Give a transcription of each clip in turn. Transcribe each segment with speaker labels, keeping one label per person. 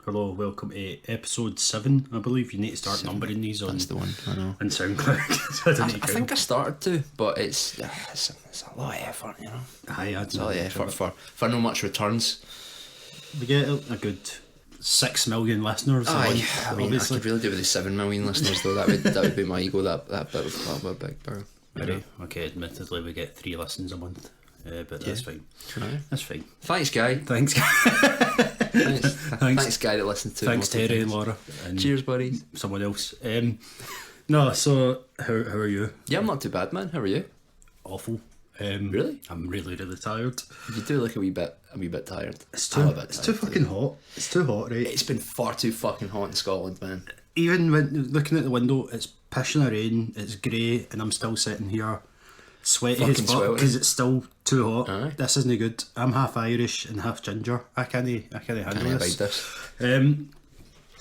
Speaker 1: Hello, welcome to episode 7, I believe. You need to start numbering these on,
Speaker 2: That's the one, I know.
Speaker 1: on SoundCloud. So
Speaker 2: I think I started to, but it's a lot of effort, you know.
Speaker 1: Aye,
Speaker 2: It's a lot of effort for no much returns.
Speaker 1: We get a good 6 million listeners.
Speaker 2: Aye, I mean,
Speaker 1: obviously.
Speaker 2: I could really do with the 7 million listeners though. That would be my ego. That bit was a little bit big, bro.
Speaker 1: Right. Okay, admittedly we get 3 listens a month, but that's fine.
Speaker 2: Aye.
Speaker 1: That's fine.
Speaker 2: Thanks, Guy.
Speaker 1: Thanks.
Speaker 2: Thanks, Guy, that listened to.
Speaker 1: Thanks, Terry and Laura. And
Speaker 2: cheers, buddies.
Speaker 1: someone else. No, so how are you?
Speaker 2: Yeah, I'm not too bad, man. How are you?
Speaker 1: Awful.
Speaker 2: Really?
Speaker 1: I'm really tired.
Speaker 2: You do look a wee bit tired.
Speaker 1: It's
Speaker 2: I'm
Speaker 1: too,
Speaker 2: a bit
Speaker 1: it's
Speaker 2: tired
Speaker 1: too fucking hot. It's too hot, right?
Speaker 2: It's been far too fucking hot in Scotland, man.
Speaker 1: Even when looking at the window, it's pissing a rain, it's grey, and I'm still sitting here sweaty as
Speaker 2: Fucking
Speaker 1: fuck
Speaker 2: sweaty.
Speaker 1: because it's still too hot.
Speaker 2: Aye.
Speaker 1: This isn't good. I'm half Irish and half ginger. I can't handle
Speaker 2: I
Speaker 1: this.
Speaker 2: this.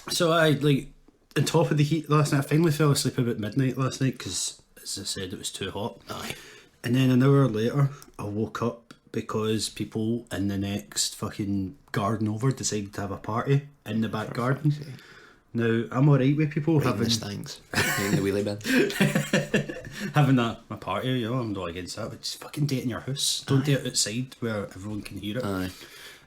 Speaker 1: So I on top of the heat last night. I finally fell asleep about midnight last night because, as I said, it was too hot.
Speaker 2: Aye.
Speaker 1: And then an hour later, I woke up because people in the next fucking garden over decided to have a party in the back garden. Now, I'm alright with people having
Speaker 2: the stinks in the wheelie bin.
Speaker 1: having a party, you know, I'm not against that, but just fucking do it in your house. Don't do it outside where everyone can hear it.
Speaker 2: Aye.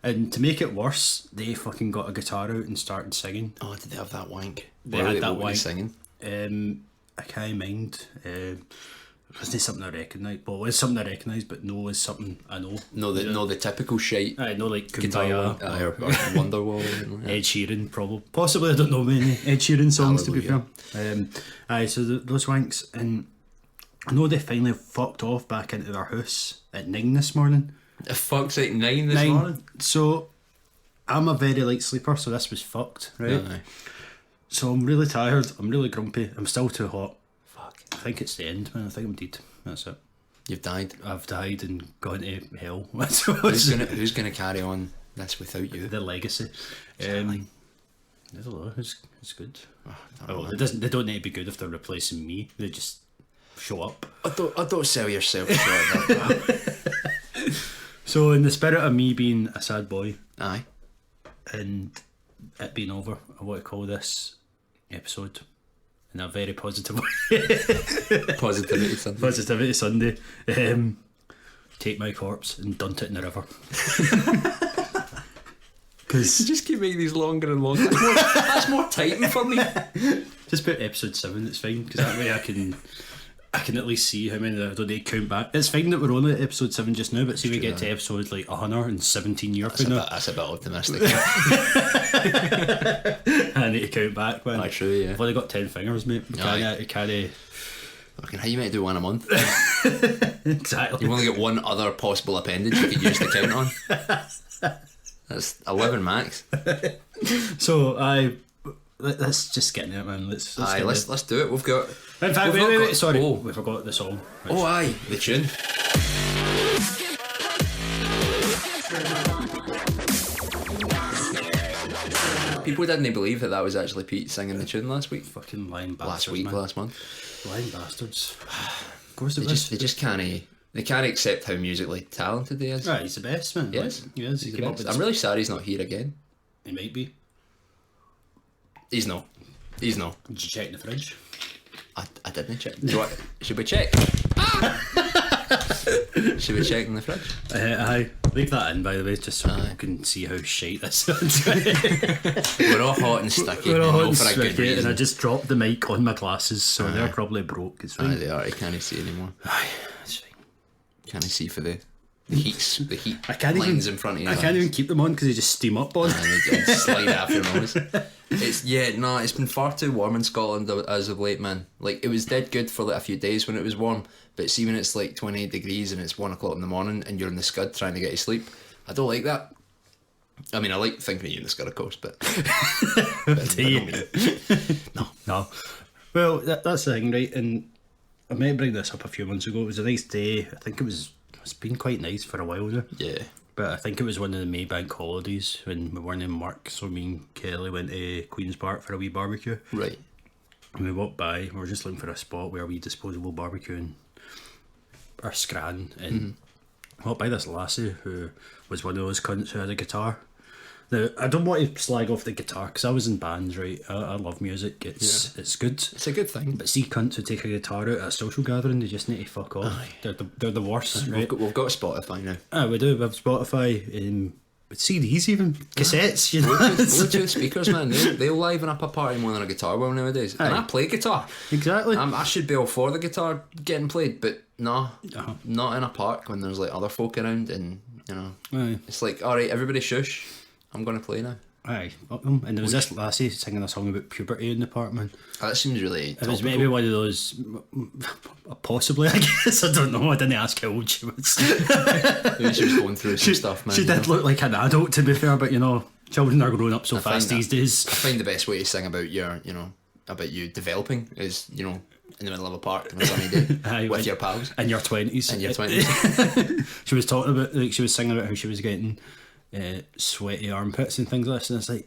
Speaker 1: And to make it worse, they fucking got a guitar out and started singing.
Speaker 2: Oh, did they have that wank?
Speaker 1: They had that
Speaker 2: what were
Speaker 1: wank.
Speaker 2: singing.
Speaker 1: I can't mind. It wasn't something I recognised. Well, it was something I recognised, but no is something I know.
Speaker 2: No, the typical shite.
Speaker 1: I know, like
Speaker 2: Guitar
Speaker 1: Kumbaya,
Speaker 2: or Wonderwall.
Speaker 1: Ed Sheeran, probably. Possibly, I don't know many Ed Sheeran songs to be fair.
Speaker 2: Hallelujah.
Speaker 1: So those wanks, and I know they finally fucked off back into their house at 9 this morning.
Speaker 2: The fuck's sake, 9 this morning?
Speaker 1: So I'm a very light sleeper, so this was fucked, right?
Speaker 2: Aye.
Speaker 1: So I'm really tired, I'm really grumpy, I'm still too hot.
Speaker 2: Fuck.
Speaker 1: I think it's the end, man. I think I'm dead. That's it.
Speaker 2: You've died.
Speaker 1: I've died and gone to hell. That's
Speaker 2: Who's gonna carry on this without you?
Speaker 1: the legacy.
Speaker 2: Exactly.
Speaker 1: I don't know. It's good.
Speaker 2: I don't know,
Speaker 1: It doesn't. They don't need to be good if they're replacing me. They just show up.
Speaker 2: I don't sell yourself short like that.
Speaker 1: So in the spirit of me being a sad boy
Speaker 2: Aye.
Speaker 1: and it being over, I want to call this episode in a very positive way.
Speaker 2: Positivity Sunday.
Speaker 1: Positivity Sunday. Take my corpse and dunt it in the river. Because
Speaker 2: You just keep making these longer and longer. That's more typing for me.
Speaker 1: just put episode 7. It's fine because that way I can at least see how many I don't need to count back. It's fine that we're only at episode 7 just now, but see we get to episode like 117 years from now.
Speaker 2: That's a bit optimistic.
Speaker 1: I need to count back, man.
Speaker 2: Aye, true, yeah.
Speaker 1: I've only got 10 fingers, mate. You can't
Speaker 2: Fucking how you might do one a month.
Speaker 1: exactly.
Speaker 2: You've only got one other possible appendage you could use to count on. That's 11 max.
Speaker 1: So let's just get into it, man. Let's
Speaker 2: do it. We've got.
Speaker 1: In fact,
Speaker 2: we've not
Speaker 1: wait,
Speaker 2: got-
Speaker 1: sorry,
Speaker 2: Oh.
Speaker 1: we forgot the song.
Speaker 2: Oh, aye, the tune. People didn't believe that was actually Pete singing the tune last week.
Speaker 1: Fucking lying bastards,
Speaker 2: Last month.
Speaker 1: Lying bastards. Of course it
Speaker 2: They
Speaker 1: was.
Speaker 2: just can't. They can't accept how musically talented he is.
Speaker 1: Right, he's the best, man.
Speaker 2: Yes,
Speaker 1: He is.
Speaker 2: He's
Speaker 1: He
Speaker 2: the
Speaker 1: came up
Speaker 2: best.
Speaker 1: with
Speaker 2: I'm really sorry he's not here again.
Speaker 1: He might be.
Speaker 2: He's no.
Speaker 1: Did you check in the fridge?
Speaker 2: I didn't check. Should we check? Should we check in the fridge?
Speaker 1: Aye. Leave that in, by the way, just so people can see how shite this is.
Speaker 2: We're all hot and sticky.
Speaker 1: We're all hot and
Speaker 2: for a good
Speaker 1: sticky, and
Speaker 2: reason.
Speaker 1: I just dropped the mic on my glasses, so they're probably broke. It's
Speaker 2: Aye,
Speaker 1: fine.
Speaker 2: they are. I can't see anymore.
Speaker 1: Aye, it's fine.
Speaker 2: Can't see for the heat
Speaker 1: I can't
Speaker 2: lines
Speaker 1: even,
Speaker 2: in front of you.
Speaker 1: I can't even keep them on because they just steam up on.
Speaker 2: And they slide off your nose. It's been far too warm in Scotland as of late, man. Like, it was dead good for like a few days when it was warm, but see when it's like 28 degrees and it's 1 o'clock in the morning and you're in the scud trying to get to sleep, I don't like that. I mean, I like thinking of you in the scud, of course, but
Speaker 1: No. Well, that's the thing, right? And I might bring this up a few months ago. It was a nice day. I think it's been quite nice for a while now.
Speaker 2: yeah.
Speaker 1: But I think it was one of the May bank holidays when we weren't in work, so me and Kelly went to Queen's Park for a wee barbecue.
Speaker 2: Right.
Speaker 1: And we walked by, we were just looking for a spot where we disposable barbecue and our scran, and walked by this lassie who was one of those cunts who had a guitar. Now, I don't want to slag off the guitar because I was in bands, right? I love music. It's good.
Speaker 2: It's a good thing.
Speaker 1: But see, cunts who take a guitar out at a social gathering, they just need to fuck off. They're the worst, right?
Speaker 2: We've got Spotify now.
Speaker 1: We do. We have Spotify, CDs even, cassettes, you know.
Speaker 2: Bluetooth speakers, man, they'll liven up a party more than a guitar will nowadays. And I play guitar.
Speaker 1: Exactly.
Speaker 2: I should be all for the guitar getting played, but no, not in a park when there's like other folk around, and you know, it's like, alright, everybody shush, I'm going to play now.
Speaker 1: Aye, fuck them. And there was this lassie singing a song about puberty in the park, man.
Speaker 2: That seems really
Speaker 1: It was maybe one of those, possibly, I guess. I don't know. I didn't ask how old she was.
Speaker 2: Maybe she was going through some stuff, man.
Speaker 1: She did look like an adult, to be fair, but you know, children are growing up so fast these days.
Speaker 2: I find the best way to sing about about you developing is, you know, in the middle of a park on a sunny day with your pals.
Speaker 1: In your 20s.
Speaker 2: In your 20s.
Speaker 1: She was talking about, like, she was singing about how she was getting sweaty armpits and things like this, and it's like,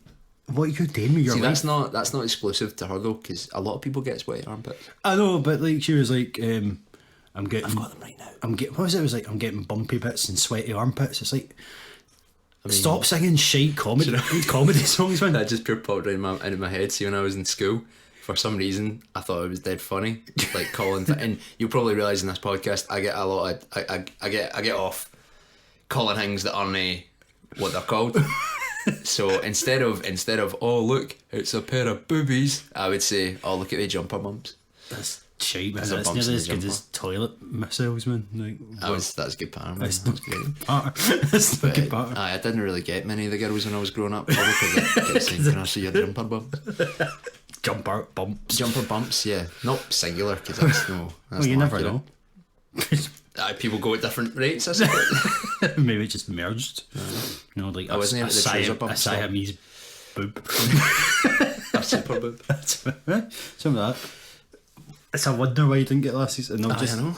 Speaker 1: what are you doing with your life?
Speaker 2: That's not exclusive to her though, because a lot of people get sweaty armpits.
Speaker 1: I know, but like, she was like, I've got
Speaker 2: them right now.
Speaker 1: What was it? It was like, I'm getting bumpy bits and sweaty armpits. It's like, stop singing shite comedy songs, man.
Speaker 2: That just pure popped into my head. See, when I was in school, for some reason, I thought it was dead funny, like calling. And you'll probably realise in this podcast, I get a lot of I get off calling things that aren't what they're called. So instead of oh look, it's a pair of boobies, I would say, oh look at the jumper bumps.
Speaker 1: That's shite, man. That's nearly as good as toilet missiles, man. Like,
Speaker 2: that's good pattern. That's
Speaker 1: good pattern. That's not good pattern.
Speaker 2: I didn't really get many of the girls when I was growing up, probably because I kept saying, can I see your jumper bumps?
Speaker 1: Jumper bumps,
Speaker 2: yeah, not singular, because that's no. That's
Speaker 1: well, you never know.
Speaker 2: People go at different rates, I suppose.
Speaker 1: Maybe it just merged. You know, like a Siamese boob.
Speaker 2: A super boob.
Speaker 1: Some of that. It's a wonder why you didn't get lassies. And
Speaker 2: I know.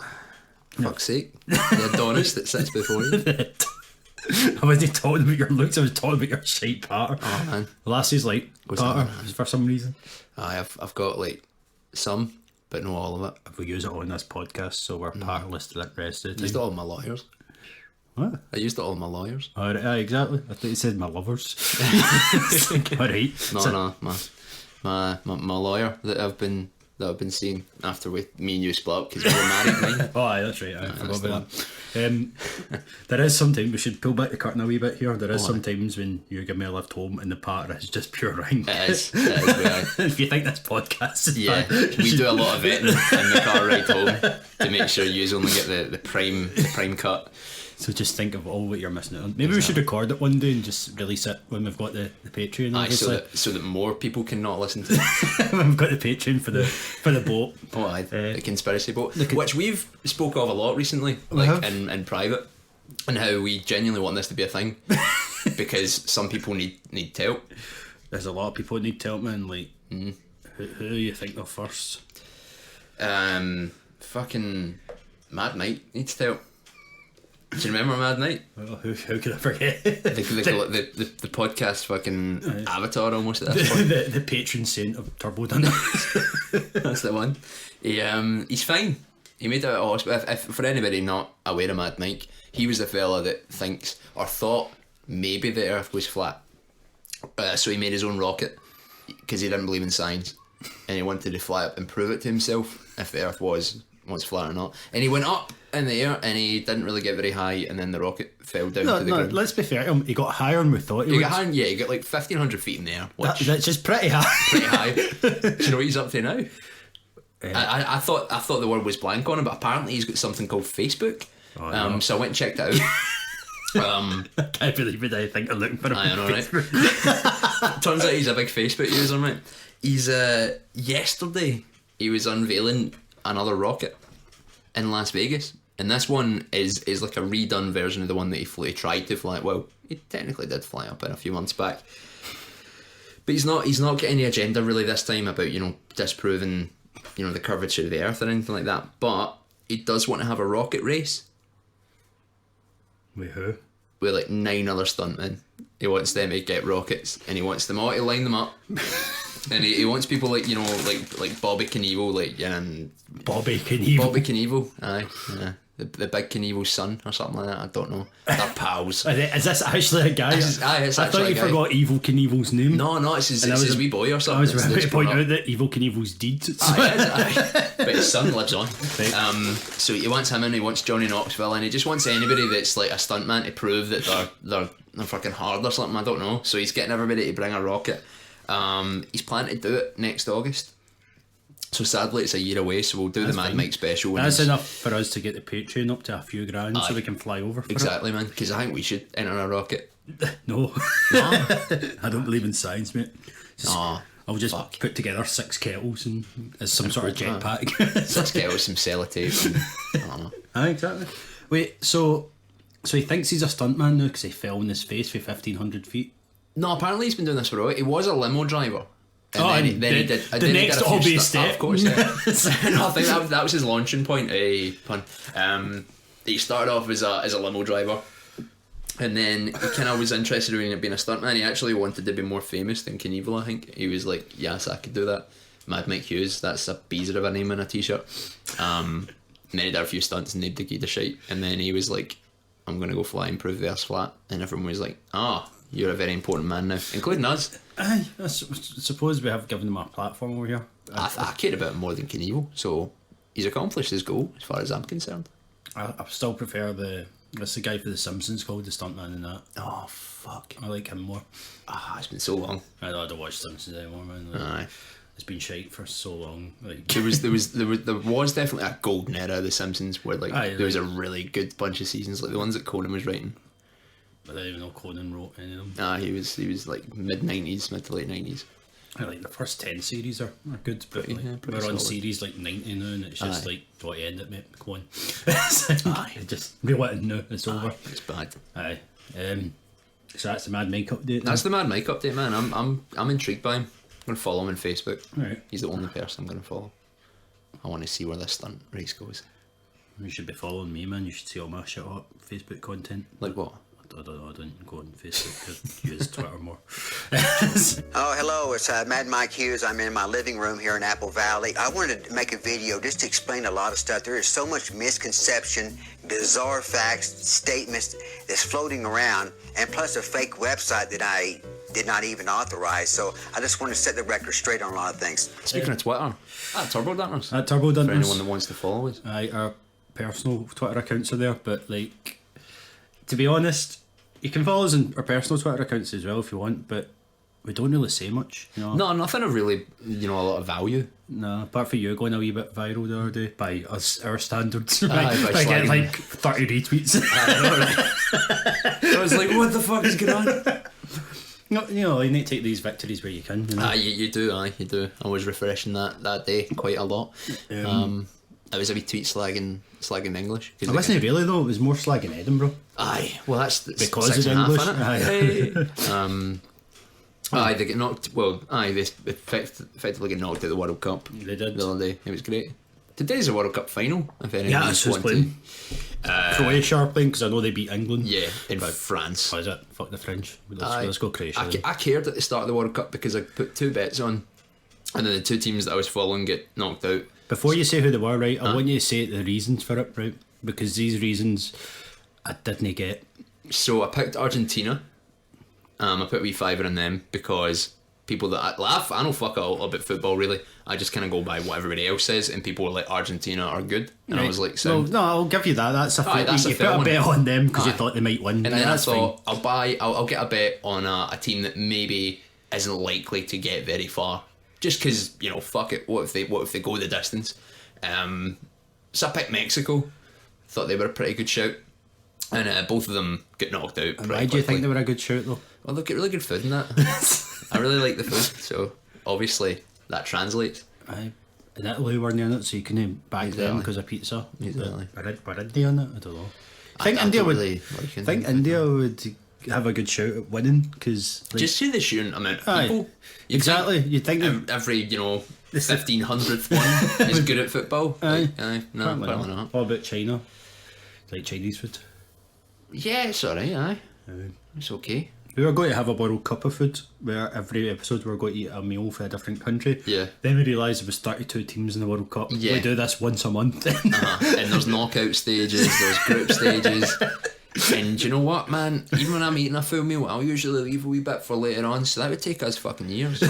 Speaker 2: Fuck's sake. The Adonis that sits before you.
Speaker 1: I wasn't talking about your looks, I was talking about your shite pattern.
Speaker 2: Oh man.
Speaker 1: Lassies like pattern for some reason.
Speaker 2: I've got like some, but not all of it.
Speaker 1: We use it all in this podcast, so we're patternless to the rest of the time.
Speaker 2: I used it all my lawyers.
Speaker 1: What?
Speaker 2: I used it all my lawyers.
Speaker 1: Alright, exactly. I thought you said my lovers. Alright.
Speaker 2: No, my lawyer that I've been seeing after me and you split up because we were married, right?
Speaker 1: Oh, aye, that's right. I forgot about that. There is sometimes, we should pull back the curtain a wee bit here. There is sometimes when you give me a lift home and the pattern is just pure rank.
Speaker 2: It is.
Speaker 1: If you think this podcast is bad,
Speaker 2: we do a lot of vetting in the car ride home to make sure you only get the prime cut.
Speaker 1: So just think of all what you're missing out on. Maybe we should record it one day and just release it when we've got the Patreon.
Speaker 2: So that more people can not listen to it.
Speaker 1: We've got the Patreon for the boat.
Speaker 2: Oh, the conspiracy boat, which we've spoke of a lot recently, like in private, and how we genuinely want this to be a thing because some people need help.
Speaker 1: There's a lot of people that need help, man. Like, who do you think of first?
Speaker 2: Fucking Mad Knight needs help. Do you remember Mad Knight?
Speaker 1: Well, who could I forget?
Speaker 2: the podcast fucking avatar almost at this point.
Speaker 1: The patron saint of TurboDunters.
Speaker 2: That's the one. He's fine. He made it out of hospital. If for anybody not aware of Mad Mike, he was the fella that thinks or thought maybe the Earth was flat. So he made his own rocket because he didn't believe in science, and he wanted to fly up and prove it to himself if the Earth was flat or not. And he went up in the air and he didn't really get very high, and then the rocket fell down to the ground.
Speaker 1: Let's be fair to him, he got higher than we thought he would.
Speaker 2: He got like 1,500 feet in the air.
Speaker 1: That's just pretty high.
Speaker 2: Do you know what he's up to now? I thought the word was blank on him, but apparently he's got something called Facebook. No. So I went and checked it out.
Speaker 1: I can't believe it. I think I'm looking for him.
Speaker 2: I know, right? Turns out he's a big Facebook user, mate. He's yesterday he was unveiling another rocket in Las Vegas, and this one is like a redone version of the one that he tried to fly. Well, he technically did fly up in a few months back, but he's not getting any agenda really this time about disproving the curvature of the Earth or anything like that. But he does want to have a rocket race.
Speaker 1: With who?
Speaker 2: With like 9 other stuntmen. He wants them to get rockets, and he wants them all to line them up. And he wants people like like Bobby Knievel, and
Speaker 1: Bobby Knievel.
Speaker 2: Bobby Knievel, aye, yeah. the big Knievel's son or something like that. I don't know. They're pals.
Speaker 1: Is this actually a guy?
Speaker 2: It's
Speaker 1: I thought
Speaker 2: actually
Speaker 1: you
Speaker 2: a guy.
Speaker 1: forgot Evil Knievel's name.
Speaker 2: No, it's his wee boy or something.
Speaker 1: I was
Speaker 2: It's
Speaker 1: about to
Speaker 2: just
Speaker 1: point
Speaker 2: grown up.
Speaker 1: out that Evil Knievel's deed.
Speaker 2: But his son lives on.
Speaker 1: Right.
Speaker 2: So he wants him in, he wants Johnny Knoxville, and he just wants anybody that's like a stuntman to prove that they're fucking hard or something, I don't know. So he's getting everybody to bring a rocket. He's planning to do it next August. So sadly it's a year away, so we'll do the Mad Mike special.
Speaker 1: That's enough for us to get the Patreon up to a few grand so we can fly over for
Speaker 2: Exactly, man, because I think we should enter a rocket.
Speaker 1: No. I don't believe in science, mate. I'll just
Speaker 2: fuck.
Speaker 1: put together 6 kettles and as some sort of jetpack.
Speaker 2: 6 kettles, some sellotape, and, I don't know.
Speaker 1: Aye, exactly. Wait, so he thinks he's a stuntman now because he fell on his face for 1,500 feet?
Speaker 2: No, apparently he's been doing this for a while. He was a limo driver.
Speaker 1: And
Speaker 2: he did
Speaker 1: the
Speaker 2: a
Speaker 1: next
Speaker 2: few
Speaker 1: obvious step.
Speaker 2: Of course, yeah. No, I think that was his launching point. Pun. He started off as a limo driver, and then he kind of was interested in being a stuntman. He actually wanted to be more famous than Knievel. I think he was like, "Yes, I could do that." Mad Mike Hughes. That's a beezer of a name in a t-shirt. And then he did a few stunts and they gave the shite. And then he was like, "I'm gonna go fly and prove the Earth's flat." And everyone was like, "Ah, you're a very important man now," including us.
Speaker 1: Aye, I suppose we have given him a platform over here.
Speaker 2: I care about him more than Knievel, so he's accomplished his goal as far as I'm concerned.
Speaker 1: I still prefer that's the guy for The Simpsons called the stuntman in that.
Speaker 2: Oh fuck!
Speaker 1: I like him more.
Speaker 2: It's been so long.
Speaker 1: I don't watch Simpsons anymore, man. Like,
Speaker 2: Aye.
Speaker 1: It's been shite for so long. Like
Speaker 2: There was definitely a golden era of The Simpsons where there was a really good bunch of seasons, like the ones that Conan was writing.
Speaker 1: I don't even know Conan wrote any of them.
Speaker 2: He was like mid to late 90s.
Speaker 1: I like the first 10 series are good, but
Speaker 2: Pretty
Speaker 1: we're on
Speaker 2: solid.
Speaker 1: series like 90 now, and it's just like, do I end it, mate? Come on.
Speaker 2: Aye.
Speaker 1: Just reel it in now. It's over.
Speaker 2: It's bad.
Speaker 1: Aye. So that's the Mad Mike update.
Speaker 2: That's the Mad Mike update, man. I'm intrigued by him. I'm gonna follow him on Facebook.
Speaker 1: Right.
Speaker 2: He's the only person I'm gonna follow. I want to see where this stunt race goes.
Speaker 1: You should be following me, man. You should see all my shit up Facebook content.
Speaker 2: Like what?
Speaker 1: I don't go on Facebook. I use Twitter more.
Speaker 3: Oh, hello, it's Mad Mike Hughes. I'm in my living room here in Apple Valley. I wanted to make a video just to explain a lot of stuff. There is so much misconception, bizarre facts, statements that's floating around, and plus a fake website that I did not even authorize. So I just want to set the record straight on a lot of things.
Speaker 2: Speaking of Twitter, TurboDunters.
Speaker 1: At TurboDunters.
Speaker 2: For anyone that wants to follow us.
Speaker 1: Aye, our personal Twitter accounts are there, but like, to be honest, you can follow us on our personal Twitter accounts as well if you want, but we don't really say much, you know.
Speaker 2: No, nothing of really, a lot of value.
Speaker 1: No, apart from you going a wee bit viral the other day by our standards.
Speaker 2: Aye,
Speaker 1: by
Speaker 2: by
Speaker 1: getting
Speaker 2: slagging.
Speaker 1: like 30 retweets.
Speaker 2: I was like, what the fuck is going on?
Speaker 1: No, you need to take these victories where you can. You know?
Speaker 2: You do. I was refreshing that day quite a lot. I was a wee tweet slagging English.
Speaker 1: It wasn't really though, it was more slagging Edinburgh.
Speaker 2: Aye, well that's
Speaker 1: Because
Speaker 2: six
Speaker 1: of
Speaker 2: and a
Speaker 1: English.
Speaker 2: half, innit? Aye, they get knocked. Well, they effectively get knocked out of the World Cup.
Speaker 1: They did.
Speaker 2: The other day. It was great. Today's the World Cup final. If anyone
Speaker 1: Yeah, that's who's
Speaker 2: wants
Speaker 1: playing.
Speaker 2: to.
Speaker 1: Croatia are playing because I know they beat England.
Speaker 2: Yeah, in France.
Speaker 1: What is it? Fuck the French.
Speaker 2: Aye.
Speaker 1: Let's go Croatia. then.
Speaker 2: I cared at the start of the World Cup because I put 2 bets on, and then the 2 teams that I was following get knocked out.
Speaker 1: Before you say who they were, right, I want you to say the reasons for it, right? Because these reasons I didn't get.
Speaker 2: So I picked Argentina. I put a wee fiver in them because people that I laugh, I know fuck all about football really. I just kind of go by what everybody else says, and people were like, Argentina are good, and I was like, so.
Speaker 1: Well, no, I'll give you that. That's a fair.
Speaker 2: That's a
Speaker 1: you
Speaker 2: fair
Speaker 1: put a
Speaker 2: one.
Speaker 1: bet on them because you
Speaker 2: Aye.
Speaker 1: thought they might win.
Speaker 2: And then
Speaker 1: that's
Speaker 2: I thought
Speaker 1: fine.
Speaker 2: I'll get a bet on a team that maybe isn't likely to get very far, just because fuck it. What if they go the distance? So I picked Mexico. Thought they were a pretty good shout, and both of them get knocked out.
Speaker 1: Why do you think they were a good shout though?
Speaker 2: Well, they get really good food in that. I really like the food, so obviously that translates.
Speaker 1: Aye. In Italy weren't in it, so you couldn't back them
Speaker 2: Exactly.
Speaker 1: because of pizza.
Speaker 2: Exactly.
Speaker 1: Were India on it? I don't know. I think
Speaker 2: I
Speaker 1: India
Speaker 2: don't
Speaker 1: would.
Speaker 2: really like
Speaker 1: I think India would have a good shout at winning because.
Speaker 2: Just see the sheer amount of
Speaker 1: Aye.
Speaker 2: people.
Speaker 1: Exactly. You'd think that.
Speaker 2: Every 1500th one is good at football.
Speaker 1: Aye.
Speaker 2: No, apparently not.
Speaker 1: What about China? Like Chinese food?
Speaker 2: Yeah, it's alright. Aye, it's okay.
Speaker 1: We were going to have a World Cup of food, where every episode we were going to eat a meal for a different country.
Speaker 2: Yeah.
Speaker 1: Then we realised there was 32 teams in the World Cup.
Speaker 2: Yeah.
Speaker 1: We do this once a month.
Speaker 2: And there's knockout stages, there's group stages. And do you know what, man? Even when I'm eating a full meal, I'll usually leave a wee bit for later on, so that would take us fucking years. It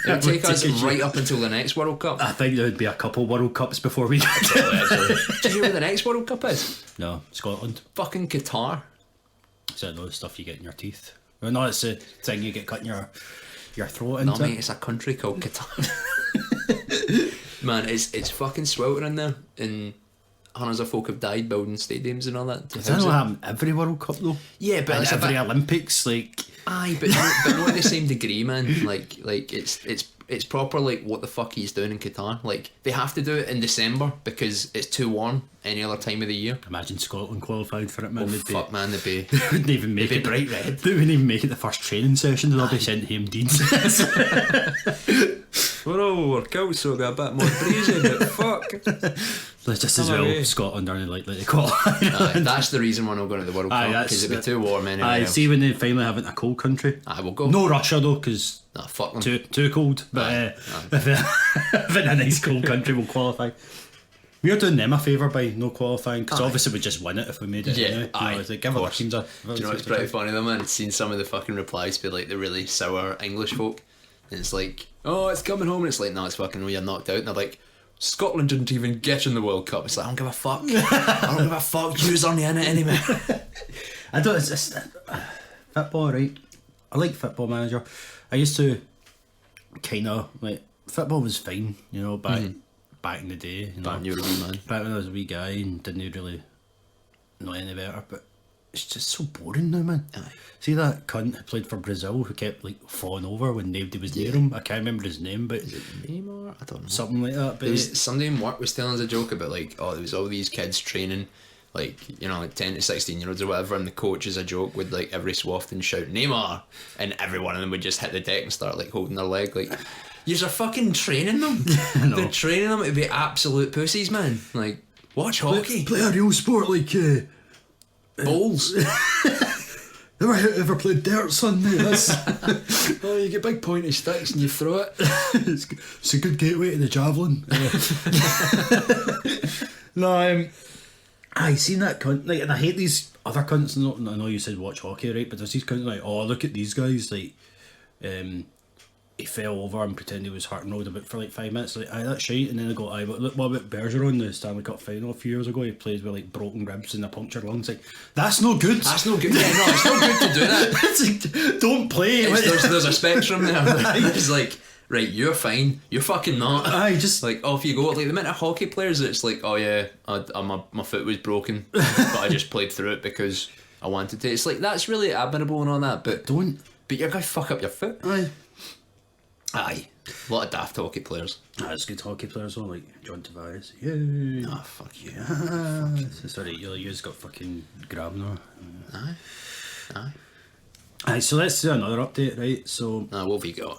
Speaker 2: would take us right up until the next World Cup.
Speaker 1: I think there would be a couple World Cups before we get
Speaker 2: Do you know where the next World Cup is?
Speaker 1: No, Scotland.
Speaker 2: Fucking Qatar.
Speaker 1: Is that the stuff you get in your teeth? Well, no, it's the thing you get cut in your throat
Speaker 2: No,
Speaker 1: into.
Speaker 2: mate, it's a country called Qatar. Man, it's fucking sweltering there, and hundreds of folk have died building stadiums and all that.
Speaker 1: Does that not happen every World Cup though?
Speaker 2: Yeah, but
Speaker 1: And
Speaker 2: it's a
Speaker 1: every
Speaker 2: bit,
Speaker 1: Olympics, like.
Speaker 2: aye, but not to the same degree, man. Like it's proper. Like, what the fuck he's doing in Qatar? Like, they have to do it in December because it's too warm any other time of the year.
Speaker 1: Imagine Scotland qualified for it, man.
Speaker 2: Oh,
Speaker 1: They'd be-
Speaker 2: fuck, man, they'd be.
Speaker 1: They wouldn't even make
Speaker 2: They'd
Speaker 1: it.
Speaker 2: be bright red.
Speaker 1: They wouldn't even make it the first training session. They'll be sent home Deans.
Speaker 2: We're all work out, so we'll get a bit more breezy, but fuck.
Speaker 1: Let's just as
Speaker 2: Come
Speaker 1: well
Speaker 2: away.
Speaker 1: Scotland aren't likely to qualify.
Speaker 2: Aye, that's the reason we're not going to the World
Speaker 1: Aye,
Speaker 2: Cup,
Speaker 1: that's-
Speaker 2: because it'd be too warm anyway.
Speaker 1: I see when they finally have it in a cold country.
Speaker 2: I will go.
Speaker 1: No Russia though, because
Speaker 2: Nah, fuck them.
Speaker 1: too cold. But if it's in a nice cold country, we'll qualify. We're doing them a favour by no qualifying, because
Speaker 2: Aye.
Speaker 1: obviously we just win it if we made it.
Speaker 2: Yeah,
Speaker 1: anyway.
Speaker 2: aye,
Speaker 1: It's like, give
Speaker 2: of
Speaker 1: other
Speaker 2: course.
Speaker 1: teams a.
Speaker 2: Do you know what's pretty funny though, man? I've seen some of the fucking replies be like the really sour English folk, and it's like, oh, it's coming home, and it's like, no, it's fucking, you're knocked out, and they're like, Scotland didn't even get in the World Cup. It's like, I don't give a fuck. I don't give a fuck. You's only in it anyway.
Speaker 1: I don't. It's just, football, right? I like Football Manager. I used to kind of like football was fine, you know, back in the day. You know,
Speaker 2: You're a wee man.
Speaker 1: back when I was a wee guy and didn't really know any better, but it's just so boring now, man.
Speaker 2: Aye.
Speaker 1: See that cunt who played for Brazil who kept like falling over when nobody was near him? I can't remember his name, but
Speaker 2: Neymar? I don't know.
Speaker 1: something like that. But
Speaker 2: There was somebody in work was telling us a joke about like, oh, there was all these kids training, like, you know, like 10 to 16-year-olds or whatever, and the coach as a joke would like every so often shout Neymar, and every one of them would just hit the deck and start like holding their leg, like, you're fucking training them. They're training them to be absolute pussies, man. Like, watch hockey.
Speaker 1: play a real sport like
Speaker 2: Bowls.
Speaker 1: ever played dirt, son? Mate, that's
Speaker 2: Oh, you get big pointy sticks and you throw it.
Speaker 1: it's a good gateway to the javelin. No, I seen that cunt, like, and I hate these other cunts. I know you said watch hockey, right? But there's these cunts like, oh, look at these guys, like, he fell over and pretended he was hurt and rode about for like 5 minutes. Like, aye, that's shite. And then they go, aye, but look, what about Bergeron, the Stanley Cup final a few years ago? He plays with like broken ribs and a punctured lungs. Like, that's no good.
Speaker 2: That's no good. Yeah, no, it's not good to do that.
Speaker 1: It's like, don't play.
Speaker 2: There's a spectrum there. It's like, right, you're fine. You're fucking not.
Speaker 1: Aye, just
Speaker 2: Like, off you go. Like, the amount of hockey players, it's like, oh yeah, my foot was broken, but I just played through it because I wanted to. It's like, that's really admirable and all that, but
Speaker 1: don't.
Speaker 2: you're going to fuck up your foot.
Speaker 1: Aye.
Speaker 2: Aye. A lot of daft hockey players.
Speaker 1: That's good hockey players though, like John Tavares. Yay.
Speaker 2: Oh, fuck you.
Speaker 1: Sorry, you just got fucking grabbed now.
Speaker 2: Aye. Aye.
Speaker 1: Aye, so let's do another update, right? So
Speaker 2: Now, what have we got?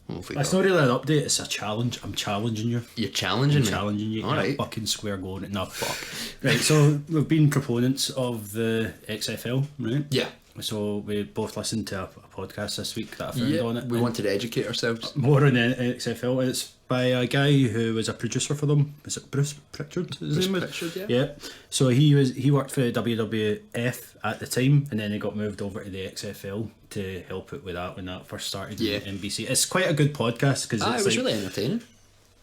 Speaker 2: What have we
Speaker 1: it's
Speaker 2: got?
Speaker 1: not really an update, it's a challenge. I'm challenging you.
Speaker 2: You're challenging me?
Speaker 1: Challenging you.
Speaker 2: All right.
Speaker 1: Fucking square going. No, fuck. Right, so we've been proponents of the XFL, right?
Speaker 2: Yeah.
Speaker 1: So we both listened to a podcast this week that I found
Speaker 2: Yeah,
Speaker 1: on it.
Speaker 2: we
Speaker 1: and
Speaker 2: wanted to educate ourselves.
Speaker 1: more on the XFL, and it's by a guy who was a producer for them. Is it Bruce Pritchard? His name was?
Speaker 2: Pritchard,
Speaker 1: Yeah. So he worked for the WWF at the time, and then he got moved over to the XFL to help out with that when that first started.
Speaker 2: Yeah.
Speaker 1: In NBC. It's quite a good podcast because
Speaker 2: It
Speaker 1: it's
Speaker 2: was
Speaker 1: like,
Speaker 2: really entertaining.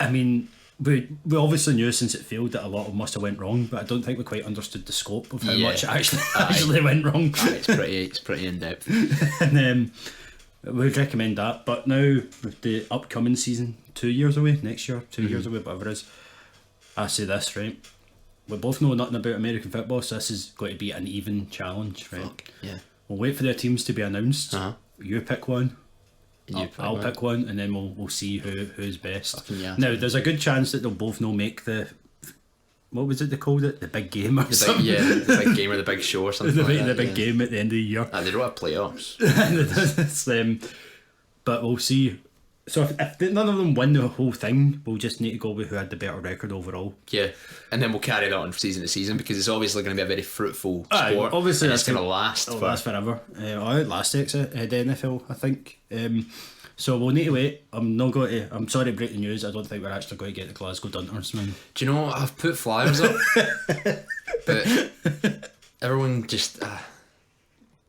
Speaker 1: I mean, we obviously knew since it failed that a lot of must have went wrong, but I don't think we quite understood the scope of how
Speaker 2: Yeah.
Speaker 1: much it actually
Speaker 2: Aye.
Speaker 1: actually went wrong.
Speaker 2: It's pretty in depth.
Speaker 1: And we'd recommend that. But now with the upcoming season, 2 years away, next year, 2 years away, whatever it is, I say this, right? We both know nothing about American football, so this is going to be an even challenge, right?
Speaker 2: Fuck, yeah.
Speaker 1: We'll wait for their teams to be announced.
Speaker 2: Uh-huh.
Speaker 1: You pick one. I'll
Speaker 2: one.
Speaker 1: pick one, and then we'll see who's best.
Speaker 2: Fucking yeah.
Speaker 1: Now, there's a good chance that they'll both know make the, what was it they called it? The big game or
Speaker 2: The
Speaker 1: something.
Speaker 2: big, yeah, the big game or the big show or something
Speaker 1: the
Speaker 2: like
Speaker 1: big,
Speaker 2: that.
Speaker 1: the big
Speaker 2: yeah.
Speaker 1: game at the end of the year.
Speaker 2: They don't have playoffs.
Speaker 1: It's, but we'll see So if none of them win the whole thing, we'll just need to go with who had the better record overall.
Speaker 2: Yeah, and then we'll carry that on from season to season because it's obviously going to be a very fruitful sport.
Speaker 1: Obviously,
Speaker 2: and it's going to last.
Speaker 1: Last forever. I last the NFL, I think. So we'll need to wait. I'm sorry to break the news. I don't think we're actually going to get the Glasgow Dunters, man.
Speaker 2: Do you know what? I've put flyers up, but everyone just.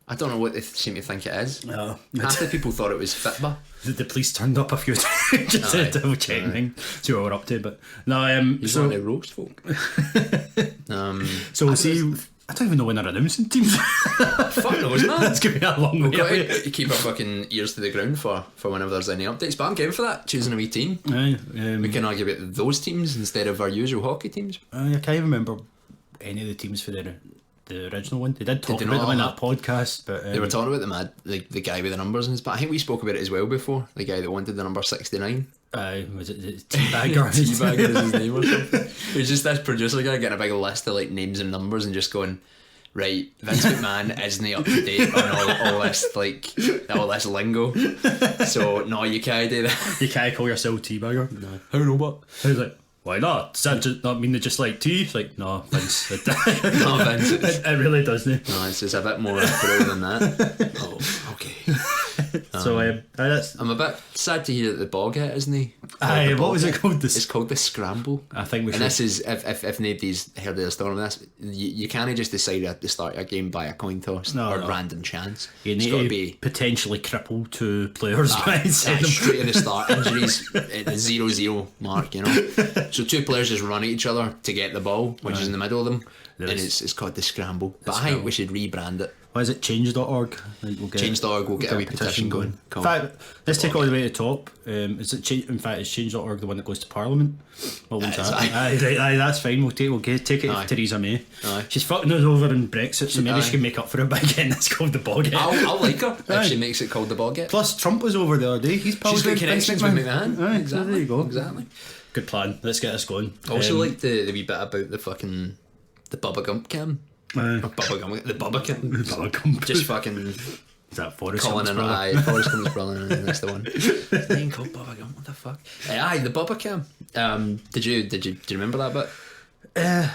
Speaker 2: I don't know what they seem to think it is.
Speaker 1: No.
Speaker 2: Half the people thought it was Fitba.
Speaker 1: The police turned up a few times just to double check thing, see what we're up to. But no,
Speaker 2: He's one of the roast folk.
Speaker 1: So we'll see. I don't even know when they're announcing teams.
Speaker 2: Fuck knows, man.
Speaker 1: It's going to be a long
Speaker 2: We've
Speaker 1: way.
Speaker 2: got to keep our fucking ears to the ground for whenever there's any updates. But I'm game for that, choosing a wee team. We can argue about those teams instead of our usual hockey teams.
Speaker 1: I can't even remember any of the teams for the original one. They did talk about them in that podcast, but
Speaker 2: they were talking about the guy with the numbers and but I think we spoke about it as well before. The guy that wanted the number 69.
Speaker 1: Was it the Teabagger?
Speaker 2: Teabagger is his name or something. It was just this producer guy getting a big list of like names and numbers and just going, right, Vince McMahon isn't up to date on all this like all this lingo. So no, you can't do that.
Speaker 1: You can't call yourself Teabagger.
Speaker 2: No. How no what?
Speaker 1: I was like, why not? Does that just not mean they just like tea? It's like, no, Vince.
Speaker 2: No, Vince.
Speaker 1: It really doesn't.
Speaker 2: No, it's a bit more pro than that. Oh, okay.
Speaker 1: So that's.
Speaker 2: I'm a bit sad to hear that the bog hit, isn't he?
Speaker 1: What was it called?
Speaker 2: It's called the Scramble.
Speaker 1: I think we should.
Speaker 2: And this is, if nobody's heard of the story of this, you can't just decide at the start of a game by a coin toss or random chance.
Speaker 1: You need to be potentially cripple two players
Speaker 2: straight at the start. Injuries at the 0-0 mark, you know. So two players just run at each other to get the ball, which is in the middle of them, and it's called the Scramble. But I think we should rebrand it.
Speaker 1: Why is it change.org?
Speaker 2: Change.org, we'll get a wee petition going.
Speaker 1: In fact, let's take it all the way to the top. Is it in fact, is change.org the one that goes to Parliament? What one's that? Aye, that's fine. We'll take it to Theresa May.
Speaker 2: Aye.
Speaker 1: She's fucking us over in Brexit, so maybe she can make up for it by getting this called the Boggett.
Speaker 2: I'll like her if she makes it called the Boggett.
Speaker 1: Plus, Trump was over the other day. He's probably
Speaker 2: got connections with McMahon.
Speaker 1: Aye,
Speaker 2: exactly.
Speaker 1: So there you go.
Speaker 2: Exactly.
Speaker 1: Good plan. Let's get this going.
Speaker 2: I also like the wee bit about the Bubba Gump cam. The Bubba cam.
Speaker 1: Bubba Gump.
Speaker 2: Just fucking.
Speaker 1: Is that Forrest
Speaker 2: Calling
Speaker 1: Gump's
Speaker 2: in
Speaker 1: brother?
Speaker 2: Aye, Forrest Gump's brother, and that's the one. His name called Bubba Gump. What the fuck? Aye, the Bubba cam. Did you remember that bit?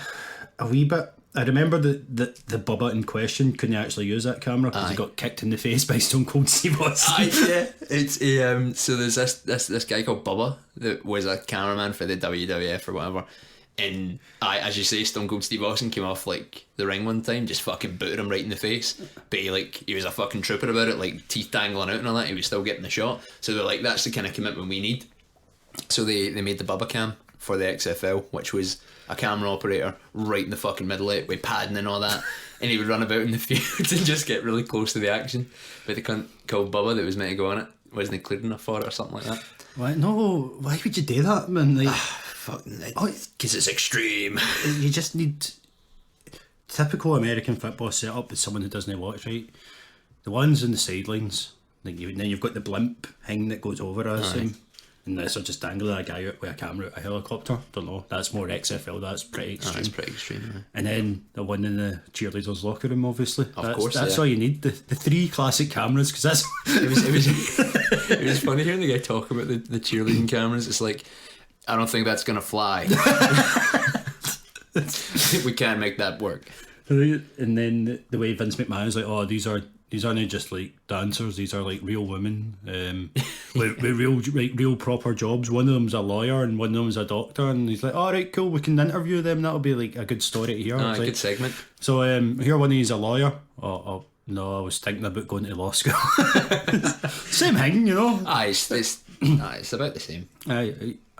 Speaker 1: A wee bit. I remember the Bubba in question couldn't actually use that camera because he got kicked in the face by Stone Cold Steve Austin.
Speaker 2: Yeah. It's so there's this guy called Bubba that was a cameraman for the WWF or whatever. And as you say, Stone Cold Steve Austin came off like the ring one time, just fucking booted him right in the face. But he was a fucking trooper about it, like teeth dangling out and all that. He was still getting the shot. So they're like, that's the kind of commitment we need. So they made the Bubba cam for the XFL, which was a camera operator right in the fucking middle of it with padding and all that. And he would run about in the field and just get really close to the action. But the cunt called Bubba that was meant to go on it wasn't clear enough for it or something like that.
Speaker 1: Why? No, why would you do that, man? Like,
Speaker 2: Because it's extreme.
Speaker 1: You just need typical American football setup with someone who doesn't watch, right? The ones on the sidelines, like then you've got the blimp thing that goes over us, and this will just dangle a guy out with a camera out a helicopter. Don't know. That's more XFL. That's pretty extreme.
Speaker 2: That's pretty extreme. Yeah.
Speaker 1: And then the one in the cheerleaders' locker room, obviously.
Speaker 2: Of course,
Speaker 1: that's all you need. The three classic cameras, because that's
Speaker 2: it was funny hearing the guy talk about the cheerleading cameras. It's like, I don't think that's gonna fly. We can't make that work.
Speaker 1: And then the way Vince McMahon is like, oh, these aren't just like dancers, these are like real women with real proper jobs. One of them's a lawyer and one of them's a doctor, and he's like, all right, cool, we can interview them, that'll be like a good story to hear.
Speaker 2: Good like, segment.
Speaker 1: So here one of these a lawyer. No, I was thinking about going to law school. Same thing, you know.
Speaker 2: It's about the same.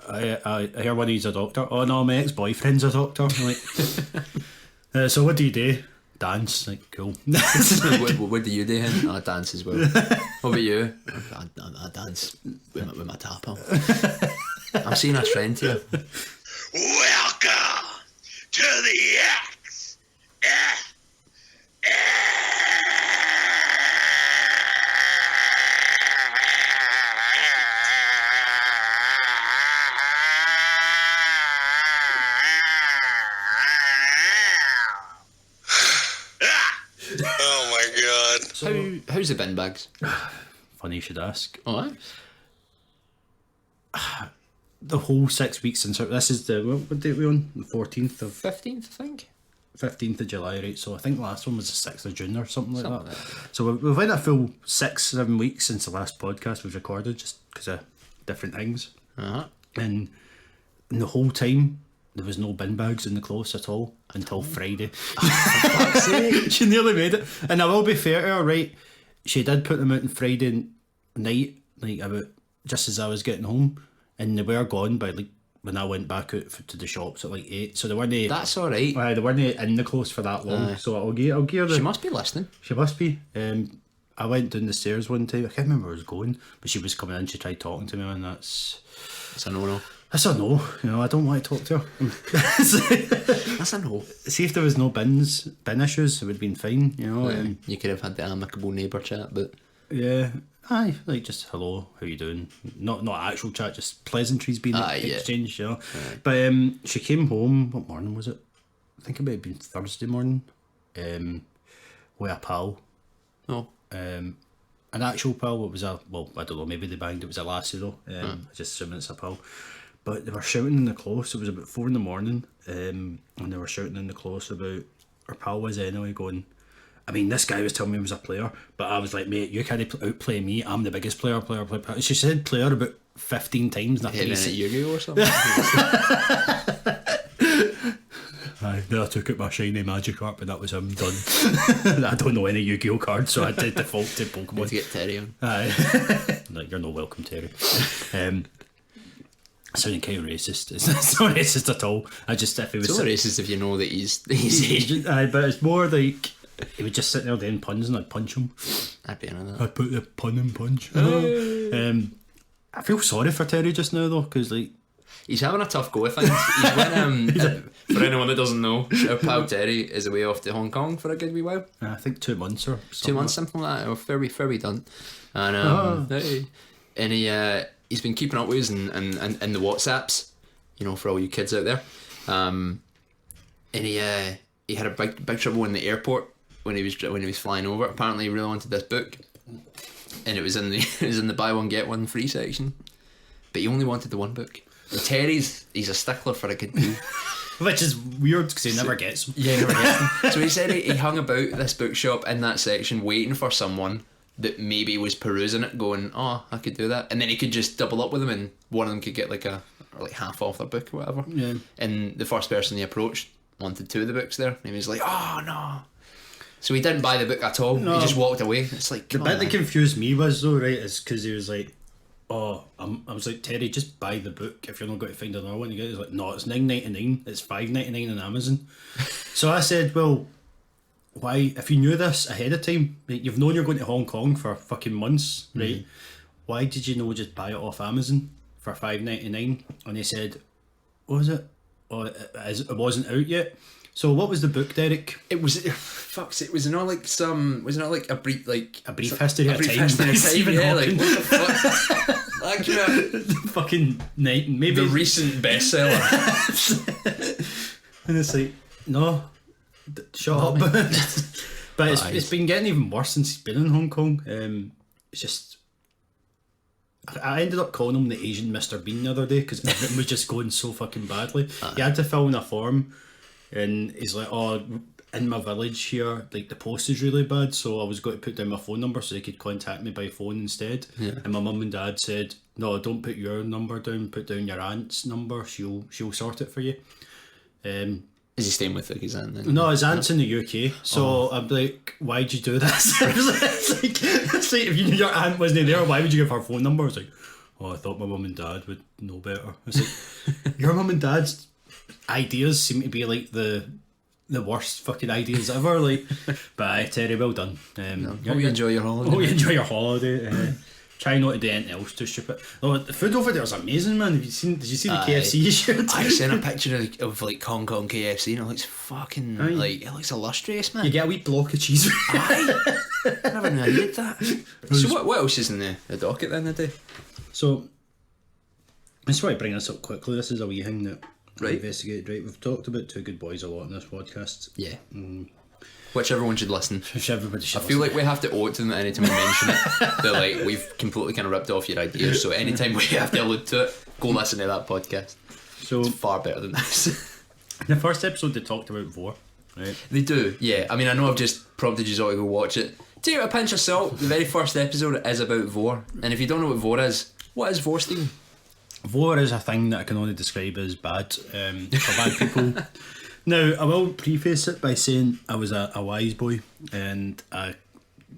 Speaker 1: I hear one of these a doctor. Oh no, my ex-boyfriend's a doctor. I'm like, so what do you do? Dance. Like, cool.
Speaker 2: what do you do, hen? I dance as well. What about you? I dance with my tap on. I'm seeing a trend here.
Speaker 4: Welcome to the X. Oh my god.
Speaker 2: So, how's the bin bags?
Speaker 1: Funny you should ask.
Speaker 2: Alright.
Speaker 1: the whole 6 weeks since this is the what date we on? The 14th of
Speaker 2: 15th, I think.
Speaker 1: 15th of July, right? So I think the last one was the 6th of June or something like that. So we've had a full 6-7 weeks since the last podcast was recorded, just because of different things. And the whole time there was no bin bags in the close at all until Friday. She nearly made it. And I will be fair to her, right? She did put them out on Friday night, like about just as I was getting home, and they were gone by like when I went back out to the shops at like 8. So they weren't.
Speaker 2: That's all right.
Speaker 1: They weren't in the close for that long. So I'll give her the.
Speaker 2: She must be listening.
Speaker 1: She must be. I went down the stairs one time. I can't remember where I was going, but she was coming in. She tried talking to me, and that's
Speaker 2: a no.
Speaker 1: That's a no. You know, I don't want to talk to her.
Speaker 2: That's a no.
Speaker 1: See if there was no bin issues, it would have been fine. You know,
Speaker 2: you could have had the amicable neighbour chat, but
Speaker 1: yeah, aye, like just hello, how you doing? Not actual chat, just pleasantries being exchanged. You know, but she came home. What morning was it? I think it might have been Thursday morning. With a pal.
Speaker 2: Oh.
Speaker 1: An actual pal. What was a I don't know. Maybe they banged. It was a lassie though. I just assuming it's a pal. But they were shouting in the close. It was about 4 a.m, and they were shouting in the close about our pal was anyway going. I mean, this guy was telling me he was a player, but I was like, mate, you can't outplay me. I'm the biggest player. She said player about 15 times.
Speaker 2: Hitting at Yu-Gi-Oh or something.
Speaker 1: Then I took out my shiny magic art, but that was him done. I don't know any Yu-Gi-Oh cards, so I did default to Pokemon.
Speaker 2: To get Terry on.
Speaker 1: Like, you're no welcome, Terry. Sounding kind of racist. It's not racist at all. I just if he was
Speaker 2: it's only racist if you know that he's Asian.
Speaker 1: But it's more like he would just sit there doing puns and I'd punch him.
Speaker 2: I'd be into that.
Speaker 1: I'd put the pun in punch. I feel sorry for Terry just now though, because like
Speaker 2: he's having a tough go of things. He's went, for anyone that doesn't know, our pal Terry is away off to Hong Kong for a good wee while.
Speaker 1: I think 2 months or something.
Speaker 2: 2 months, something like that. Or very done. And and he's been keeping up with us and the WhatsApps, you know, for all you kids out there. And he had a big trouble in the airport when he was flying over. Apparently, he really wanted this book, and it was in the buy one get one free section, but he only wanted the one book. And Terry's he's a stickler for a good deal.
Speaker 1: Which is weird because he never gets them.
Speaker 2: Yeah, he never gets them. So he said he hung about this bookshop in that section waiting for someone that maybe was perusing it going, oh, I could do that. And then he could just double up with them and one of them could get like half off their book or whatever.
Speaker 1: Yeah.
Speaker 2: And the first person he approached wanted 2 of the books there. And he was like, oh, no. So he didn't buy the book at all. No. He just walked away. It's like,
Speaker 1: the bit that confused me was though, right, is because he was like, I was like, Terry, just buy the book if you're not going to find another one. He's like, no, it's $9.99. It's $5.99 on Amazon. So I said, well, why, if you knew this ahead of time, like, you've known you're going to Hong Kong for fucking months, right? Why did you just buy it off Amazon for $5.99? And he said, what was it? Oh, it wasn't out yet. So what was the book, Derek?
Speaker 2: It was a brief
Speaker 1: history of time.
Speaker 2: Yeah, like what the fuck? Like
Speaker 1: fucking night, maybe
Speaker 2: the recent bestseller.
Speaker 1: And it's like, no, shut up. But it's been getting even worse since he's been in Hong Kong. It's just, I ended up calling him the Asian Mr. Bean the other day because everything was just going so fucking badly. He had to fill in a form. And he's like, oh, in my village here, like the post is really bad, so I was going to put down my phone number so they could contact me by phone instead. Yeah. And my mum and dad said, no, don't put your number down, put down your aunt's number, she'll sort it for you.
Speaker 2: Is he staying with his aunt then?
Speaker 1: No, his aunt's in the UK, so I'm like, why'd you do this? it's like if you knew your aunt wasn't there, why would you give her phone number? It's like, oh, I thought my mum and dad would know better. It's like, your mum and dad's ideas seem to be like the worst fucking ideas ever. Like, but Terry, well done.
Speaker 2: Hope you enjoy your holiday.
Speaker 1: Hope you enjoy your holiday. Try not to do anything else too stupid. Oh, the food over there is amazing, man. Did you see the KFC you shared?
Speaker 2: I sent a picture of like Hong Kong KFC and it looks fucking like it looks illustrious, man.
Speaker 1: You get a wee block of cheese.
Speaker 2: Aye. I never knew I needed that. So what else is in the dock at the end of the day?
Speaker 1: So I just want to bring this up quickly. This is a wee thing that
Speaker 2: right.
Speaker 1: Investigated, right? We've talked about Two Good Boys a lot in this podcast.
Speaker 2: Yeah. which everyone should listen.
Speaker 1: Everybody should
Speaker 2: I feel
Speaker 1: listen.
Speaker 2: like we have to owe it to them anytime we mention it. That like we've completely kind of ripped off your ideas. So anytime we have to allude to it, go listen to that podcast.
Speaker 1: So
Speaker 2: It's far better than this.
Speaker 1: in the first episode they talked about Vore, right?
Speaker 2: They do, yeah. I mean, I know I've just prompted you all to go watch it. Take it with a pinch of salt. The very first episode is about Vore, and if you don't know what Vore is Vore, Stephen?
Speaker 1: Vore is a thing that I can only describe as bad for bad people. Now, I will preface it by saying I was a wise boy and I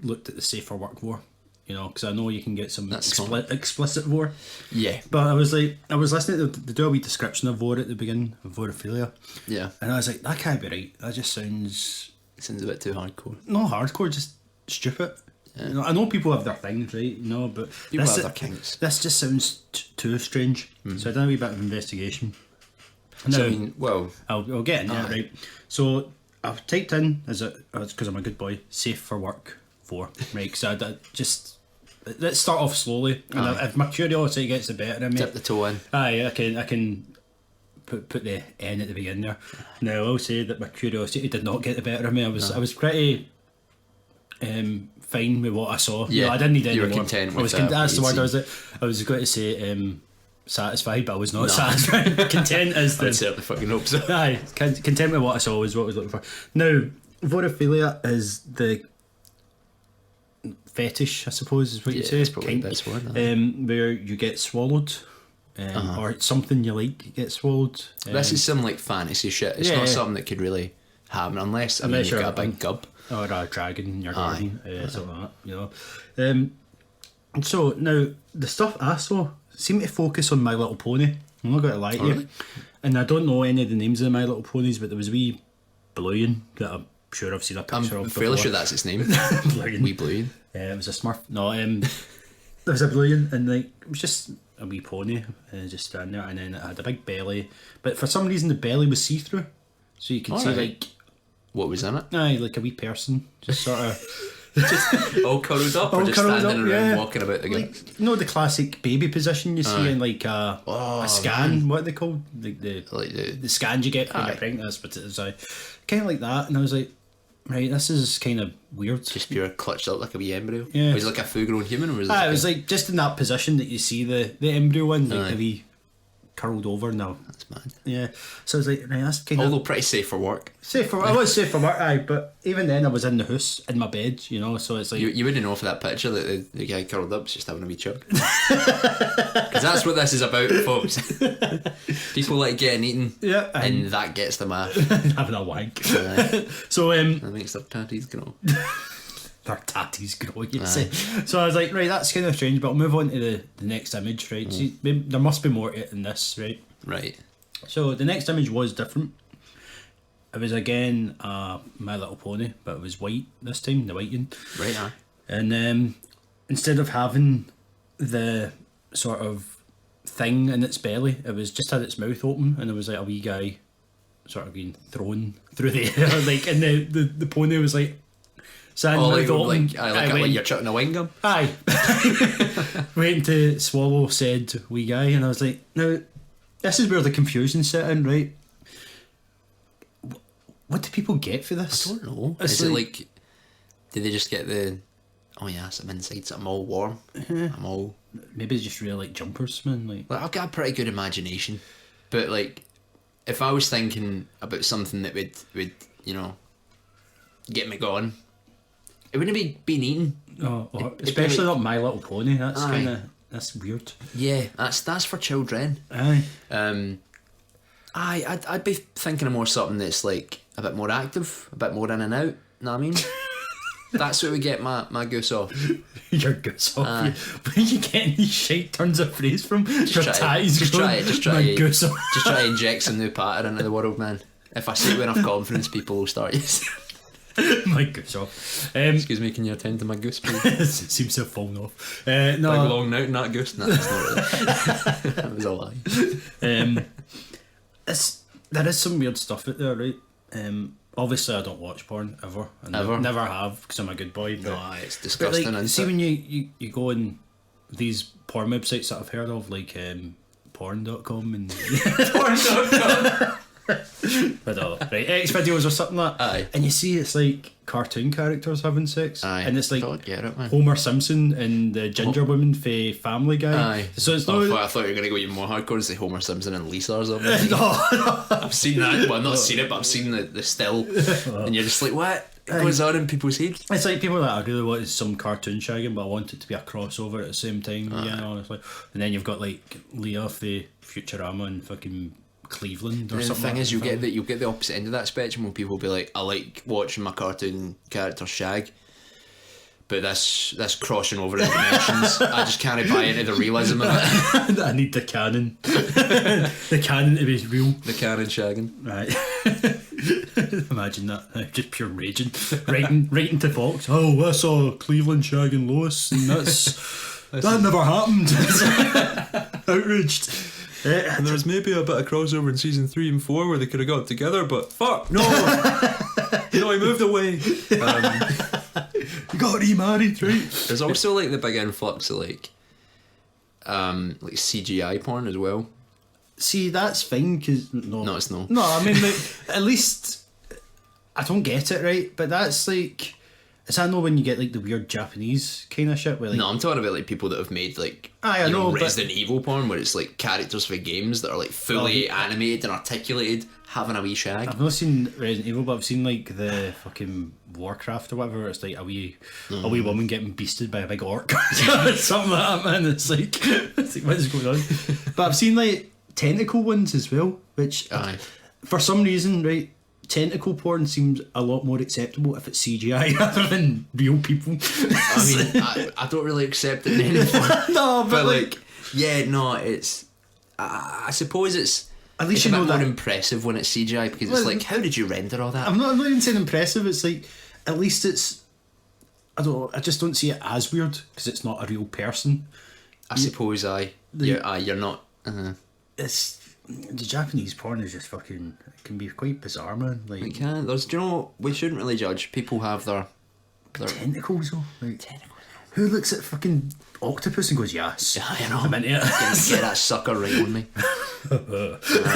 Speaker 1: looked at the safe for work Vore, you know, because I know you can get some explicit Vore.
Speaker 2: Yeah.
Speaker 1: But I was listening to they do a wee description of Vore at the beginning, of Vorophilia.
Speaker 2: Yeah.
Speaker 1: And I was like, that can't be right. That just sounds
Speaker 2: Sounds a bit too hardcore.
Speaker 1: not hardcore, just stupid. You know, I know people have their things, right? You know, but
Speaker 2: People have their kinks.
Speaker 1: This just sounds too strange. So I done a wee bit of investigation.
Speaker 2: So,
Speaker 1: Now,
Speaker 2: I mean, well,
Speaker 1: I'll get in there, right? So I've typed in, because I'm a good boy, safe for work 4, right? So let's start off slowly. And if my curiosity gets the better of me,
Speaker 2: dip the toe in.
Speaker 1: I can put the N at the beginning there. Now I will say that my curiosity did not get the better of me. I was pretty fine with what I saw.
Speaker 2: Yeah,
Speaker 1: You know, I didn't need any
Speaker 2: you were
Speaker 1: more.
Speaker 2: content
Speaker 1: I was
Speaker 2: with
Speaker 1: that's the
Speaker 2: what
Speaker 1: word.
Speaker 2: you'd
Speaker 1: I was going to say satisfied, but I was not satisfied. Content is
Speaker 2: I would
Speaker 1: the
Speaker 2: certainly fucking hope so.
Speaker 1: aye. Content with what I saw was what I was looking for. Now, vorophilia is the fetish, I suppose, is what you say.
Speaker 2: It's probably the best word.
Speaker 1: Where you get swallowed. Or something you like get swallowed.
Speaker 2: This is some like fantasy shit. It's
Speaker 1: yeah.
Speaker 2: not something that could really happen unless you've
Speaker 1: you're
Speaker 2: got a big gub.
Speaker 1: or a dragon in your garden, something like that, you know. And so now the stuff I saw seemed to focus on My Little Pony. I'm not going to lie to you.
Speaker 2: Really?
Speaker 1: And I don't know any of the names of the My Little Ponies, but there was a wee Blueon that I'm sure I've seen a picture
Speaker 2: I'm
Speaker 1: of.
Speaker 2: fairly
Speaker 1: before.
Speaker 2: sure that's its name.
Speaker 1: Blueon.
Speaker 2: Wee Blueon.
Speaker 1: It was a Smurf. No, there was a Blueon, and like it was just a wee pony, just standing there, and then it had a big belly. But for some reason, the belly was see through, so you could see
Speaker 2: Alright.
Speaker 1: like
Speaker 2: What was in it?
Speaker 1: like a wee person, just sort of.
Speaker 2: Just all curled up or
Speaker 1: All
Speaker 2: just
Speaker 1: curled
Speaker 2: standing
Speaker 1: up,
Speaker 2: around
Speaker 1: yeah.
Speaker 2: walking about the
Speaker 1: Like, you know the classic baby position you see in like a scan, what are they called? Like the scans you get when
Speaker 2: Aye.
Speaker 1: you're pregnant, that's what it is. Kind of like that, and I was like, right, this is kind of weird.
Speaker 2: Just pure clutched up like a wee embryo.
Speaker 1: Yeah.
Speaker 2: Was it like a full grown human or was it?
Speaker 1: It was like just in that position that you see the embryo in, like the wee curled over now.
Speaker 2: That's mad.
Speaker 1: Yeah, so I was like, right, that's kind
Speaker 2: Although
Speaker 1: of
Speaker 2: pretty safe for work.
Speaker 1: safe for. I was safe for work, aye, but even then I was in the house in my bed, you know. So it's like
Speaker 2: You wouldn't know for that picture that the guy curled up is just having a wee chug. Because that's what this is about, folks. People like getting eaten,
Speaker 1: yeah,
Speaker 2: and that gets them off.
Speaker 1: having a wank. So
Speaker 2: That makes their tatties grow.
Speaker 1: their tatties grow, you'd say. So I was like, right, that's kind of strange, but I'll move on to the next image, right? See, there must be more to it than this, right?
Speaker 2: Right.
Speaker 1: So the next image was different. It was again My Little Pony, but it was white this time, the white one.
Speaker 2: Right, aye.
Speaker 1: And instead of having the sort of thing in its belly, it was just had its mouth open, and there was like a wee guy sort of being thrown through the air, like, and the pony was like sitting
Speaker 2: Oh,
Speaker 1: mouth
Speaker 2: like,
Speaker 1: open.
Speaker 2: like you're chucking a wing gum?
Speaker 1: Aye. Waiting to swallow said wee guy, and I was like, now, this is where the confusion set in, right? What do people get for this?
Speaker 2: I don't know.
Speaker 1: It's
Speaker 2: Is it like, did they just get the, oh yes, I'm inside, so I'm all warm. I'm all,
Speaker 1: Maybe it's just really like jumpers, man. Like,
Speaker 2: I've got a pretty good imagination. But like, if I was thinking about something that would you know, get me going, it wouldn't be being eaten.
Speaker 1: especially not My Little Pony. That's
Speaker 2: Aye.
Speaker 1: kind of that's weird.
Speaker 2: Yeah, that's for children.
Speaker 1: Aye.
Speaker 2: I'd be thinking of more something that's like a bit more active, a bit more in and out. Know what I mean? That's what would get my goose off.
Speaker 1: Your goose off. Where are you getting these shite turns of phrase from? Your tatties
Speaker 2: just
Speaker 1: growing,
Speaker 2: try
Speaker 1: my goose off.
Speaker 2: just try to inject some new patter into the world, man. If I say it with enough confidence, people will start using.
Speaker 1: My goose off.
Speaker 2: Excuse me, can you attend to my goose, please?
Speaker 1: It seems to have fallen off. No.
Speaker 2: Big long note, not goose. No, that's not really. That was a lie.
Speaker 1: There is some weird stuff out there, right? Obviously, I don't watch porn ever.
Speaker 2: Ever?
Speaker 1: Never have, because I'm a good boy. But,
Speaker 2: No, it's
Speaker 1: but
Speaker 2: disgusting.
Speaker 1: like,
Speaker 2: isn't
Speaker 1: see,
Speaker 2: it?
Speaker 1: when you go on these porn websites that I've heard of, like porn.com and
Speaker 2: Porn.com.
Speaker 1: I don't know. Right, X videos or something like that.
Speaker 2: Aye.
Speaker 1: And you see it's like cartoon characters having sex.
Speaker 2: Aye.
Speaker 1: And it's like
Speaker 2: God, get it, man.
Speaker 1: Homer Simpson and the ginger woman for Family Guy.
Speaker 2: Aye.
Speaker 1: So it's
Speaker 2: Oh,
Speaker 1: not...
Speaker 2: I thought you were going to go even more hardcore and say Homer Simpson and Lisa or something.
Speaker 1: No.
Speaker 2: I've seen that. Well, I've not seen it, but I've seen the still. And you're just like, what goes on in people's heads?
Speaker 1: It's like people that I really want some cartoon shagging, but I want it to be a crossover at the same time. Yeah, honestly. And then you've got like Leah for Futurama and fucking Cleveland or
Speaker 2: And the
Speaker 1: something.
Speaker 2: thing
Speaker 1: like
Speaker 2: is, you'll
Speaker 1: that.
Speaker 2: get the opposite end of that spectrum when people will be like, I like watching my cartoon character shag, but this crossing over in dimensions, I just can't buy into the realism of it.
Speaker 1: I need the canon. The canon to be real.
Speaker 2: The canon shagging.
Speaker 1: Right. Imagine that. Just pure raging. Writing to Fox. Oh, I saw Cleveland shagging Lois, and that never happened. Outraged.
Speaker 2: And there's maybe a bit of crossover in season 3 and 4 where they could have got together, but fuck, no. No, he moved away.
Speaker 1: You got remarried, right?
Speaker 2: There's also like the big influx of like CGI porn as well.
Speaker 1: See, that's fine, because...
Speaker 2: No, it's no.
Speaker 1: No, I mean, like, at least... I don't get it, right? But that's like... Is that know when you get like the weird Japanese kind of shit? Where, like,
Speaker 2: No, I'm talking about like people that have made like
Speaker 1: Aye, I
Speaker 2: you
Speaker 1: know, but-
Speaker 2: Resident Evil porn where it's like characters for games that are like fully animated and articulated having a wee shag.
Speaker 1: I've not seen Resident Evil, but I've seen like the fucking Warcraft or whatever. Where it's like a wee woman getting beasted by a big orc, something like that, man. It's like what is going on? But I've seen like tentacle ones as well, which
Speaker 2: Aye.
Speaker 1: for some reason, right, tentacle porn seems a lot more acceptable if it's CGI rather than real people.
Speaker 2: I mean, I don't really accept it anymore.
Speaker 1: No,
Speaker 2: But like, yeah, no, it's. I suppose it's.
Speaker 1: At least
Speaker 2: it's
Speaker 1: you
Speaker 2: a
Speaker 1: know
Speaker 2: bit more
Speaker 1: that.
Speaker 2: impressive when it's CGI because
Speaker 1: Well,
Speaker 2: it's like, how did you render all that?
Speaker 1: I'm not even saying impressive. It's like at least it's. I don't know. I just don't see it as weird because it's not a real person.
Speaker 2: I suppose you're not.
Speaker 1: It's the Japanese porn is just fucking. It can be quite bizarre, man. Like
Speaker 2: We can't. Do you know? We shouldn't really judge. People have their
Speaker 1: tentacles though. Like, who looks at fucking octopus and goes, yes,
Speaker 2: Yeah, you know.
Speaker 1: I'm into it.
Speaker 2: Get that sucker right on me.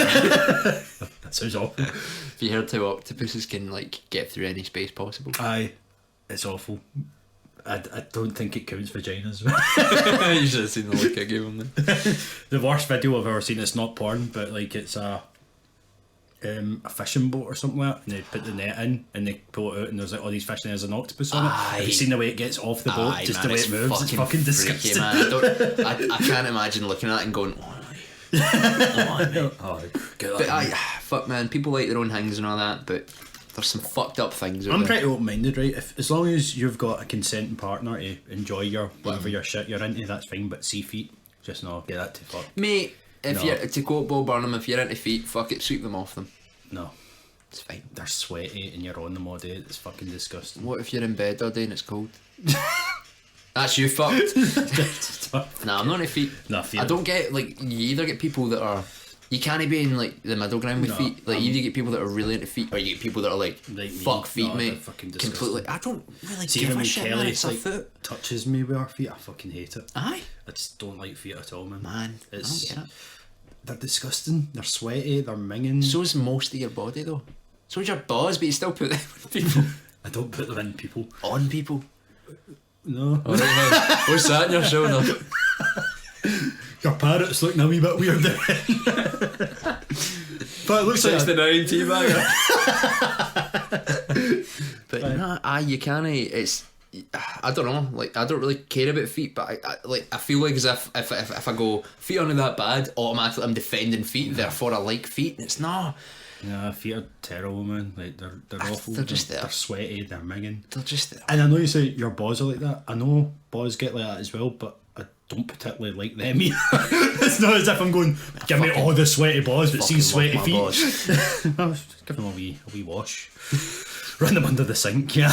Speaker 1: That sounds awful.
Speaker 2: If you heard how octopuses can like get through any space possible.
Speaker 1: Aye, it's awful. I don't think it counts vaginas.
Speaker 2: You should have seen the look I gave him then.
Speaker 1: The worst video I've ever seen, it's not porn, but like it's a fishing boat or something like that, and they put the net in and they pull it out and there's like all these fish and there's an octopus on it. Have you seen the way it gets off the boat?
Speaker 2: Aye,
Speaker 1: Just
Speaker 2: man,
Speaker 1: the way it moves, it's fucking
Speaker 2: freaky,
Speaker 1: disgusting.
Speaker 2: man. I can't imagine looking at it and going, oh, mate.
Speaker 1: Oh, get that
Speaker 2: But
Speaker 1: in.
Speaker 2: fuck man, people like their own things and all that, but there's some fucked up things out
Speaker 1: I'm
Speaker 2: there.
Speaker 1: pretty open-minded, right? As long as you've got a consenting partner to enjoy your whatever your shit you're into, that's fine. But see feet, just no, get that to fuck.
Speaker 2: Mate, if
Speaker 1: No.
Speaker 2: you're to quote Bob Burnham, if you're into feet, fuck it, sweep them off them.
Speaker 1: No,
Speaker 2: It's fine.
Speaker 1: they're sweaty and you're on them all day. It's fucking disgusting.
Speaker 2: What if you're in bed all day and it's cold? That's you fucked. Nah, I'm not into feet.
Speaker 1: Nah, feet.
Speaker 2: I don't get like you either get people that are you can't be in like the middle ground with
Speaker 1: No,
Speaker 2: feet. Like either you get people that are really into feet or you get people that are like
Speaker 1: Like me.
Speaker 2: fuck feet,
Speaker 1: No, they're
Speaker 2: mate.
Speaker 1: fucking disgusting.
Speaker 2: Completely. I don't really
Speaker 1: See,
Speaker 2: give
Speaker 1: even
Speaker 2: a
Speaker 1: when
Speaker 2: shit, man.
Speaker 1: Kelly
Speaker 2: It's a
Speaker 1: like
Speaker 2: foot.
Speaker 1: touches me with her feet, I fucking hate it.
Speaker 2: Aye,
Speaker 1: I just don't like feet at all, man.
Speaker 2: man.
Speaker 1: It's,
Speaker 2: I don't get it.
Speaker 1: they're disgusting. They're sweaty. They're minging.
Speaker 2: So's most of your body though. So's your balls, but you still put them on people.
Speaker 1: I don't put them in people.
Speaker 2: On people.
Speaker 1: No.
Speaker 2: Alright, man. What's that on your shoulder?
Speaker 1: Your parrot's looking a wee bit weird. But it looks like
Speaker 2: 69 teabagger. But nah, you can't. It's I don't know. Like I don't really care about feet, but I feel like as if I go feet aren't that bad, automatically I'm defending feet. Therefore, I like feet. It's not.
Speaker 1: yeah, feet are terrible, man. Like they're awful.
Speaker 2: they're just there.
Speaker 1: They're sweaty. They're minging.
Speaker 2: They're just.
Speaker 1: And I know you say your balls are like that. I know balls get like that as well, but I don't particularly like them either. It's not as if I'm going, give me all the sweaty balls, but see sweaty
Speaker 2: love my
Speaker 1: feet. No, just give them a wee wash. Run them under the sink, yeah.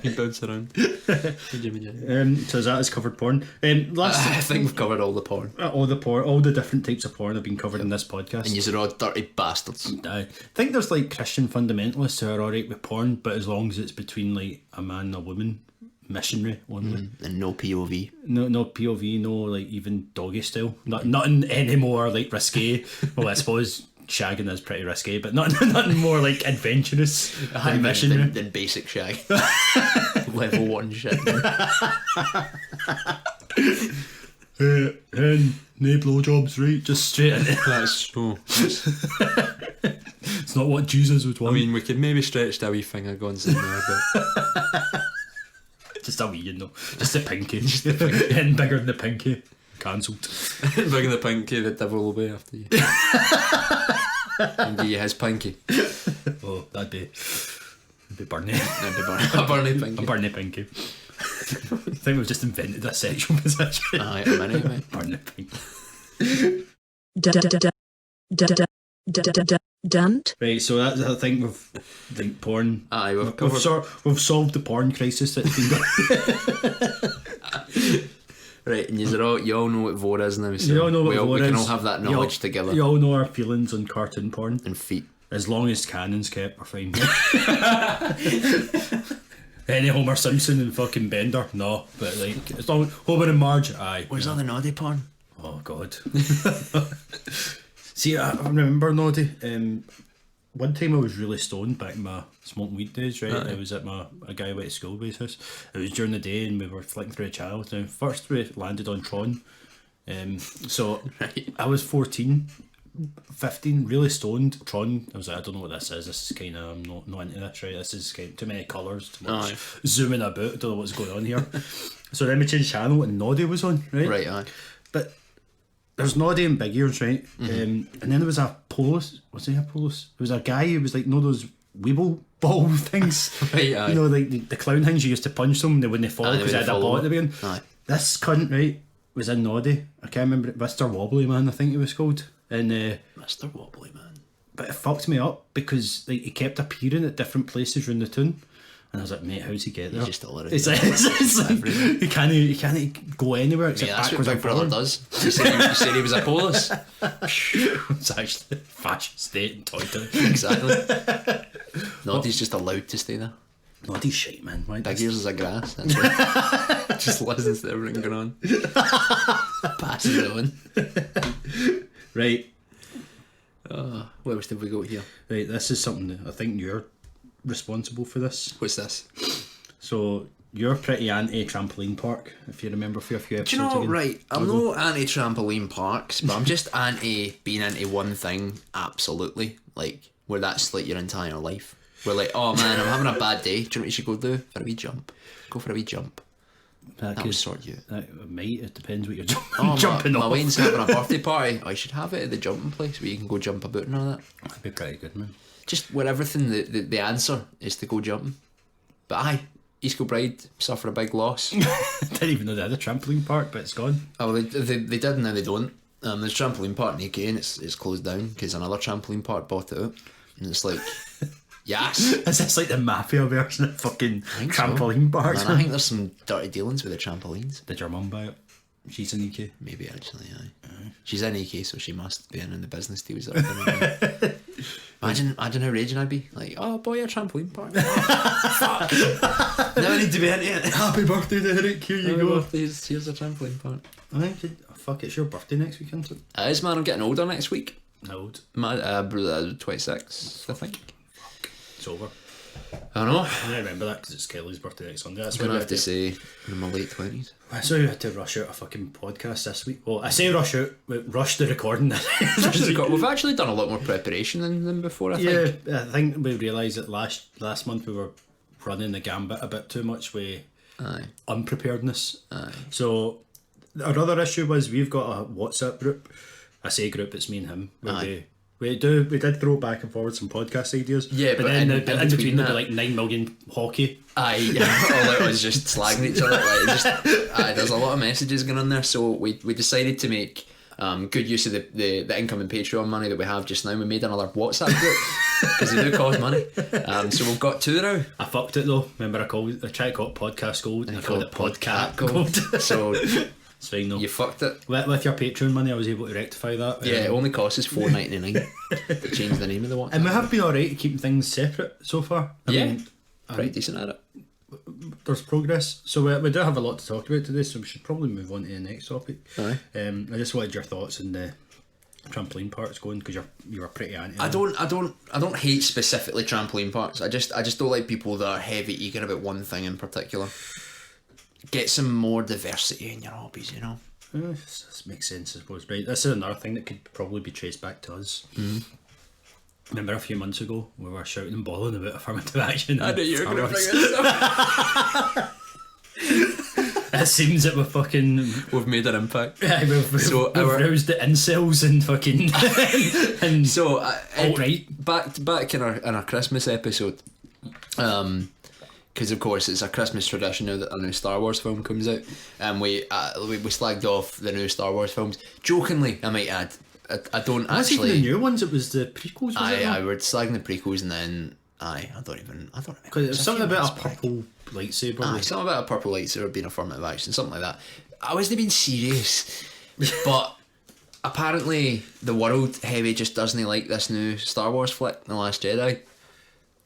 Speaker 2: He bounce around.
Speaker 1: So that is covered porn. Last
Speaker 2: I think we've covered all the porn,
Speaker 1: all the different types of porn have been covered in this podcast.
Speaker 2: and you're all dirty bastards.
Speaker 1: I think there's like Christian fundamentalists who are alright with porn, but as long as it's between like a man and a woman, missionary only.
Speaker 2: And no POV.
Speaker 1: No POV, no like even doggy style. Nothing any more like risque. Well, I suppose shagging is pretty risky, but nothing more like adventurous than missionary.
Speaker 2: than basic shag. Level 1 shit.
Speaker 1: And no blowjobs, right? Just straight in it.
Speaker 2: That's so.
Speaker 1: It's not what Jesus would
Speaker 2: I
Speaker 1: want.
Speaker 2: mean, we could maybe stretch the wee finger going in there, but
Speaker 1: Just a wee, just the pinky. Anything bigger than the pinky, cancelled.
Speaker 2: bringing the pinky, the devil will be after you. And give you his pinky.
Speaker 1: Oh, that'd be Bernie.
Speaker 2: That'd be a Bernie pinky.
Speaker 1: A Bernie pinky. I think we've just invented a sexual position.
Speaker 2: Aye, a minute, mate.
Speaker 1: Bernie pinky.
Speaker 5: Dunt.
Speaker 1: Right, so that's I think we've like porn.
Speaker 2: Aye, we've covered.
Speaker 1: We've solved the porn crisis that's been going.
Speaker 2: Right, and you all know what Vore is now, so
Speaker 1: You all know what Vore
Speaker 2: we can
Speaker 1: is.
Speaker 2: all have that knowledge together.
Speaker 1: You all know our feelings on cartoon porn.
Speaker 2: And feet.
Speaker 1: As long as canon's kept, we're fine. Any Homer Simpson and fucking Bender, no. But like, as long as Homer and Marge, aye.
Speaker 2: Where's all the naughty porn?
Speaker 1: Oh God. See, I remember Noddy. One time I was really stoned back in my smoking weed days, right? I was at a guy I went to school with his house. It was during the day and we were flicking through a channel. Now, first we landed on Tron. So
Speaker 2: Right.
Speaker 1: I was 14, 15, really stoned. Tron, I was like, I don't know what this is. This is kind of, I'm not into this, right? This is kind of too many colours, too much
Speaker 2: Aye.
Speaker 1: zooming about. I don't know what's going on here. So then we changed channel and Noddy was on, right?
Speaker 2: Right, aye.
Speaker 1: But there's Noddy and Big Ears, right? And then there was a Polus. Was he a Polus? There was a guy who was like, those Weeble ball things.
Speaker 2: Right, aye.
Speaker 1: You know, like the clown things you used to punch them, they wouldn't fall
Speaker 2: Aye, they
Speaker 1: because they had a
Speaker 2: wouldn't
Speaker 1: ball
Speaker 2: fall
Speaker 1: at the beginning.
Speaker 2: Aye.
Speaker 1: This cunt, right, was in Noddy. I can't remember it. Mr. Wobbly Man, I think he was called. And
Speaker 2: Mr. Wobbly, man.
Speaker 1: but it fucked me up because like he kept appearing at different places around the tune. And I was like, mate, how's he get there?
Speaker 2: He's just a little
Speaker 1: It's like, he can't go anywhere except
Speaker 2: Yeah, that's what
Speaker 1: backwards
Speaker 2: Big
Speaker 1: and
Speaker 2: Brother
Speaker 1: forwards.
Speaker 2: does. You said he was a Polus.
Speaker 1: It's actually fascist state and toy town.
Speaker 2: Exactly. Noddy's just allowed to stay there.
Speaker 1: Noddy's shite, man. Why
Speaker 2: Big
Speaker 1: does-
Speaker 2: Ears is a grass. That's right. Just listens to everything going on. Passes it on.
Speaker 1: Right,
Speaker 2: Where else did we go here?
Speaker 1: right. This is something that I think you're responsible for this.
Speaker 2: What's this?
Speaker 1: So you're pretty anti trampoline park, if you remember for a few episodes.
Speaker 2: Do you know,
Speaker 1: ago.
Speaker 2: right, I'm not anti-trampoline parks, but I'm just anti-being into one thing, absolutely. Like, where that's like your entire life. Where like, oh man, I'm having a bad day, do you know what you should go do? For a wee jump. Go for a wee jump.
Speaker 1: That
Speaker 2: That
Speaker 1: could
Speaker 2: would sort you.
Speaker 1: That might. It depends what you're
Speaker 2: Oh,
Speaker 1: jumping
Speaker 2: my
Speaker 1: off.
Speaker 2: Wayne's having a birthday party. I should have it at the jumping place where you can go jump about and all that.
Speaker 1: That'd be pretty good, man.
Speaker 2: Just where everything, the answer is to go jumping. But aye, East Kilbride suffer a big loss.
Speaker 1: Didn't even know they had a trampoline park, but it's gone.
Speaker 2: Oh, they did and now they don't. There's a trampoline park in AK and it's closed down because another trampoline park bought it out. And it's like, yes.
Speaker 1: Is this like the mafia version of fucking
Speaker 2: think so.
Speaker 1: trampoline parks?
Speaker 2: Man, I think there's some dirty dealings with the trampolines.
Speaker 1: Did your mum buy it? She's in UK.
Speaker 2: Maybe actually, aye. She's in AK, so she must be in the business deals that are going on. Imagine how raging I'd be. Like, oh boy, a trampoline park. Oh, fuck. Never need to be into it.
Speaker 1: Happy birthday, Derek. Here you go.
Speaker 2: Here's a trampoline park.
Speaker 1: I think, fuck, it's your birthday next weekend.
Speaker 2: It is, man. I'm getting older next week.
Speaker 1: How old?
Speaker 2: 26, I think.
Speaker 1: It's over.
Speaker 2: I know.
Speaker 1: I remember that because it's Kelly's birthday next Sunday. That's
Speaker 2: I'm gonna
Speaker 1: why
Speaker 2: have to say in my late 20s.
Speaker 1: I saw you had to rush out a fucking podcast this week. Well, I say rush out, but rush the recording this week.
Speaker 2: We've actually done a lot more preparation than before, I
Speaker 1: Yeah,
Speaker 2: think.
Speaker 1: I think we realised that last month we were running the gambit a bit too much with
Speaker 2: Aye.
Speaker 1: unpreparedness.
Speaker 2: Aye.
Speaker 1: So our other issue was we've got a WhatsApp group. I say group, it's me and him. Where
Speaker 2: Aye.
Speaker 1: we did throw back and forward some podcast ideas.
Speaker 2: Yeah, but
Speaker 1: then
Speaker 2: in
Speaker 1: in
Speaker 2: between
Speaker 1: between there'd be
Speaker 2: that-
Speaker 1: like 9 million hockey.
Speaker 2: Aye, all it was just slagging each other. Like, there's a lot of messages going on there, so we decided to make good use of the incoming Patreon money that we have just now. We made another WhatsApp group because they do cost money. So we've got 2 now.
Speaker 1: I fucked it though. Remember I tried to call it podcast gold and I called it podcat gold.
Speaker 2: So
Speaker 1: It's fine though.
Speaker 2: you fucked it.
Speaker 1: With your Patreon money I was able to rectify that.
Speaker 2: Yeah, it only costs us $4.99 to change the name of the WhatsApp.
Speaker 1: And we have been alright at keeping things separate so far. I
Speaker 2: Yeah.
Speaker 1: mean,
Speaker 2: Pretty decent at it.
Speaker 1: there's progress. So we do have a lot to talk about today, so we should probably move on to the next topic.
Speaker 2: Aye.
Speaker 1: I just wanted your thoughts on the trampoline parks going because you were pretty anti.
Speaker 2: I don't hate specifically trampoline parks. I just don't like people that are heavy eager about one thing in particular. Get some more diversity in your hobbies, you know.
Speaker 1: This makes sense, I suppose. Right, this is another thing that could probably be traced back to us. Mm-hmm. Remember a few months ago we were shouting and bawling about affirmative action.
Speaker 2: I knew you were going to bring this up.
Speaker 1: It seems that
Speaker 2: we've made an impact.
Speaker 1: Yeah, we've roused the incels and fucking and
Speaker 2: so
Speaker 1: alt-right.
Speaker 2: Back in our Christmas episode, because of course it's a Christmas tradition now that a new Star Wars film comes out, and we slagged off the new Star Wars films jokingly, I might add. I don't
Speaker 1: actually. It wasn't even the new ones. It was the prequels.
Speaker 2: I were slagging the prequels, and then I don't remember.
Speaker 1: Because there's something about a purple lightsaber.
Speaker 2: Something about a purple lightsaber being affirmative action, something like that. I wasn't being serious, but apparently the world heavy just doesn't like this new Star Wars flick, The Last Jedi.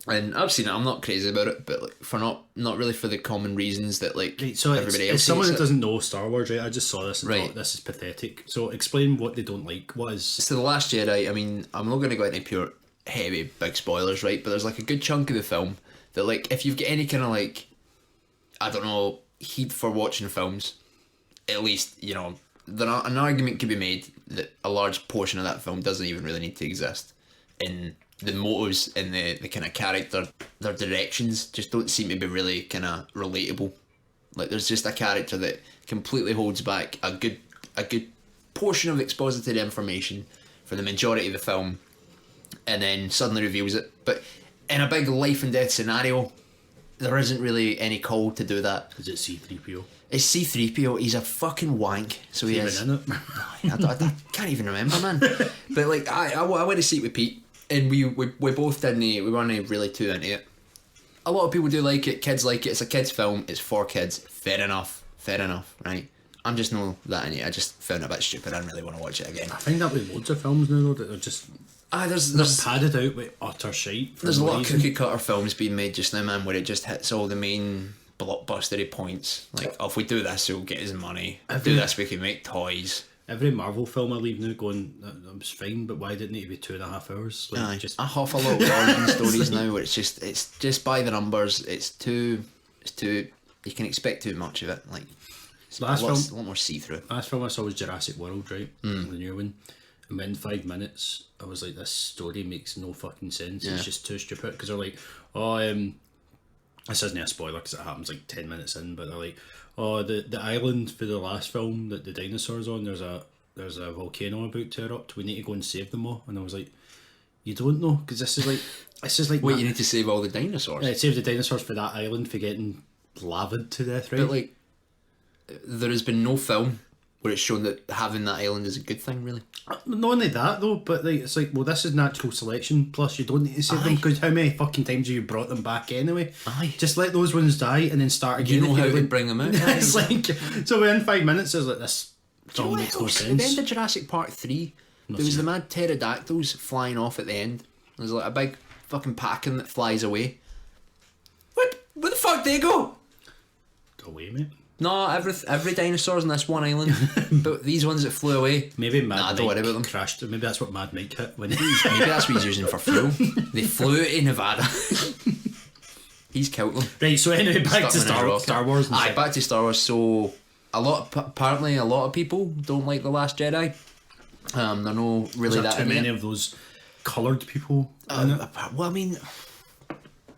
Speaker 2: And I've seen it. I'm not crazy about it, but like, for not really for the common reasons that like
Speaker 1: so
Speaker 2: everybody else.
Speaker 1: As someone that doesn't know Star Wars, right? I just saw this and
Speaker 2: right.
Speaker 1: thought this is pathetic. So explain what they don't like. What is
Speaker 2: so The Last Jedi? I mean, I'm not going to go into pure heavy big spoilers, right? But there's like a good chunk of the film that like if you've got any kind of like I don't know heed for watching films, at least you know an argument could be made that a large portion of that film doesn't even really need to exist in. The motives and the kind of character, their directions just don't seem to be really kind of relatable. Like there's just a character that completely holds back a good portion of expository information for the majority of the film, and then suddenly reveals it. But in a big life and death scenario, there isn't really any call to do that.
Speaker 1: Is it C-3PO?
Speaker 2: It's C-3PO. He's a fucking wank. So he is.
Speaker 1: In it?
Speaker 2: I can't even remember, man. But like I went to see it with Pete. And we both didn't, we weren't really too into it. A lot of people do like it, kids like it, it's a kids film, it's for kids, fair enough, right? I'm just not that into it, I just found it a bit stupid, I didn't really want to watch it again.
Speaker 1: I find that with loads of films now though, that they're just
Speaker 2: there's
Speaker 1: padded out with utter shite.
Speaker 2: There's a lot of cookie cutter films being made just now, man, where it just hits all the main blockbustery points. Like, if we do this, we'll get his money. Do this, we can make toys.
Speaker 1: Every Marvel film I leave now going, that was fine, but why didn't it be 2.5 hours? Like,
Speaker 2: just I huff a lot of origin stories now where it's just by the numbers. It's too. You can expect too much of it. Like a lot more see through.
Speaker 1: Last film I saw was Jurassic World, right? The new one. And within 5 minutes, I was like, this story makes no fucking sense. Yeah. It's just too stupid because they're like, this isn't a spoiler because it happens like 10 minutes in, but they're like, the island for the last film that the dinosaurs on, there's a volcano about to erupt. We need to go and save them all. And I was like, you don't know, because this is like
Speaker 2: wait, you need to save all the dinosaurs?
Speaker 1: Yeah, save the dinosaurs for that island for getting lavaed to death, right?
Speaker 2: But like, there has been no film where it's shown that having that island is a good thing, really.
Speaker 1: Not only that though, but like it's like, well, this is natural selection. Plus, you don't need to save them because how many fucking times have you brought them back anyway?
Speaker 2: Aye.
Speaker 1: Just let those ones die and then start again.
Speaker 2: You know how to bring them out.
Speaker 1: It's like so within 5 minutes, it's like this. All makes no sense.
Speaker 2: At the end of Jurassic Park 3, there was the mad pterodactyls flying off at the end. There's like a big fucking packing that flies away. Where the fuck they go?
Speaker 1: Away, mate.
Speaker 2: No, every dinosaur's on this one island, but these ones that flew away.
Speaker 1: Maybe Mad
Speaker 2: don't worry about them.
Speaker 1: Crashed. Maybe that's what Mad Mike hit when.
Speaker 2: Maybe that's what he's using for fuel. They flew to Nevada. He's killed them.
Speaker 1: Right. So anyway, back to Star Wars.
Speaker 2: Aye, back to Star Wars. So apparently a lot of people don't like The Last Jedi. They're not really that.
Speaker 1: Too many of those coloured people.
Speaker 2: Well, I mean.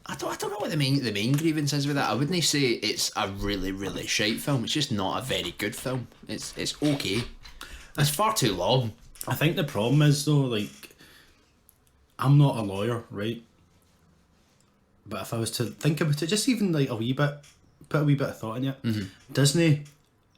Speaker 2: I don't know what the main grievance is with that. I wouldn't say it's a really, really shite film. It's just not a very good film. It's okay. It's far too long.
Speaker 1: I think the problem is though, like, I'm not a lawyer, right? But if I was to think about it, just even like a wee bit, put a wee bit of thought in it. Mm-hmm. Disney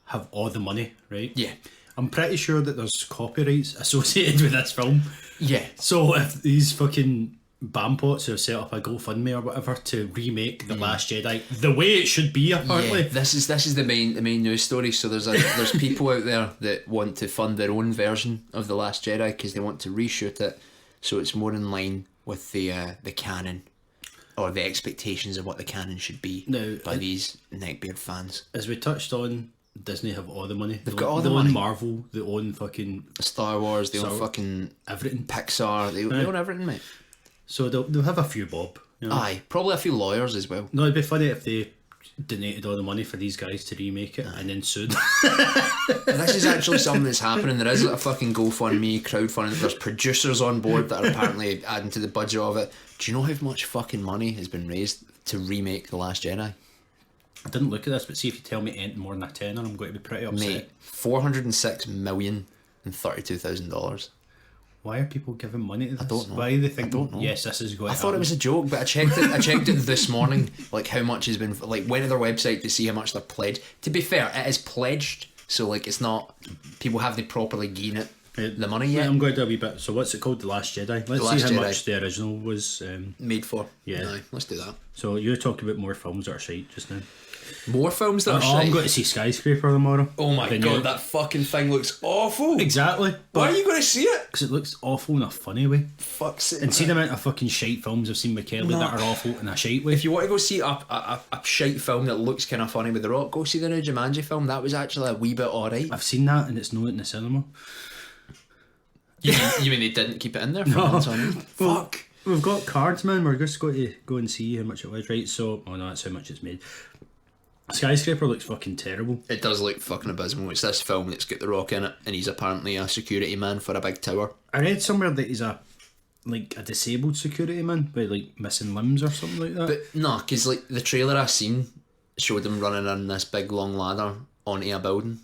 Speaker 1: have all the money, right?
Speaker 2: Yeah.
Speaker 1: I'm pretty sure that there's copyrights associated with this film.
Speaker 2: Yeah.
Speaker 1: So if these fucking Bampots who have set up a GoFundMe or whatever to remake The Last Jedi the way it should be, apparently.
Speaker 2: Yeah, this is the main news story. So there's people out there that want to fund their own version of The Last Jedi because they want to reshoot it so it's more in line with the canon or the expectations of what the canon should be by these neckbeard fans.
Speaker 1: As we touched on Disney have all the money.
Speaker 2: They've got all the
Speaker 1: they
Speaker 2: money.
Speaker 1: own Marvel, they own fucking
Speaker 2: Star Wars, they own fucking
Speaker 1: everything.
Speaker 2: Pixar, they own everything, mate.
Speaker 1: So they'll have a few bob. You know?
Speaker 2: Aye, probably a few lawyers as well.
Speaker 1: No, it'd be funny if they donated all the money for these guys to remake it and then sued.
Speaker 2: This is actually something that's happening. There is a fucking GoFundMe, crowdfunding. There's producers on board that are apparently adding to the budget of it. Do you know how much fucking money has been raised to remake The Last Jedi?
Speaker 1: I didn't look at this, but see if you tell me anything more than a tenner, I'm going to be pretty upset.
Speaker 2: Mate, $406,032,000.
Speaker 1: Why are people giving money to this?
Speaker 2: I don't know.
Speaker 1: Why do they think?
Speaker 2: I don't know.
Speaker 1: Yes, this is going.
Speaker 2: I thought it was a joke, but I checked it. I checked it this morning, like how much has been, like went to their website to see how much they're pledged. To be fair, it is pledged, so like it's not, people haven't properly gained it the money yet.
Speaker 1: I'm going to do a wee bit. So what's it called? The Last Jedi. Let's
Speaker 2: Last
Speaker 1: see how
Speaker 2: Jedi.
Speaker 1: much the original was.
Speaker 2: Made for.
Speaker 1: Yeah.
Speaker 2: Aye, let's do that.
Speaker 1: So you're talking about more films that are shite just now.
Speaker 2: More films that are
Speaker 1: I'm
Speaker 2: shite.
Speaker 1: going to see Skyscraper tomorrow.
Speaker 2: Oh my
Speaker 1: The
Speaker 2: god,
Speaker 1: new-
Speaker 2: that fucking thing looks awful.
Speaker 1: Exactly.
Speaker 2: Why are you going to see it?
Speaker 1: Because it looks awful in a funny way.
Speaker 2: Fuck's sake.
Speaker 1: And see the amount of fucking shite films I've seen with Kelly that are awful in a shite way.
Speaker 2: If you want to go see a shite film that looks kind of funny with The Rock, go see the new Jumanji film. That was actually a wee bit alright.
Speaker 1: I've seen that and it's not in the cinema.
Speaker 2: You mean they didn't keep it in there for months on end? Fuck.
Speaker 1: We've got cards, man. We're just going to go and see how much it was, right? So, oh no, that's how much it's made. Skyscraper looks fucking terrible.
Speaker 2: It does look fucking abysmal. It's this film that's got The Rock in it, and he's apparently a security man for a big tower.
Speaker 1: I read somewhere that he's a disabled security man with like missing limbs or something like that.
Speaker 2: But no, because like the trailer I seen showed him running on this big long ladder onto a building.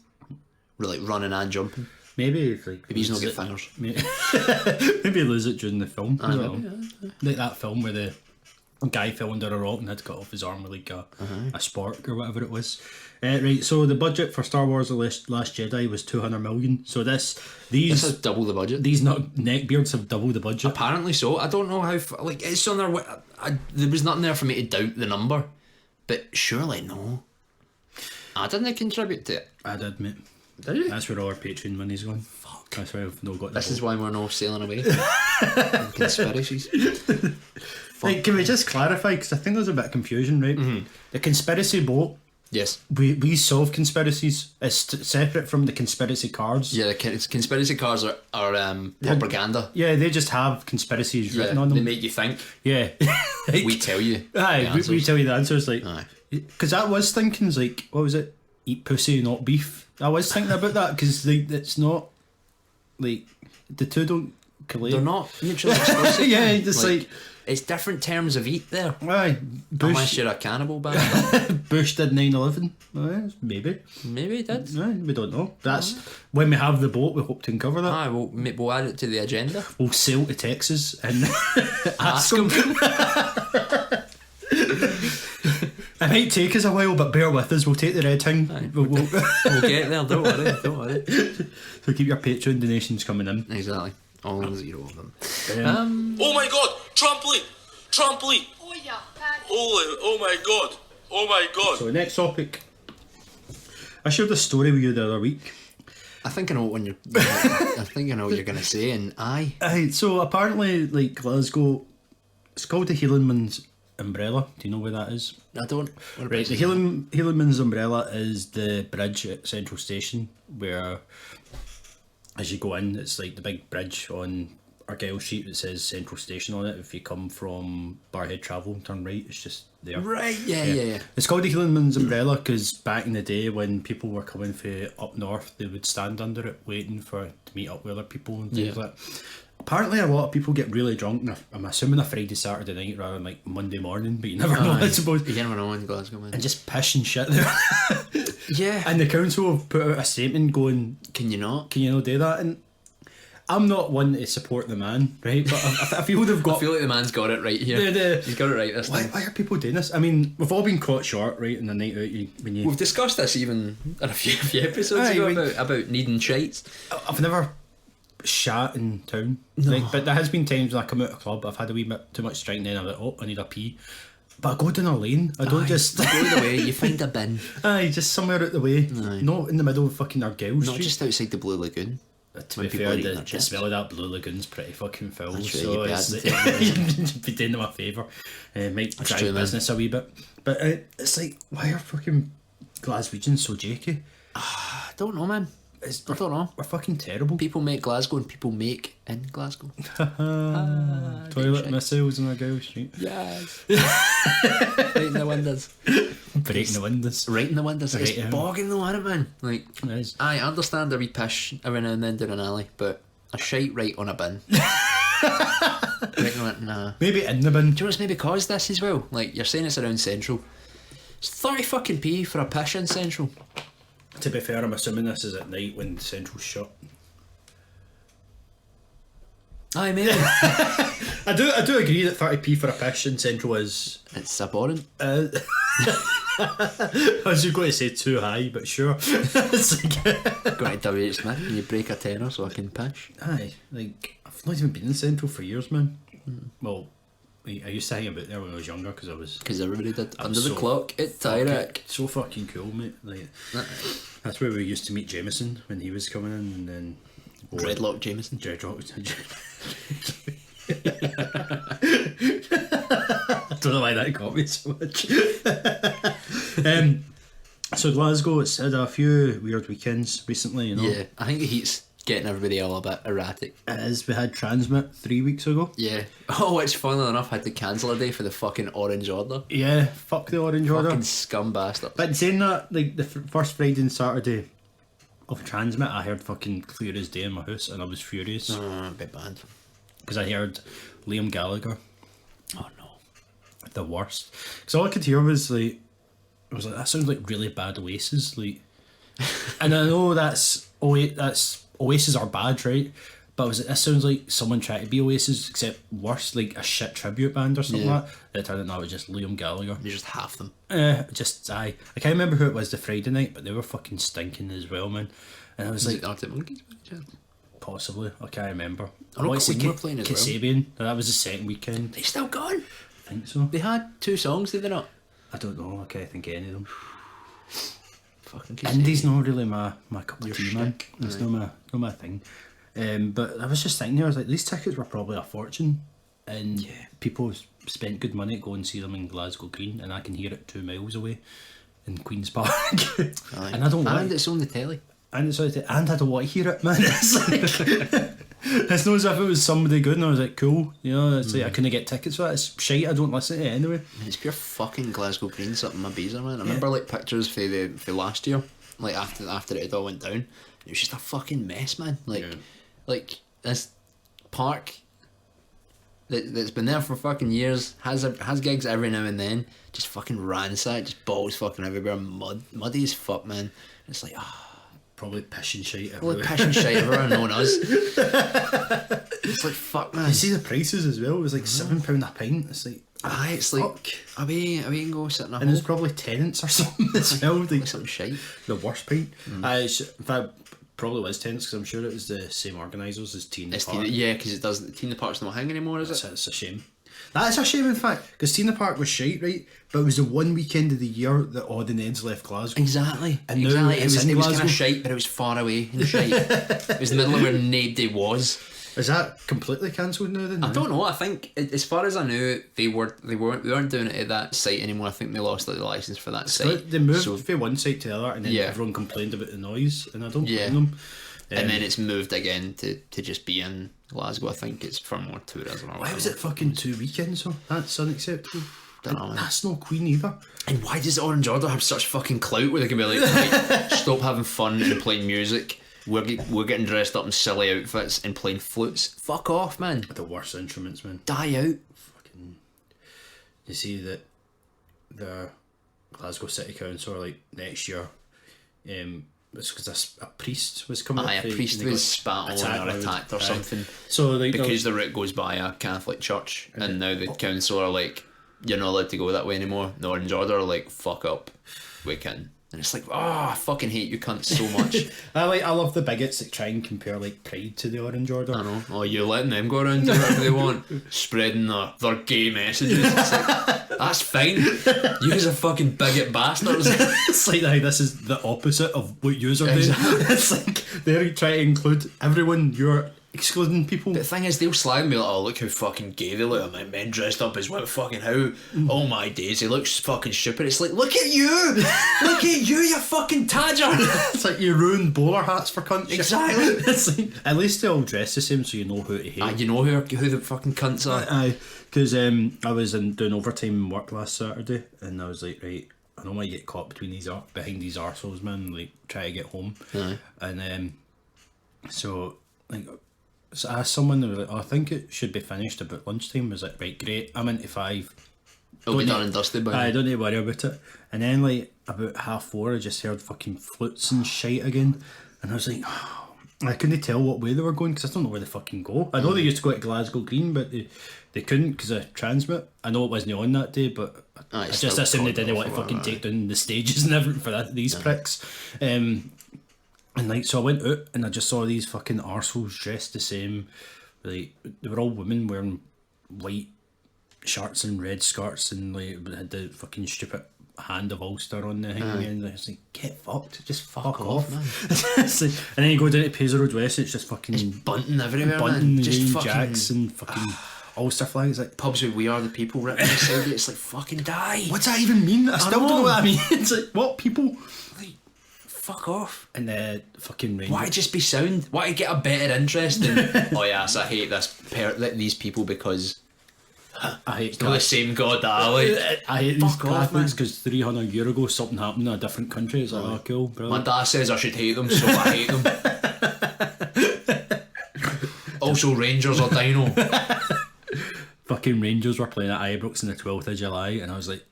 Speaker 2: We're like running and jumping.
Speaker 1: Maybe if, like
Speaker 2: Maybe he's not
Speaker 1: lose
Speaker 2: get
Speaker 1: it-
Speaker 2: fingers.
Speaker 1: Maybe lose it during the film. I don't
Speaker 2: maybe,
Speaker 1: know. Like that film where the guy fell under a rock and had to cut off his arm with like a spork or whatever it was. Right, so the budget for Star Wars: The Last Jedi was 200 million. So
Speaker 2: This
Speaker 1: these
Speaker 2: is double the budget.
Speaker 1: these neckbeards have doubled the budget.
Speaker 2: Apparently so. I don't know how. Like it's on their. There was nothing there for me to doubt the number, but surely no. I didn't contribute to it.
Speaker 1: I'd admit.
Speaker 2: Did you?
Speaker 1: That's where all our Patreon money's going. Fuck. That's why I've not got the
Speaker 2: This is
Speaker 1: vote.
Speaker 2: why we're not sailing away. Conspiracies.
Speaker 1: Like, can we just clarify? Because I think there's a bit of confusion, right?
Speaker 2: Mm-hmm.
Speaker 1: The conspiracy boat,
Speaker 2: Yes.
Speaker 1: we solve conspiracies. It's separate from the conspiracy cards.
Speaker 2: Yeah, the conspiracy cards are propaganda.
Speaker 1: Yeah, they just have conspiracies
Speaker 2: Yeah,
Speaker 1: written on
Speaker 2: they
Speaker 1: them.
Speaker 2: make you think.
Speaker 1: Yeah. Like,
Speaker 2: We tell you.
Speaker 1: aye,
Speaker 2: the
Speaker 1: we
Speaker 2: answers.
Speaker 1: tell you the answers. Like,
Speaker 2: Aye.
Speaker 1: because I was thinking, like, what was it? Eat pussy, not beef. I was thinking about that because like it's not like the two don't collate.
Speaker 2: They're not mutually exclusive.
Speaker 1: Yeah, just like
Speaker 2: it's different terms of eat there.
Speaker 1: aye,
Speaker 2: Unless
Speaker 1: Bush,
Speaker 2: you're a cannibal bastard.
Speaker 1: Bush did 9/11. Aye, maybe.
Speaker 2: Maybe he did.
Speaker 1: Aye, we don't know. That's when we have the boat. We hope to uncover that.
Speaker 2: Aye, we'll add it to the agenda.
Speaker 1: We'll sail to Texas and ask them. It might take us a while, but bear with us. We'll take the red thing. We'll
Speaker 2: We'll get there, don't worry, don't worry.
Speaker 1: so keep your Patreon donations coming in.
Speaker 2: Exactly. All 0 of them.
Speaker 4: Oh my god, trampoline! Trampoline!
Speaker 5: Oh yeah, that
Speaker 4: Oh my god! Oh my god!
Speaker 1: So next topic. I shared a story with you the other week.
Speaker 2: I think I know what you're gonna say, and aye.
Speaker 1: Aye, so apparently, like Glasgow, it's called the Hielanman's Umbrella. Do you know where that is?
Speaker 2: I don't.
Speaker 1: Right, the Hielanman's Umbrella is the bridge at Central Station where, as you go in, it's like the big bridge on Argyle Street that says Central Station on it. If you come from Barhead Travel, turn right, it's just there.
Speaker 2: Right, yeah.
Speaker 1: It's called the Hielanman's Umbrella because back in the day when people were coming from up north, they would stand under it waiting to meet up with other people and things like that. Apparently a lot of people get really drunk, and I'm assuming a Friday, Saturday night rather than like Monday morning, but you never know, I suppose.
Speaker 2: You never know in Glasgow, man.
Speaker 1: And just piss and shit there.
Speaker 2: Yeah.
Speaker 1: And the council have put out a statement going,
Speaker 2: Can you not?
Speaker 1: can you not do that? And I'm not one to support the man, right? But I feel they've got...
Speaker 2: I feel like the man's got it right here. He's got it right this time.
Speaker 1: why are people doing this? I mean, we've all been caught short, right, in the night out when you...
Speaker 2: We've discussed this even in a few episodes
Speaker 1: Aye,
Speaker 2: ago about needing shites.
Speaker 1: I've never shat in town. Like, but there has been times when I come out of a club, I've had a wee bit too much drink, and then I'm like, oh, I need a pee. But I go down a lane. I don't just...
Speaker 2: Go the way, you find a bin.
Speaker 1: Aye, just somewhere out the way.
Speaker 2: Aye.
Speaker 1: Not in the middle of fucking Argyle
Speaker 2: Not
Speaker 1: Street.
Speaker 2: just outside the Blue Lagoon.
Speaker 1: To
Speaker 2: when
Speaker 1: be
Speaker 2: people
Speaker 1: fair,
Speaker 2: are eating
Speaker 1: the
Speaker 2: their chips.
Speaker 1: smell of that Blue Lagoon's pretty fucking foul.
Speaker 2: That's right,
Speaker 1: So
Speaker 2: you'd be
Speaker 1: it's
Speaker 2: adding to
Speaker 1: you'd be doing them a favour. Might drive
Speaker 2: true, man.
Speaker 1: business a wee bit. But it's like, why are fucking Glaswegians so jakey?
Speaker 2: I don't know, man. I don't know.
Speaker 1: We're fucking terrible.
Speaker 2: People make Glasgow and people make in Glasgow.
Speaker 1: Toilet missiles on a girl street.
Speaker 2: Yes. Right in the windows.
Speaker 1: Breaking the windows.
Speaker 2: Right in the windows.
Speaker 1: Right
Speaker 2: It's
Speaker 1: in.
Speaker 2: bogging though, isn't it, man? Like,
Speaker 1: It is.
Speaker 2: I understand a wee pish every now and then down an alley, but a shite right on a bin. Right on it, nah.
Speaker 1: Maybe in the bin.
Speaker 2: Do you know what's maybe caused this as well? Like, you're saying it's around Central. It's 30 fucking p for a pish in Central.
Speaker 1: To be fair, I'm assuming this is at night when Central's shut.
Speaker 2: Aye, maybe.
Speaker 1: I do agree that 30p for a pish in Central is...
Speaker 2: It's abhorrent.
Speaker 1: I was going to say too high, but sure. It's like...
Speaker 2: Go to W.H. Smith and you break a tenner so I can pish.
Speaker 1: Aye, like, I've not even been in Central for years, man. Well, I used to hang about there when I was younger because I was...
Speaker 2: Because everybody did.
Speaker 1: I'm
Speaker 2: Under the
Speaker 1: so
Speaker 2: clock at Tyrek.
Speaker 1: So fucking cool, mate. Like, that's where we used to meet Jameson when he was coming in, and then...
Speaker 2: Dreadlock Jameson.
Speaker 1: Dreadlock. I don't know why that got me so much. So Glasgow, it's had a few weird weekends recently, you know.
Speaker 2: Yeah, I think the heat's getting everybody all a bit erratic.
Speaker 1: It is. We had Transmit 3 weeks ago.
Speaker 2: Yeah. Oh, which funnily enough had to cancel a day for the fucking Orange Order.
Speaker 1: Yeah, fuck the Orange Order.
Speaker 2: Fucking scum bastards.
Speaker 1: But in saying that, like the first Friday and Saturday of Transmit, I heard fucking clear as day in my house, and I was furious
Speaker 2: A bit bad.
Speaker 1: because I heard Liam Gallagher,
Speaker 2: Oh no.
Speaker 1: the worst. Because all I could hear was like, I was like, that sounds like really bad Oasis, like. And I know that's Oasis are bad, right? But I was like, this sounds like someone trying to be Oasis, except worse, like a shit tribute band or something
Speaker 2: Yeah.
Speaker 1: like that. It turned out no, it was just Liam Gallagher.
Speaker 2: You just half them.
Speaker 1: I can't remember who it was the Friday night, but they were fucking stinking as well, man. And I was
Speaker 2: Was
Speaker 1: like,
Speaker 2: it Arctic Monkeys? Yeah.
Speaker 1: possibly, I can't remember.
Speaker 2: I know
Speaker 1: want to say
Speaker 2: Queen were playing as well.
Speaker 1: Kasabian, that was the second weekend.
Speaker 2: They still gone.
Speaker 1: I think so.
Speaker 2: They had 2 songs, did they not?
Speaker 1: I don't know, I can't think of any of them.
Speaker 2: Fucking
Speaker 1: Indie's not really my cup of
Speaker 2: Your
Speaker 1: tea, man.
Speaker 2: shtick,
Speaker 1: It's not my thing. But I was just thinking, I was like, these tickets were probably a fortune, and people spent good money to go and see them in Glasgow Green, and I can hear it 2 miles away in Queen's Park. And I don't want
Speaker 2: And it's on the telly.
Speaker 1: and I don't want to hear it, man. It's like it's not as if it was somebody good and I was like, cool, you know, it's like I couldn't get tickets for that. It's shite, I don't listen to it anyway.
Speaker 2: It's pure fucking Glasgow Green, something my bees are, man. I remember like pictures for last year, like after it all went down. It was just a fucking mess, man. Like this park that's been there for fucking years, has gigs every now and then, just fucking ransacked, just balls fucking everywhere, muddy as fuck, man. It's like,
Speaker 1: Probably piss and shite
Speaker 2: well,
Speaker 1: everywhere.
Speaker 2: piss and shit everywhere, knowing us. It's like, fuck, man.
Speaker 1: You see the prices as well, it was like £7 a pint. It's like,
Speaker 2: Aye, it's like,
Speaker 1: fuck.
Speaker 2: away and go sit in a
Speaker 1: And
Speaker 2: hole.
Speaker 1: there's probably tenants or something as well. Like,
Speaker 2: Like some shite.
Speaker 1: the worst pint. In fact, probably was tenants because I'm sure it was the same organisers as Teen
Speaker 2: It's
Speaker 1: Park.
Speaker 2: yeah, because it doesn't. Teen the Park's not hang anymore, is it?
Speaker 1: It's a shame. That is a shame, in fact, because Teen Park was shite, right? But it was the one weekend of the year that Odd and Ends left Glasgow.
Speaker 2: Exactly.
Speaker 1: And now
Speaker 2: exactly. It
Speaker 1: it's
Speaker 2: was
Speaker 1: in
Speaker 2: kind
Speaker 1: Glasgow.
Speaker 2: of shite, but it was far away and shite. It was the middle of where nobody was.
Speaker 1: Is that completely cancelled now then?
Speaker 2: I don't know. I think, as far as I knew, they weren't doing it at that site anymore. I think they lost the license for that site.
Speaker 1: They moved
Speaker 2: So-
Speaker 1: from one site to the other, and then
Speaker 2: Yeah.
Speaker 1: everyone complained about the noise, and I don't
Speaker 2: Yeah.
Speaker 1: blame them.
Speaker 2: and then it's moved again to just be in Glasgow. I think it's for more tourism. Or
Speaker 1: Why was
Speaker 2: whatever.
Speaker 1: it fucking 2 weekends though? That's unacceptable.
Speaker 2: Dunno, man.
Speaker 1: That's not Queen either.
Speaker 2: And why does Orange Order have such fucking clout where they can be like, right, stop having fun and playing music. We're getting dressed up in silly outfits and playing flutes. Fuck off, man.
Speaker 1: The worst instruments, man.
Speaker 2: Die out.
Speaker 1: Fucking. You see that the Glasgow City Council, like next year, it's because a priest was coming.
Speaker 2: Aye,
Speaker 1: up
Speaker 2: a
Speaker 1: to-
Speaker 2: priest
Speaker 1: and they
Speaker 2: was
Speaker 1: got
Speaker 2: spat on or
Speaker 1: attacked.
Speaker 2: attacked or
Speaker 1: Aye.
Speaker 2: something.
Speaker 1: So like
Speaker 2: Because the route goes by a Catholic church, and now the council are like, you're not allowed to go that way anymore. The Orange Order are like, fuck up, we can. And it's like, I fucking hate you cunts so much.
Speaker 1: I love the bigots that try and compare like Pride to the Orange Order.
Speaker 2: I know. Oh, you're letting them go around doing whatever they want, spreading their gay messages. It's like, that's fine. You're a fucking bigot bastards.
Speaker 1: It's like how this is the opposite of what yous are doing.
Speaker 2: Exactly.
Speaker 1: It's like they're trying to include everyone. You're excluding people.
Speaker 2: The thing is, they'll slag me like, oh, look how fucking gay they look. I'm like, men dressed up as what fucking how? Oh my days, they look fucking stupid. It's like, look at you! Look at you, you fucking tadger!
Speaker 1: It's like you ruined bowler hats for cunts.
Speaker 2: Exactly.
Speaker 1: It's like, at least they all dress the same so you know who to hate.
Speaker 2: You know who the fucking cunts are.
Speaker 1: Aye, because I was doing overtime in work last Saturday, and I was like, right, I don't want to get caught behind these arseholes, man. Like, try to get home.
Speaker 2: Aye.
Speaker 1: And so like, so I asked someone, they were like, oh, I think it should be finished about lunchtime. I was like, right, great, I'm into 5.
Speaker 2: It'll be done and dusted by
Speaker 1: I don't need to worry about it. And then like about 4:30, I just heard fucking flutes and shite again, and I was like, oh, I couldn't tell what way they were going because I don't know where they fucking go. I know they used to go to Glasgow Green, but they couldn't because of Transmit. I know it wasn't on that day, but I just assumed they didn't want to fucking take down the stages and everything for these pricks. And like, so I went out and I just saw these fucking arseholes dressed the same. Like, they were all women wearing white shirts and red skirts, and like had the fucking stupid hand of Ulster on the thing, and I was like, get fucked, just fuck off. It's like, and then you go down to Paisley Road West, it's just fucking
Speaker 2: It's bunting everywhere,
Speaker 1: bunting,
Speaker 2: man. Just
Speaker 1: Union
Speaker 2: fucking
Speaker 1: Jacks and fucking Ulster flags. Like,
Speaker 2: pubs with "We Are the People" written beside it. It's like, fucking die.
Speaker 1: what's that even mean? I still don't know
Speaker 2: know.
Speaker 1: what that means. It's like, what people?
Speaker 2: Like, fuck off.
Speaker 1: And fucking rain.
Speaker 2: Why just be sound? Why get a better interest in? Oh yes, I hate these people because
Speaker 1: I hate
Speaker 2: they're the same god that I like.
Speaker 1: I hate these
Speaker 2: Fuck off,
Speaker 1: Catholics because 300 years ago something happened in a different country. It's like, oh, cool,
Speaker 2: My
Speaker 1: brilliant.
Speaker 2: dad says I should hate them, so I hate them. Also, Rangers are dino.
Speaker 1: Fucking Rangers were playing at Ibrox on the 12th of July, and I was like,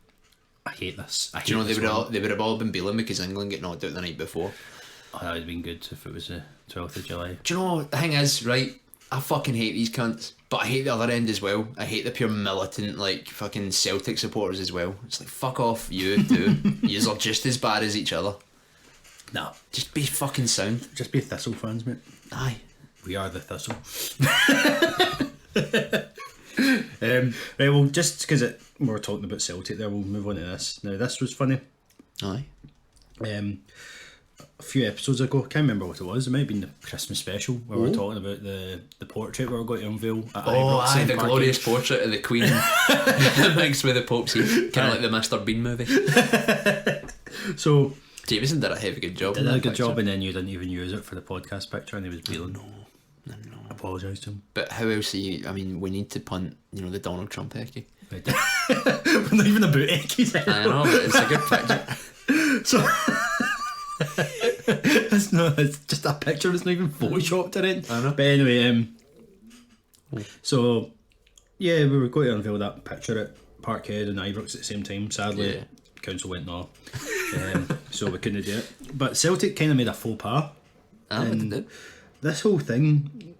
Speaker 1: I hate this. I hate
Speaker 2: Do you know
Speaker 1: this world.
Speaker 2: they would have all been beating because England get knocked out the night before.
Speaker 1: Oh, that would have been good if it was the 12th of July.
Speaker 2: Do you know what the thing is, right? I fucking hate these cunts, but I hate the other end as well. I hate the pure militant, like, fucking Celtic supporters as well. It's like, fuck off, you too. Yous are just as bad as each other.
Speaker 1: Nah,
Speaker 2: Just be fucking sound.
Speaker 1: just be Thistle fans, mate.
Speaker 2: Aye.
Speaker 1: We are the Thistle. Right, well, just because we were talking about Celtic there, we'll move on to this. Now, this was funny.
Speaker 2: Aye.
Speaker 1: A few episodes ago, I can't remember what it was. It might have been the Christmas special where we were talking about the portrait we were going to unveil at
Speaker 2: Oh,
Speaker 1: Ibrox
Speaker 2: aye,
Speaker 1: and
Speaker 2: the
Speaker 1: Parky.
Speaker 2: glorious portrait of the Queen mixed with the Pope's head. Kind of like the Mr. Bean movie.
Speaker 1: So,
Speaker 2: Jameson did a heavy good job.
Speaker 1: did
Speaker 2: in
Speaker 1: a
Speaker 2: that
Speaker 1: good
Speaker 2: picture.
Speaker 1: job, and then you didn't even use it for the podcast picture, and he was bailing.
Speaker 2: No.
Speaker 1: Apologise to him.
Speaker 2: But how else are you? I mean, we need to punt, the Donald Trump ecky.
Speaker 1: We're not even about Eckies.
Speaker 2: I know, but it's a good picture.
Speaker 1: So it's just a picture. It's not even photoshopped or anything.
Speaker 2: I know.
Speaker 1: But anyway, so yeah, we were going to unveil that picture at Parkhead and Ibrox at the same time. Sadly,
Speaker 2: Yeah.
Speaker 1: council went no, so we couldn't do it. But Celtic kind of made a faux pas.
Speaker 2: Did it?
Speaker 1: This whole thing,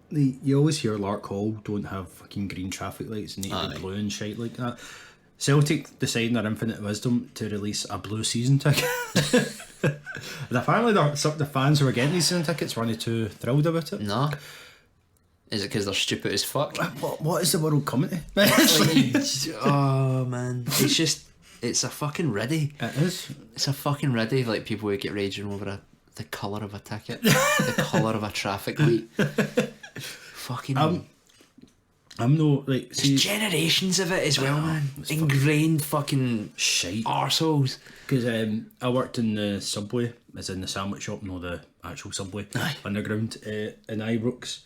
Speaker 1: you always hear Lark Hall don't have fucking green traffic lights and need to be
Speaker 2: Aye.
Speaker 1: blue and shit like that. Celtic deciding their infinite wisdom to release a blue season ticket. And apparently the fans who were getting these season tickets weren't too thrilled about it.
Speaker 2: No. Is it because they're stupid as fuck?
Speaker 1: What is the world coming to? It's like-
Speaker 2: Oh man, it's a fucking ready.
Speaker 1: it is.
Speaker 2: It's a fucking ready. Like people would get raging over the colour of a ticket, the colour of a traffic light. Fucking.
Speaker 1: I'm no like
Speaker 2: There's
Speaker 1: see
Speaker 2: generations of it as well, man. Ingrained fucking
Speaker 1: shite.
Speaker 2: arseholes.
Speaker 1: Because I worked in the Subway, as in the sandwich shop, no the actual Subway,
Speaker 2: Aye.
Speaker 1: underground in Ibrox,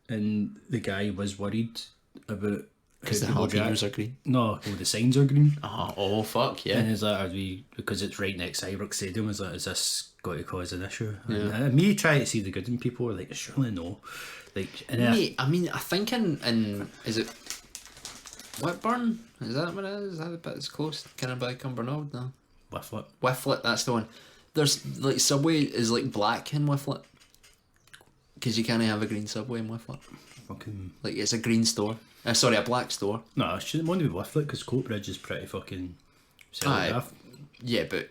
Speaker 1: and the guy was worried about
Speaker 2: Because the
Speaker 1: how people
Speaker 2: jalapenos
Speaker 1: react.
Speaker 2: are green.
Speaker 1: No, the signs are green.
Speaker 2: Oh fuck yeah.
Speaker 1: And is that, are we, because it's right next to Ibrox Stadium, is this going to cause an issue? And me trying to see the good in people are like, surely no. Like, and
Speaker 2: Mate, I mean, I think in is it Whitburn? Is that what it is? Is that the bit that's close? Kind of by Cumbernauld? No.
Speaker 1: Whifflet.
Speaker 2: Whifflet, that's the one. There's like Subway is like black in Whifflet. Because you can't have a green Subway in Whifflet.
Speaker 1: Fucking...
Speaker 2: Like it's a green store. Sorry, a black store.
Speaker 1: No, it shouldn't want to be Whifflet because Coatbridge is pretty fucking...
Speaker 2: Aye.
Speaker 1: off.
Speaker 2: Yeah, but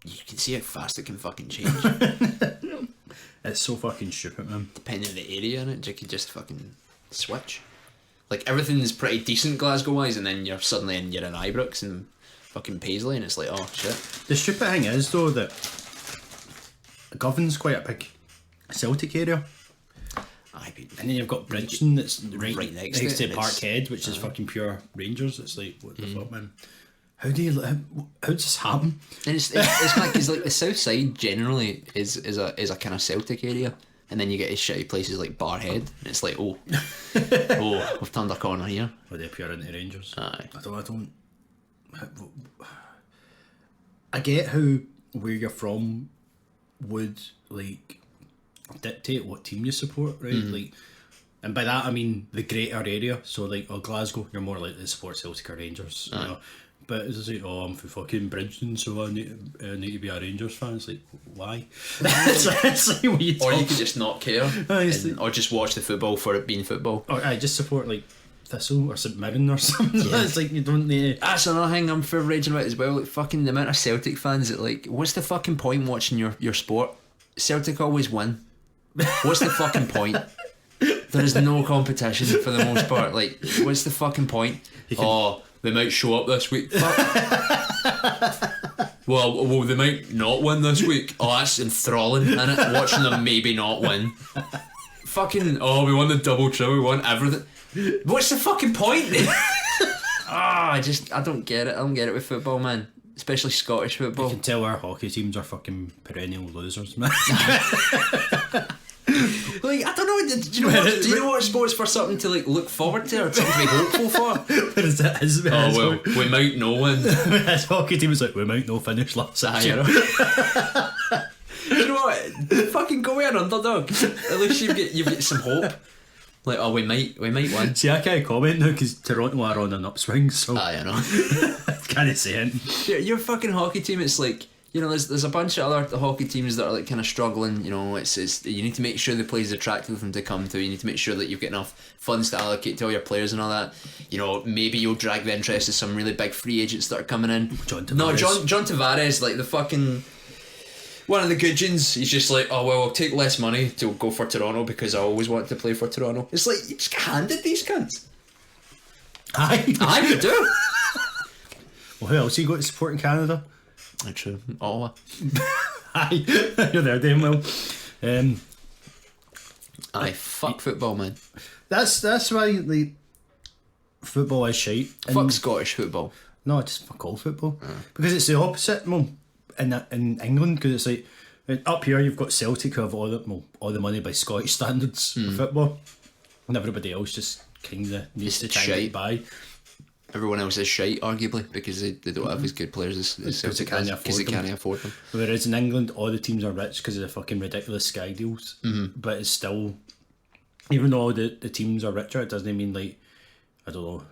Speaker 2: you can see how fast it can fucking change.
Speaker 1: It's so fucking stupid, man.
Speaker 2: Depending on the area in it, you could just fucking switch. Like everything is pretty decent Glasgow wise, and then you're in Ibrox and fucking Paisley, and it's like, oh shit.
Speaker 1: The stupid thing is though that Govan's quite a big Celtic area.
Speaker 2: Aye,
Speaker 1: And then you've got Bridgeton that's right
Speaker 2: next
Speaker 1: next
Speaker 2: to
Speaker 1: to
Speaker 2: it.
Speaker 1: Parkhead, which is fucking pure Rangers. It's like, what the fuck, man? How does this happen?
Speaker 2: And it's like, because like the south side generally is a kind of Celtic area, and then you get shitty places like Barhead, and it's like, oh, we've turned a corner here.
Speaker 1: Well, they're pure into Rangers.
Speaker 2: Aye.
Speaker 1: I get how where you're from would like dictate what team you support, right? Like, and by that I mean the greater area. So like, Glasgow, you're more likely to support Celtic or Rangers, you know. But it's like, I'm from fucking Bridgeton, so I need to be a Rangers fan. It's like, why? it's like, what you
Speaker 2: Or you
Speaker 1: talk-
Speaker 2: could just not care, or just watch the football for it being football.
Speaker 1: Or I just support like Thistle or St Mirren or something. It's like, you don't need.
Speaker 2: That's another thing I'm for raging about as well. Like, fucking the amount of Celtic fans that like, what's the fucking point watching your sport? Celtic always win. What's the fucking point? There is no competition for the most part. Like, what's the fucking point? They might show up this week. Fuck. well, they might not win this week. Oh, that's enthralling, innit? Watching them maybe not win. Fucking, we won the double triple, we won everything. What's the fucking point then? I don't get it. I don't get it with football, man. Especially Scottish football.
Speaker 1: You can tell our hockey teams are fucking perennial losers, man.
Speaker 2: Like, I don't know. Do you know what sports for something to like look forward to or something to be hopeful for?
Speaker 1: What is that?
Speaker 2: We might know win.
Speaker 1: His hockey team is like, we might not finish last year.
Speaker 2: Do you know what? Fucking go with an underdog. At least you get some hope. Like, we might win.
Speaker 1: See, I can't comment now because Toronto are on an upswing, so
Speaker 2: I know.
Speaker 1: can't say anything.
Speaker 2: Your fucking hockey team, it's like, you know, there's a bunch of other hockey teams that are like kind of struggling. You know, it's you need to make sure the place is attractive for them to come to. You need to make sure that you've got enough funds to allocate to all your players and all that. You know, maybe you'll drag the interest of some really big free agents that are coming in.
Speaker 1: John Tavares.
Speaker 2: John Tavares, like the fucking one of the good ones. He's just like, I'll take less money to go for Toronto because I always want to play for Toronto. It's like, you just get handed these cunts. I would do.
Speaker 1: Well, who else you got to support in Canada?
Speaker 2: True. Ottawa.
Speaker 1: Aye, you're there, damn well.
Speaker 2: Fuck football, man.
Speaker 1: That's why like football is shite.
Speaker 2: Fuck Scottish football.
Speaker 1: No, just fuck all football because it's the opposite. Well, in England, because it's like up here you've got Celtic who have all the money by Scottish standards for football, and everybody else just kind of needs to try and get by.
Speaker 2: Everyone else is shite, arguably, because they don't have as good players as Celtic has, because they can't afford them.
Speaker 1: Whereas in England, all the teams are rich because of the fucking ridiculous Sky deals. But it's still, even though the teams are richer, it doesn't mean like, I don't know,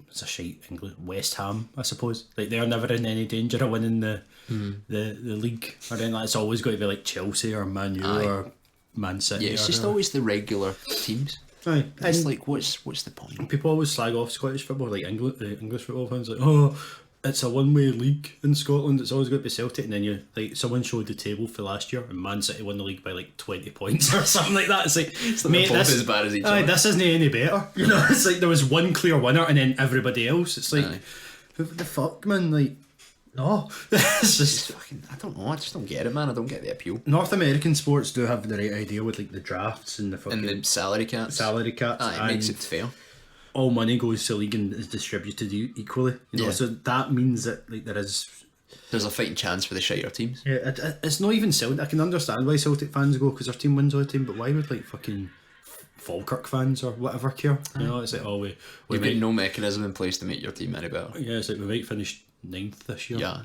Speaker 1: it's a shite England. West Ham, I suppose. Like, they're never in any danger of winning the league or anything like that. It's always got to be like Chelsea or Man U or Man City.
Speaker 2: Yeah, it's just always the regular teams.
Speaker 1: Aye.
Speaker 2: It's like, what's the point?
Speaker 1: People always slag off Scottish football, like English football fans, like, it's a one-way league in Scotland, it's always got to be Celtic, and then you, like, someone showed the table for last year and Man City won the league by like 20 points or something like that. It's like, mate,
Speaker 2: both as bad as each other.
Speaker 1: This isn't any better, you know. It's like there was one clear winner and then everybody else. It's like, who the fuck, man? Like, no. It's just
Speaker 2: fucking, I don't know, I just don't get it, man. I don't get the appeal.
Speaker 1: North American sports do have the right idea with like the drafts and the fucking
Speaker 2: And the salary caps.
Speaker 1: It
Speaker 2: makes it fair.
Speaker 1: All money goes to league and is distributed equally. You know, so that means that like there's
Speaker 2: a fighting chance for the shiter teams.
Speaker 1: Yeah, it's not even Celtic. I can understand why Celtic fans go because their team wins all the time, but why would like fucking Falkirk fans or whatever care? You know, it's like, we
Speaker 2: might no mechanism in place to make your team any better.
Speaker 1: Yeah, it's like we might finish 9th this year.
Speaker 2: Yeah.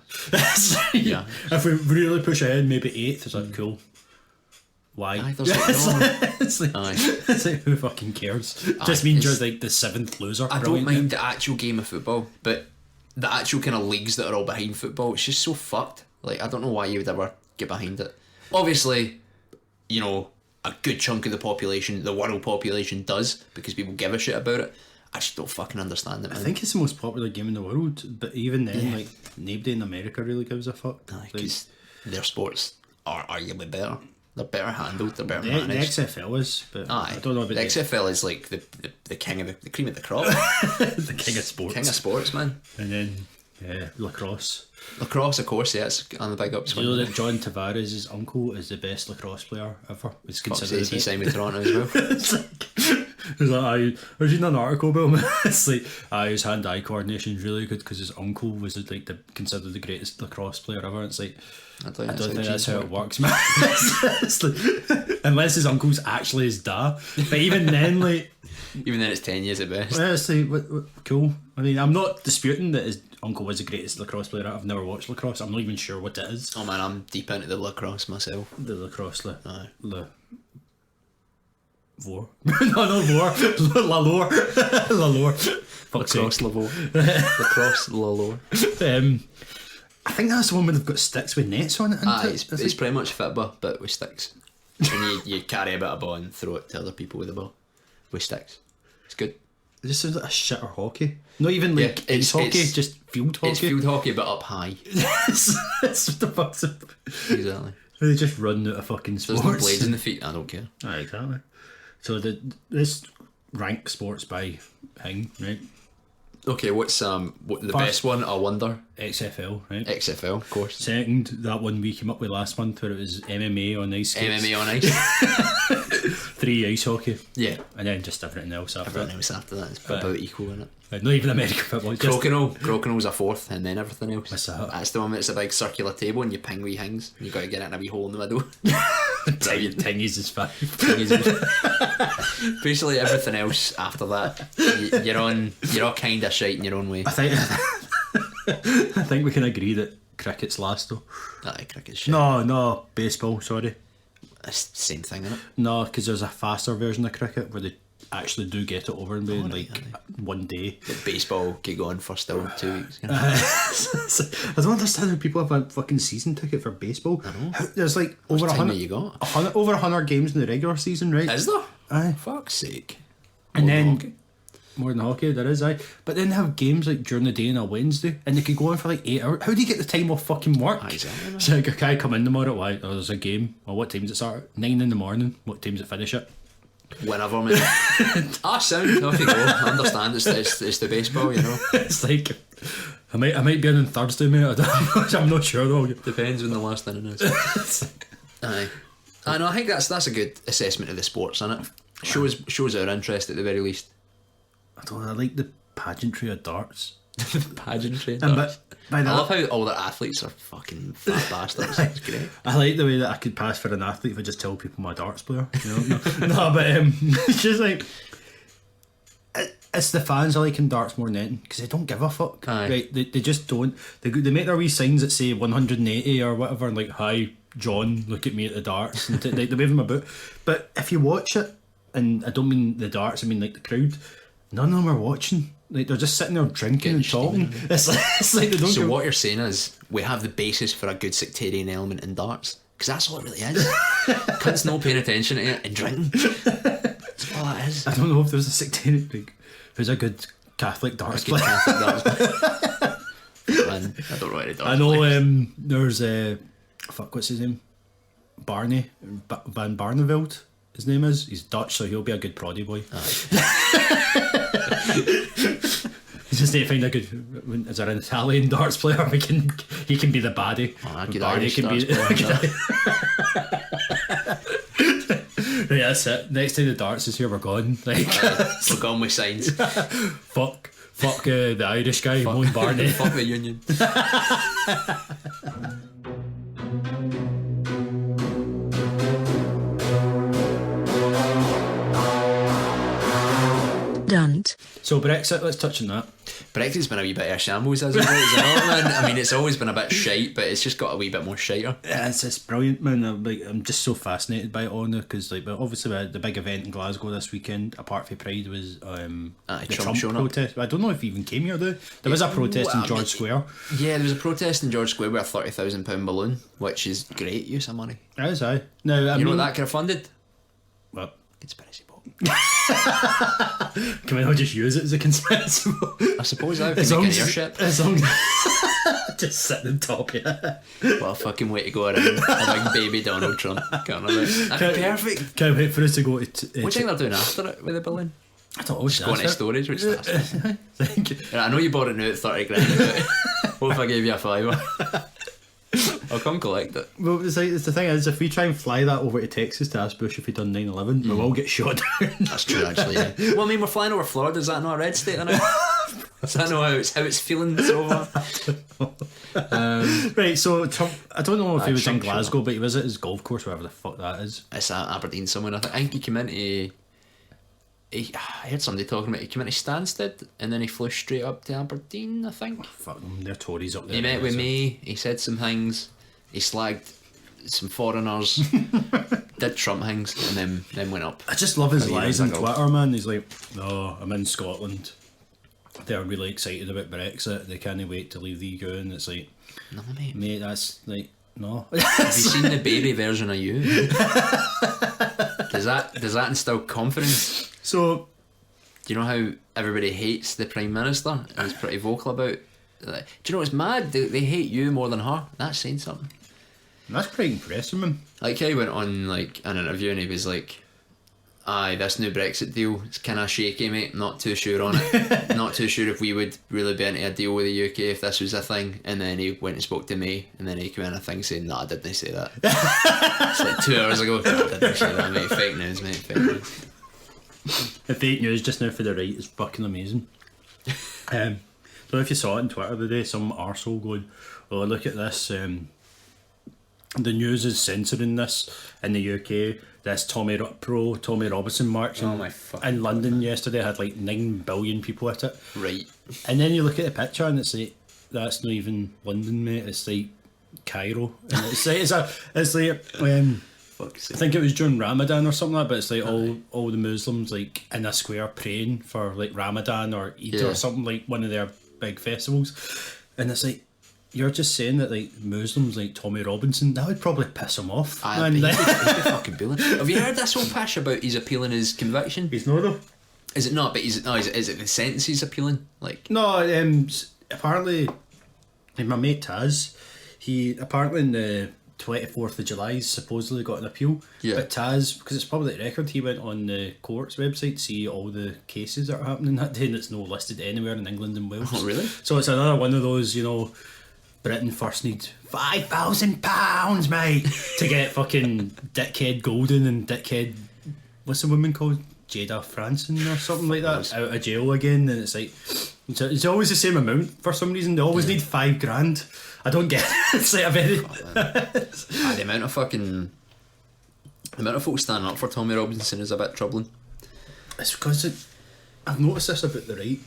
Speaker 1: Yeah. If we really push ahead, maybe 8th. It's like, cool. Why?
Speaker 2: Aye, there's like,
Speaker 1: it's like, who fucking cares? Just means you're like the 7th loser.
Speaker 2: I don't mind the actual game of football, but the actual kind of leagues that are all behind football, it's just so fucked. Like, I don't know why you would ever get behind it. Obviously, you know, a good chunk of the population, the world population, does, because people give a shit about it. I just don't fucking understand it, man.
Speaker 1: I think it's the most popular game in the world, but even then, like, nobody in America really gives a fuck.
Speaker 2: Because their sports are arguably better. They're better handled, they're better
Speaker 1: The
Speaker 2: managed.
Speaker 1: XFL is, but I don't know about
Speaker 2: the XFL is like the king of the cream of the crop.
Speaker 1: the king of sports.
Speaker 2: King of sports, man.
Speaker 1: And then Lacrosse.
Speaker 2: Lacrosse, of course, yeah, it's on the big ups.
Speaker 1: Do you know that John Tavares' uncle is the best lacrosse player ever? It's considered.
Speaker 2: He signed with Toronto as well.
Speaker 1: It's like I was reading an article about him. It's like his hand-eye coordination is really good because his uncle was like considered the greatest lacrosse player ever. It's like I don't think that's how it works, man. It's like, unless his uncle's actually his dad. But even then, like.
Speaker 2: Even then, it's 10 years at best.
Speaker 1: Yeah, it's like, cool. I mean, I'm not disputing that his uncle was the greatest lacrosse player. I've never watched lacrosse. I'm not even sure what it is.
Speaker 2: Oh man, I'm deep into the lacrosse myself.
Speaker 1: The lacrosse, Vore. no, Vore. Lalore.
Speaker 2: Lacrosse Lavore. Lacrosse Lalore.
Speaker 1: I think that's the one where they've got sticks with nets on it.
Speaker 2: It's pretty much football, but with sticks. And you carry a bit of ball and throw it to other people with the ball. With sticks. It's good.
Speaker 1: It just sounds like a shitter hockey. Not even like
Speaker 2: it's
Speaker 1: hockey, just field hockey.
Speaker 2: It's field hockey, but up high.
Speaker 1: That's what the fuck's up.
Speaker 2: Exactly.
Speaker 1: They just run out of fucking sports.
Speaker 2: There's no blades in the feet, I don't care.
Speaker 1: Exactly. So this rank sports by thing, right?
Speaker 2: Okay, what's the best one? I wonder.
Speaker 1: XFL, right?
Speaker 2: XFL, of course.
Speaker 1: Second, that one we came up with last month where it was MMA on ice skates.
Speaker 2: MMA on ice.
Speaker 1: 3 ice hockey.
Speaker 2: Yeah.
Speaker 1: And then just everything else after
Speaker 2: Everything else after that is about equal, isn't it?
Speaker 1: Not even American football.
Speaker 2: Crokinole was a fourth, and then everything else.
Speaker 1: What's that?
Speaker 2: That's the one that's a big circular table and you ping wee things. You got to get it in a wee hole in the middle.
Speaker 1: Tingies is 5.
Speaker 2: Basically everything else after that, you're all kind of shite in your own way.
Speaker 1: I think we can agree that cricket's last though.
Speaker 2: Aye, cricket's shit.
Speaker 1: No, baseball, sorry.
Speaker 2: It's the same thing, isn't it?
Speaker 1: No, because there's a faster version of cricket where they actually do get it over in one day.
Speaker 2: But baseball could go on for still 2 weeks. You know?
Speaker 1: I don't understand how people have a fucking season ticket for baseball.
Speaker 2: I know.
Speaker 1: There's like over 100.
Speaker 2: You got?
Speaker 1: Over 100 games in the regular season, right?
Speaker 2: Is there?
Speaker 1: Aye.
Speaker 2: Fuck's sake.
Speaker 1: And then
Speaker 2: hockey.
Speaker 1: more than hockey, there is, aye. But then they have games like during the day on a Wednesday, and they could go on for like 8 hours. How do you get the time off fucking work?
Speaker 2: Aye, exactly.
Speaker 1: So like, okay, I come in tomorrow. Why? Oh, there's a game. Well, what time does it start? 9 in the morning. What time does it finish at?
Speaker 2: Whenever, man. Sound. Off you go. I understand. It's the baseball, you know.
Speaker 1: It's like I might be in on Thursday, mate. I'm not sure though.
Speaker 2: Depends when the last inning is. Aye. I know. I think that's a good assessment of the sports, isn't it? Shows our interest at the very least.
Speaker 1: I don't know. I like the pageantry of darts.
Speaker 2: Pageantry.
Speaker 1: And by
Speaker 2: I
Speaker 1: that,
Speaker 2: love how all the athletes are fucking fat bastards. It's great.
Speaker 1: I like the way that I could pass for an athlete if I just tell people I'm a darts player. You know? No, but it's just like it's the fans I like in darts more than anything because they don't give a fuck.
Speaker 2: Aye.
Speaker 1: Right? They just don't. They make their wee signs that say 180 or whatever, and like, "Hi, John, look at me at the darts," and they wave them about. But if you watch it, and I don't mean the darts, I mean like the crowd, none of them are watching. Like they're just sitting there drinking and talking. It's like they don't.
Speaker 2: So what you're saying is we have the basis for a good sectarian element in darts because that's all it really is. Cunts not paying attention to it and drinking. That's all that is.
Speaker 1: I don't know if there's a sectarian. Like, who's a good Catholic darts player?
Speaker 2: Man, I don't know any darts.
Speaker 1: I know. There's what's his name? Barney Van Barneveld. His name is. He's Dutch, so he'll be a good proddy boy. You just need to find a good. Is there an Italian darts player? He can be the baddie.
Speaker 2: Good
Speaker 1: Barney
Speaker 2: Irish
Speaker 1: can be.
Speaker 2: darts player.
Speaker 1: Yeah, that's it. Next time the darts is here, we're gone. Like
Speaker 2: We're gone with signs.
Speaker 1: fuck the Irish guy, Moan Barney.
Speaker 2: Fuck the union.
Speaker 5: Dunt.
Speaker 1: So Brexit, let's touch on that.
Speaker 2: Brexit's been a wee bit of a shambles as of late, is it not, man? I mean, it's always been a bit shite, but it's just got a wee bit more shiter.
Speaker 1: Yeah, it's brilliant, man. I'm just so fascinated by it all now because obviously the big event in Glasgow this weekend, apart from Pride, was the Trump protest. I don't know if he even came here though. There was a protest in George Square.
Speaker 2: Yeah, there was a protest in George Square with a £30,000 balloon, which is great use of money.
Speaker 1: That is aye. Now
Speaker 2: You know what that could have funded?
Speaker 1: What?
Speaker 2: Conspiracy vote.
Speaker 1: Can we not just use it as a conspiracy vote?
Speaker 2: I suppose I can make an airship.
Speaker 1: As long as just sitting on top of it.
Speaker 2: What a fucking way to go around a big baby Donald Trump. That'd be perfect.
Speaker 1: Can't wait for us to go to.
Speaker 2: What do you think they're doing after it with the balloon?
Speaker 1: I don't know.
Speaker 2: Just go into storage, which that's
Speaker 1: Thank you.
Speaker 2: I know you bought it now at 30 grand, but what if I gave you a fiver? I'll come collect it.
Speaker 1: Well, it's the thing is, if we try and fly that over to Texas to ask Bush if he'd done 9/11, we'll all get shot down.
Speaker 2: That's true, actually. Yeah. Well, I mean, we're flying over Florida. Is that not a red state now? Does that know how it's feeling so far?
Speaker 1: Right, so Trump, I don't know if he was in
Speaker 2: Trump,
Speaker 1: Glasgow, but he was at his golf course, wherever the fuck that is.
Speaker 2: It's at Aberdeen somewhere. I think he came into. I heard somebody talking about he came into Stansted and then he flew straight up to Aberdeen, I think.
Speaker 1: Fuck them, they're Tories up there.
Speaker 2: He met with me, he said some things, he slagged some foreigners, did Trump things, and then went up.
Speaker 1: I just love his lies on
Speaker 2: ago.
Speaker 1: Twitter, man. He's like, "No, I'm in Scotland. They're really excited about Brexit. They can't wait to leave the EU." And it's like,
Speaker 2: No, mate.
Speaker 1: mate, that's like, no.
Speaker 2: Have you seen the baby version of you? Does that instill confidence?
Speaker 1: So,
Speaker 2: Do you know how everybody hates the Prime Minister and is pretty vocal about? Like, do you know what's mad? They hate you more than her. That's saying something.
Speaker 1: that's pretty impressive, man.
Speaker 2: Like he went on like an interview and he was like, "Aye, this new Brexit deal, it's kind of shaky, mate. Not too sure on it. Not too sure if we would really be into a deal with the UK if this was a thing." And then he went and spoke to me, and then he came in a thing saying, "No, I didn't say that." It's like 2 hours ago. "No, I didn't say that, mate. Fake news, mate. Fake news."
Speaker 1: The fake news just now for the right is fucking amazing. Don't know if you saw it on Twitter today, some arsehole going, "Oh, look at this, the news is censoring this in the UK, this Tommy Robinson march
Speaker 2: Oh my fucking
Speaker 1: in London yesterday had like 9 billion people at it."
Speaker 2: Right.
Speaker 1: And then you look at the picture and it's like, that's not even London, mate, it's like Cairo. And it's like
Speaker 2: Fuck's
Speaker 1: I
Speaker 2: sake.
Speaker 1: think it was during Ramadan or something like that, but it's like all the Muslims like in a square praying for like Ramadan or Eid
Speaker 2: Yeah.
Speaker 1: or something, like one of their big festivals. And it's like, you're just saying that like Muslims like Tommy Robinson, that would probably piss him off.
Speaker 2: Aye,
Speaker 1: man.
Speaker 2: but he'd be fucking bullying. Have you heard this whole pish about he's appealing his conviction?
Speaker 1: He's not though.
Speaker 2: Is it not? But is it the sentence he's appealing? Like,
Speaker 1: No, apparently, like, my mate Taz, he apparently in the 24th of July supposedly got an appeal.
Speaker 2: Yeah.
Speaker 1: But Taz, because it's public record, he went on the court's website to see all the cases that are happening that day, and it's not listed anywhere in England and Wales.
Speaker 2: Oh, really?
Speaker 1: So it's another one of those, you know, Britain first need £5,000, mate, to get fucking dickhead Golden and dickhead, what's the woman called? Jada Franson or something like that, out of jail again. And it's like, it's always the same amount for some reason. They always need $5,000. I don't get it. It's like a very
Speaker 2: the amount of folks standing up for Tommy Robinson is a bit troubling.
Speaker 1: it's because I've noticed this about the right.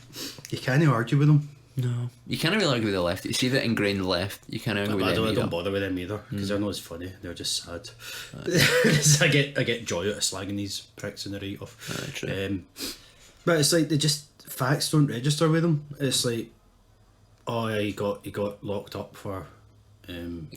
Speaker 1: You can't argue with them.
Speaker 2: No, you can't really argue with the left. You see that ingrained left. You can't argue with
Speaker 1: I
Speaker 2: them
Speaker 1: don't
Speaker 2: either.
Speaker 1: bother with them either because they're not as funny. They're just sad. I get joy out of slagging these pricks in the right off.
Speaker 2: True.
Speaker 1: But it's like they just facts don't register with them. It's like, oh yeah, he got locked up for.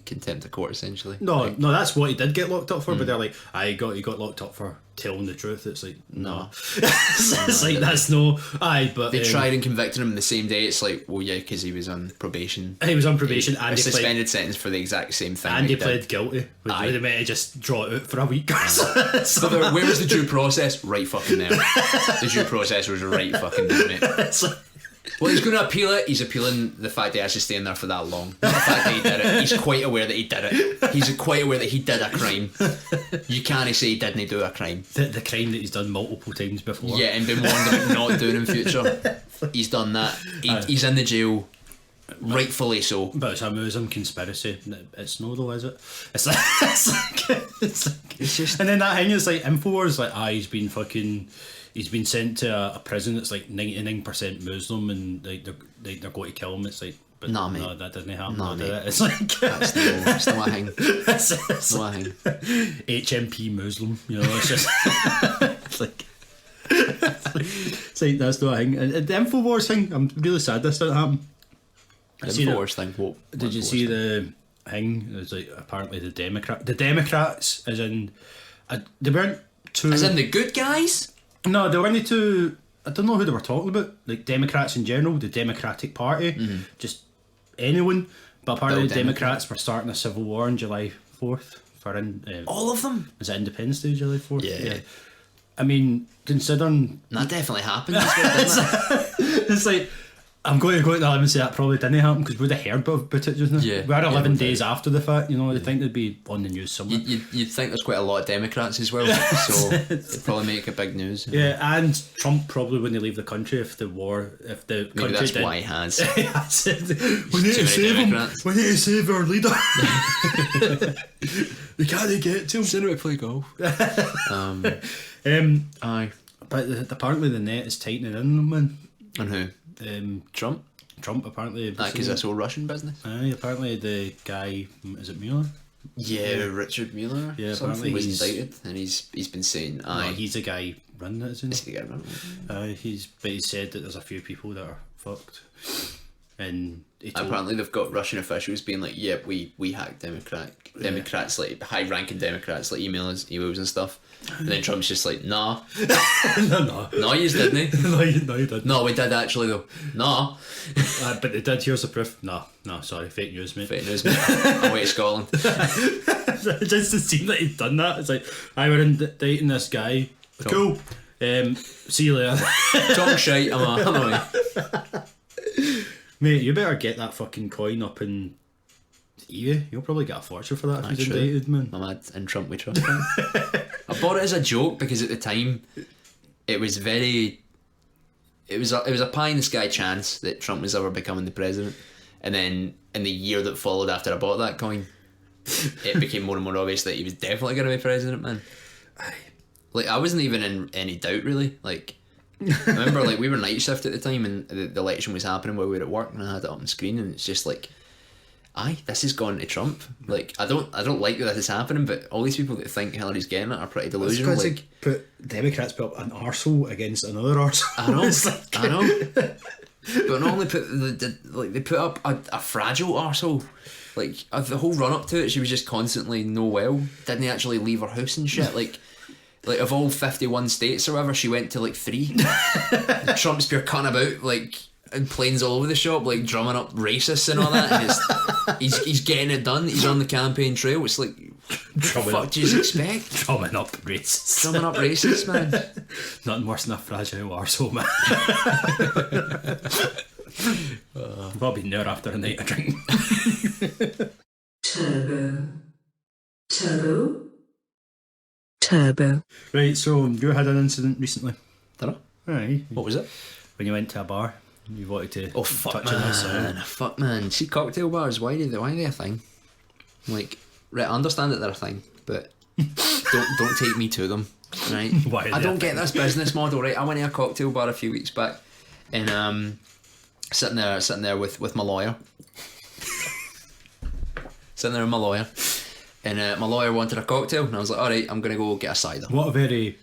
Speaker 2: Contempt of court, essentially.
Speaker 1: No,
Speaker 2: Like,
Speaker 1: no, that's what he did get locked up for. But they're like, he got locked up for telling the truth. It's like, no, it's like that's no. But
Speaker 2: they tried and convicted him the same day. It's like, well, yeah, because he was on probation.
Speaker 1: He was on probation and
Speaker 2: a
Speaker 1: he
Speaker 2: suspended sentence for the exact same thing.
Speaker 1: and he
Speaker 2: did.
Speaker 1: pled guilty.
Speaker 2: Aye.
Speaker 1: They meant to just draw it out for a week.
Speaker 2: So where was the due process? Right fucking there. The due process was right fucking there, mate.
Speaker 1: It's like,
Speaker 2: Well, he's going to appeal it. He's appealing the fact that he actually staying there for that long. Not the fact that he did it. He's quite aware that he did it. He's quite aware that he did a crime. You can't say he didn't do a crime.
Speaker 1: the crime that he's done multiple times before.
Speaker 2: Yeah, and been warned about not doing in future. He's done that. He's in the jail. Rightfully so.
Speaker 1: But it's a Muslim conspiracy. It's no though, is it? It's just. And then that thing is like Infowars, like he's been sent to a prison that's like 99% Muslim, and they're going to kill him. It's like, but
Speaker 2: Nah, mate.
Speaker 1: no, that didn't happen.
Speaker 2: Nah,
Speaker 1: did
Speaker 2: mate.
Speaker 1: it? It's like
Speaker 2: It's not a thing.
Speaker 1: it's
Speaker 2: Not a thing.
Speaker 1: HMP Muslim, you know. It's just it's like. It's like that's not a thing. And the Infowars thing, I'm really sad this didn't happen.
Speaker 2: Infowars thing. What?
Speaker 1: Did you see the thing? It was like apparently the Democrats, as in, they weren't too.
Speaker 2: As in the good guys?
Speaker 1: No, they weren't too. I don't know who they were talking about. Like Democrats in general, the Democratic Party, just anyone. But apparently, the Democrats were starting a civil war on July 4th for
Speaker 2: All of them?
Speaker 1: is it Independence Day, July 4th?
Speaker 2: Yeah.
Speaker 1: I mean, considering
Speaker 2: That definitely happened as well, didn't it?
Speaker 1: it's like I'm going to go out there and say that probably didn't happen because we'd have heard about it just now.
Speaker 2: Yeah,
Speaker 1: we had 11
Speaker 2: we
Speaker 1: days
Speaker 2: did.
Speaker 1: after the fact. You know, I think they'd be on the news somewhere.
Speaker 2: You'd think there's quite a lot of Democrats as well, so it'd probably make a big news.
Speaker 1: Yeah, and Trump probably wouldn't leave the country if the
Speaker 2: Maybe
Speaker 1: country
Speaker 2: that's
Speaker 1: did.
Speaker 2: why he has.
Speaker 1: I said, we need
Speaker 2: Too
Speaker 1: to
Speaker 2: many
Speaker 1: save him.
Speaker 2: Democrats.
Speaker 1: We need to save our leader. We can't get to him.
Speaker 2: Send him to play golf. Aye.
Speaker 1: But apparently the net is tightening in, man.
Speaker 2: And who? Trump?
Speaker 1: Trump apparently.
Speaker 2: Because that's all Russian business.
Speaker 1: Aye, apparently the guy, is it Mueller?
Speaker 2: Yeah, Richard Mueller.
Speaker 1: Yeah,
Speaker 2: something
Speaker 1: apparently
Speaker 2: was
Speaker 1: he's-
Speaker 2: indicted, and he's been saying, aye.
Speaker 1: No, he's the guy running it, isn't
Speaker 2: Is
Speaker 1: he?
Speaker 2: he the guy running it?
Speaker 1: Aye, he said that there's a few people that are fucked. And he told,
Speaker 2: Apparently they've got Russian officials being like, yep, we hacked Democrats, like high-ranking Democrats, like emails and stuff. And then Trump's just like, nah. No, you didn't.
Speaker 1: no, you didn't.
Speaker 2: No, we did actually though. Nah.
Speaker 1: But they did, here's the proof. No, sorry, fake news, mate.
Speaker 2: Fake news, mate. I'm away to Scotland.
Speaker 1: Just to see that he'd done that, it's like, I were dating this guy. Cool. See you later.
Speaker 2: Talk shite, I'm away.
Speaker 1: Mate, you better get that fucking coin up in eBay. You'll probably get a fortune for that if he's indicted, man.
Speaker 2: My mad in Trump we trust. I bought it as a joke because at the time it was a pie in the sky chance that Trump was ever becoming the president, and then in the year that followed after I bought that coin, it became more and more obvious that he was definitely going to be president, man. Like, I wasn't even in any doubt really. Like, I remember, like, we were night shift at the time and the election was happening while we were at work, and I had it up on screen, and it's just like, aye, this has gone to Trump. Like, I don't like that this is happening, but all these people that think Hillary's getting it are pretty delusional.
Speaker 1: Like, Democrats put up an arsehole against another arsehole.
Speaker 2: I know,
Speaker 1: It's like-
Speaker 2: I know. But not only they put up a fragile arsehole. Like, the whole run up to it, she was just constantly no well. Didn't actually leave her house and shit. Like of all 51 states or whatever, she went to like 3. Trump's pure cutting about, like, in planes all over the shop, like drumming up racists and all that. And he's getting it done. He's on the campaign trail. It's like, what the fuck do you expect?
Speaker 1: Drumming up racists.
Speaker 2: Drumming up racists, man.
Speaker 1: Nothing worse than a fragile arsehole, man. I've all been there after a night of drinking.
Speaker 5: Turbo.
Speaker 1: Right, so you had an incident recently.
Speaker 2: Did I?
Speaker 1: Right.
Speaker 2: What was it?
Speaker 1: When you went to a bar, you wanted to
Speaker 2: Oh fuck,
Speaker 1: touch on this.
Speaker 2: man! Fuck, man! See, cocktail bars. Why are they a thing? Like, right, I understand that they're a thing, but don't take me to them, right?
Speaker 1: Why are
Speaker 2: I
Speaker 1: they
Speaker 2: don't
Speaker 1: a
Speaker 2: get this business model, right? I went to a cocktail bar a few weeks back, and sitting there with my lawyer, sitting there with my lawyer, and my lawyer wanted a cocktail, and I was like, all right, I'm gonna go get a cider.
Speaker 1: What a very...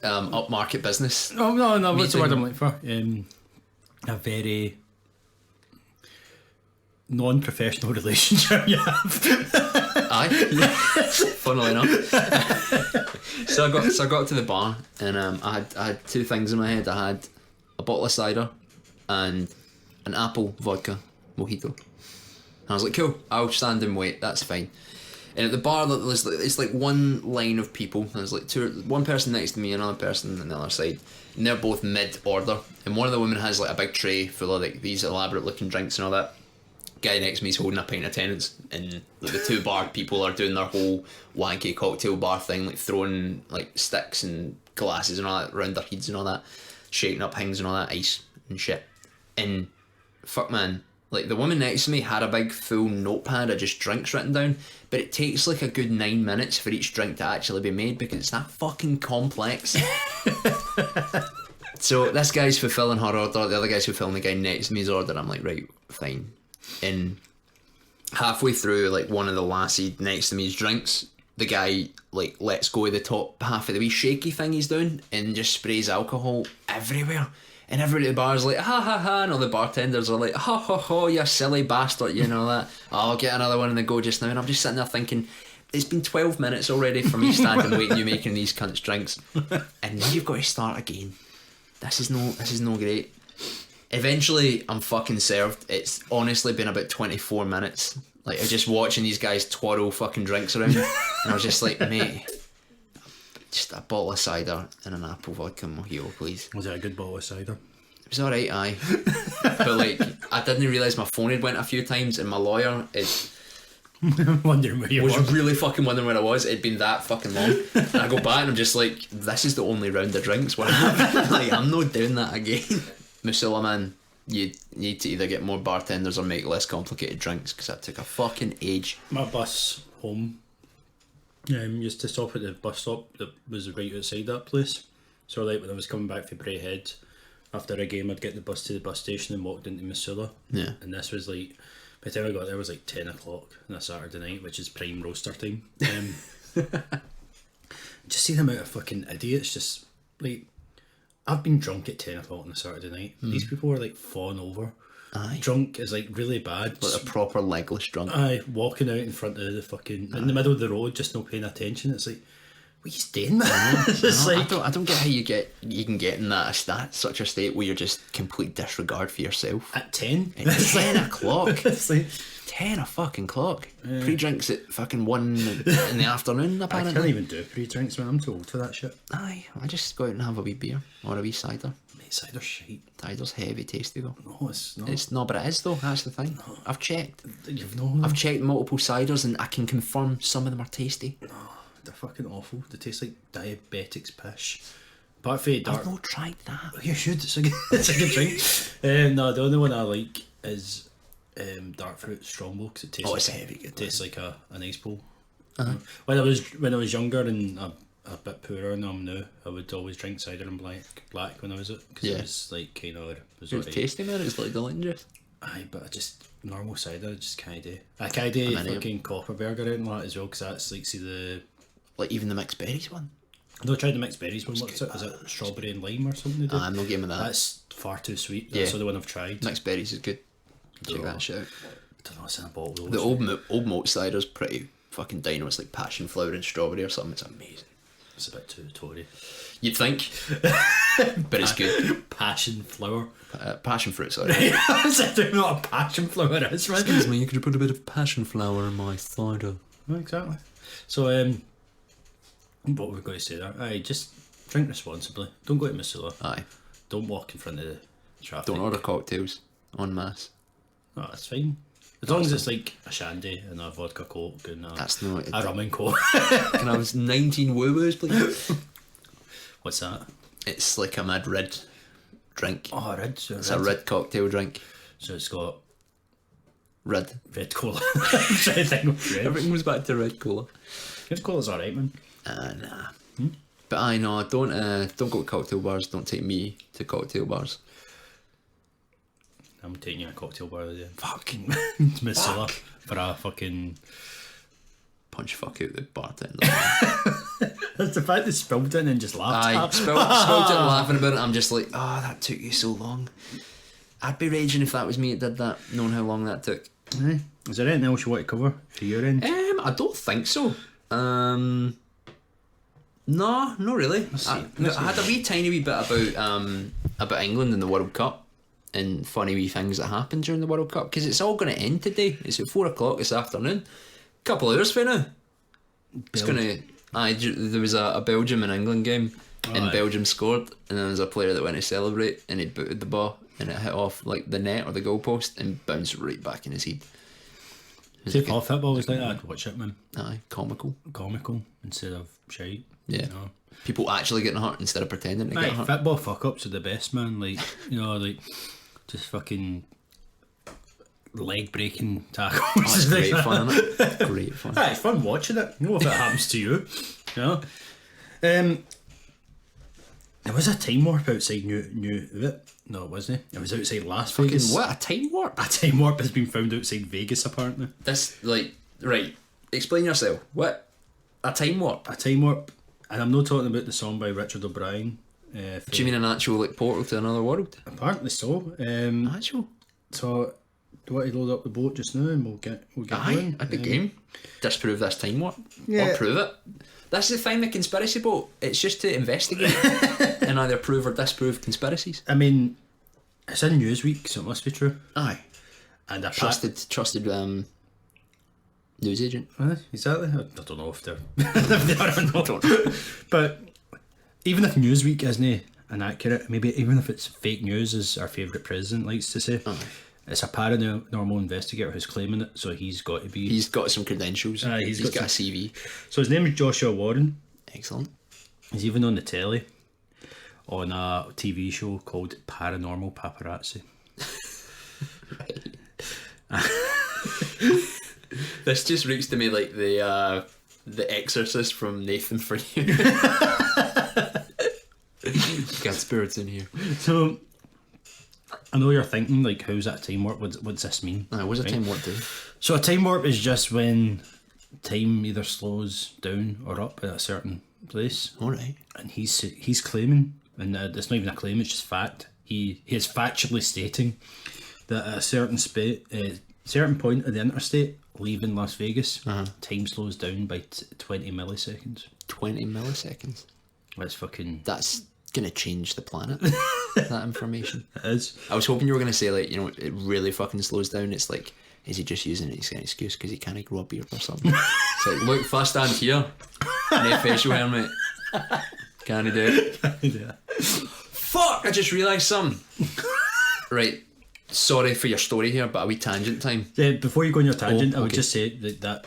Speaker 2: Upmarket business.
Speaker 1: Oh, no, what's the word I'm
Speaker 2: Meeting.
Speaker 1: looking for? A very non-professional relationship you have.
Speaker 2: Aye. Funnily enough. so I got to the bar, and I had 2 things in my head. I had a bottle of cider and an apple vodka mojito. And I was like, cool, I'll stand and wait, that's fine. And at the bar, it's like one line of people. There's like one person next to me, another person on the other side, and they're both mid-order. And one of the women has like a big tray full of like these elaborate-looking drinks and all that. Guy next to me is holding a pint of Tennent's, and like, the 2 bar people are doing their whole wanky cocktail bar thing, like throwing like sticks and glasses and all that around their heads and all that, shaking up things and all that, ice and shit. And fuck, man, like, the woman next to me had a big full notepad of just drinks written down, but it takes like a good 9 minutes for each drink to actually be made because it's that fucking complex. So this guy's fulfilling her order, the other guy's fulfilling the guy next to me's order. I'm like, right, fine. And halfway through, like, one of the lassie next to me's drinks, the guy like lets go of the top half of the wee shaky thing he's doing and just sprays alcohol everywhere. And everybody at the bar is like, ha ha ha, and all the bartenders are like, ha ha ha, you silly bastard, you know that. Oh, I'll get another one in the go just now. And I'm just sitting there thinking, it's been 12 minutes already for me standing waiting you making these cunts drinks, and now you've got to start again. This is no great. Eventually I'm fucking served. It's honestly been about 24 minutes. Like, I'm just watching these guys twirl fucking drinks around, and I was just like, mate, Just a bottle of cider and an apple vodka mojito, please.
Speaker 1: Was it a good bottle of cider?
Speaker 2: It was alright, aye. But like, I didn't realise my phone had went a few times, and my lawyer
Speaker 1: Wondering where you were.
Speaker 2: was really fucking wondering where I was. It'd been that fucking long. And I go back and I'm just like, this is the only round of drinks we're having. Like, I'm not doing that again. Musilla, man, you need to either get more bartenders or make less complicated drinks, because that took a fucking age.
Speaker 1: My bus home used to stop at the bus stop that was right outside that place. So like when I was coming back from Braehead after a game, I'd get the bus to the bus station and walked into Musilla.
Speaker 2: Yeah.
Speaker 1: And this was like, by the time I got there, it was like 10 o'clock on a Saturday night, which is prime roaster time. Just see the amount of fucking idiots. Just like, I've been drunk at 10 o'clock on a Saturday night. These people are like falling over.
Speaker 2: Aye.
Speaker 1: Drunk is like really bad.
Speaker 2: Like a proper legless drunk.
Speaker 1: Aye, walking out in front of the fucking in the middle of the road, just not paying attention. It's like, what are you doing, man? It's
Speaker 2: No,
Speaker 1: like,
Speaker 2: I don't get how you can get in such a state where you're just complete disregard for yourself.
Speaker 1: at 10?
Speaker 2: It's 10 o'clock.
Speaker 1: It's like,
Speaker 2: 10 fucking clock. Pre-drinks at fucking 1 in the afternoon,
Speaker 1: I
Speaker 2: apparently.
Speaker 1: can't even do pre-drinks, man. I'm too old for that shit.
Speaker 2: Aye, I just go out and have a wee beer or a wee cider.
Speaker 1: Mate, cider's shite.
Speaker 2: Cider's heavy tasty though.
Speaker 1: No, it's not.
Speaker 2: It's not, but it is though. That's the thing. I've checked.
Speaker 1: You've no.
Speaker 2: I've checked multiple ciders and I can confirm some of them are tasty.
Speaker 1: They're fucking awful. They taste like diabetics pish. Apart from dark.
Speaker 2: I've not tried that.
Speaker 1: You should. It's a good, it's a good drink. No, the only one I like is dark fruit strongbow, because it tastes.
Speaker 2: Oh,
Speaker 1: like,
Speaker 2: it's heavy good.
Speaker 1: Tastes like a ice bowl. When I was younger and a bit poorer than I am now, I would always drink cider and black when I was it, because
Speaker 2: Yeah.
Speaker 1: it was like kind of
Speaker 2: It was
Speaker 1: alright.
Speaker 2: tasty, man. It was like delicious.
Speaker 1: Aye, but I just normal cider I just can't do. I can't do
Speaker 2: I'm in it.
Speaker 1: fucking Copperberg or anything like that as well, because that's like, see the.
Speaker 2: Like even the mixed berries one.
Speaker 1: No, I tried the mixed berries one. What's it? Is it strawberry and lime or something? They do?
Speaker 2: I'm not getting with that.
Speaker 1: That's far too sweet. That's
Speaker 2: Yeah.
Speaker 1: the one I've tried.
Speaker 2: Mixed berries is good. Check
Speaker 1: Oh.
Speaker 2: that shit out.
Speaker 1: I don't know what's in a bottle. Though.
Speaker 2: The old malt cider's pretty fucking dino. It's like passion flower and strawberry or something. It's amazing.
Speaker 1: It's a bit too Tory.
Speaker 2: You'd think, but it's good.
Speaker 1: Passion flower.
Speaker 2: Passion fruit, sorry.
Speaker 1: I don't know what a passion flower is, right?
Speaker 2: Excuse me, you could put a bit of passion flower in my cider.
Speaker 1: Exactly. So, what we're going to say there? Aye, just drink responsibly. Don't go to Missoula.
Speaker 2: Aye.
Speaker 1: Don't walk in front of the traffic.
Speaker 2: Don't order cocktails en masse.
Speaker 1: No, that's fine. As long as it's like a shandy and a vodka coke and
Speaker 2: That's not it.
Speaker 1: a rum and coke.
Speaker 2: Can I have 19 woo-woos, please?
Speaker 1: What's that?
Speaker 2: It's like a mid-red drink.
Speaker 1: Oh, red. So
Speaker 2: It's a red cocktail drink.
Speaker 1: So it's got
Speaker 2: Red.
Speaker 1: red cola. Everything with red.
Speaker 2: Everything goes back to red cola.
Speaker 1: Red cola's alright, man.
Speaker 2: Nah. But I know, don't go to cocktail bars. Don't take me to cocktail bars.
Speaker 1: I'm taking you to a cocktail bar the day.
Speaker 2: Fucking
Speaker 1: Missoula for a fucking.
Speaker 2: punch fuck out the bartender.
Speaker 1: That's the fact they spilled it and then just laughed.
Speaker 2: I spilled it laughing about it. I'm just like, oh, that took you so long. I'd be raging if that was me that did that, knowing how long that took.
Speaker 1: Aye. Is there anything else you want to cover for your end?
Speaker 2: I don't think so. No, not really. I had a wee tiny wee bit about England and the World Cup and funny wee things that happened during the World Cup, because it's all going to end today. It's at 4 o'clock this afternoon. Couple hours for now. It's gonna. There was a Belgium and England game, and Belgium scored, and there was a player that went to celebrate, and he booted the ball, and it hit off like the net or the goalpost and bounced right back in his head.
Speaker 1: See, if all football was like that, watch it, man.
Speaker 2: Aye, comical.
Speaker 1: Comical instead of shite.
Speaker 2: Yeah.
Speaker 1: You know?
Speaker 2: People actually getting hurt instead of pretending to
Speaker 1: Aye,
Speaker 2: get hurt.
Speaker 1: football fuck ups are the best, man. Like, you know, like just fucking leg breaking tackles.
Speaker 2: Oh, it's great fun, isn't it? Great fun.
Speaker 1: Aye, it's fun watching it. You know, if it happens to you. You know? There was a time warp outside No, it wasn't. It was outside Las Vegas.
Speaker 2: What, a time warp?
Speaker 1: A time warp has been found outside Vegas, apparently.
Speaker 2: This, like, right, explain yourself. What? A time warp?
Speaker 1: A time warp. And I'm not talking about the song by Richard O'Brien.
Speaker 2: Do you mean an actual, like, portal to another world?
Speaker 1: Apparently so.
Speaker 2: Actual?
Speaker 1: So, do you want to load up the boat just now and we'll get
Speaker 2: Aye,
Speaker 1: going?
Speaker 2: I'd be game. Disprove this time warp.
Speaker 1: Yeah.
Speaker 2: Or prove it. That's the thing with conspiracy boat. It's just to investigate and either prove or disprove conspiracies.
Speaker 1: I mean, it's in Newsweek, so it must be true.
Speaker 2: Aye.
Speaker 1: And a
Speaker 2: Trusted Newsagent.
Speaker 1: Exactly. I don't know if they're. I don't know. But even if Newsweek isn't inaccurate, maybe even if it's fake news, as our favourite president likes to say, it's a paranormal investigator who's claiming it, so he's got to be.
Speaker 2: He's got some credentials. He's got a CV.
Speaker 1: So his name is Joshua Warren.
Speaker 2: Excellent. He's
Speaker 1: even on the telly on a TV show called Paranormal Paparazzi.
Speaker 2: This just reeks to me like the Exorcist from Nathan for You. Got spirits in here.
Speaker 1: So I know you're thinking, like, how's that time warp? What's this mean?
Speaker 2: What's a time warp do?
Speaker 1: So a time warp is just when time either slows down or up at a certain place.
Speaker 2: Alright.
Speaker 1: And he's claiming, and it's not even a claim, it's just fact. He is factually stating that at a certain point of the interstate leaving Las Vegas, time slows down by 20 milliseconds.
Speaker 2: 20 milliseconds?
Speaker 1: That's
Speaker 2: gonna change the planet. That information.
Speaker 1: It is.
Speaker 2: I was hoping you were gonna say, like, you know, it really fucking slows down. It's like, is he just using it as an excuse because he can't grow a beard or something? It's like, look, first hand here, no facial hair, mate. Can't do it. Fuck! I just realised something. Right. Sorry for your story here, but a wee tangent time.
Speaker 1: Yeah, before you go on your tangent, I would just say that's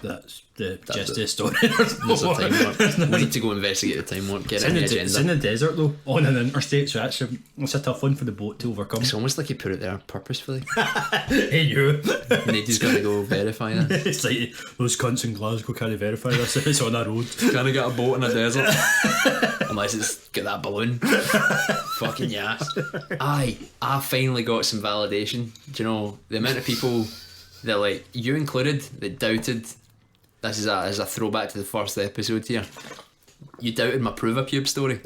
Speaker 1: the gist of the story.
Speaker 2: There's a time warp. We need to go investigate the time warp. Get it on the agenda.
Speaker 1: It's in the desert though, on an interstate, so it's a tough one for the boat to overcome.
Speaker 2: It's almost like he put it there purposefully.
Speaker 1: Hey you!
Speaker 2: Nate's got to go verify that.
Speaker 1: It's like those cunts in Glasgow can't verify this if it's on a road.
Speaker 2: Can't get a boat in a desert unless it's got that balloon. Fucking yes. I finally got some validation. Do you know the amount of people that, like you included, that doubted? This is a throwback to the first episode here. You doubted my prove a pube story.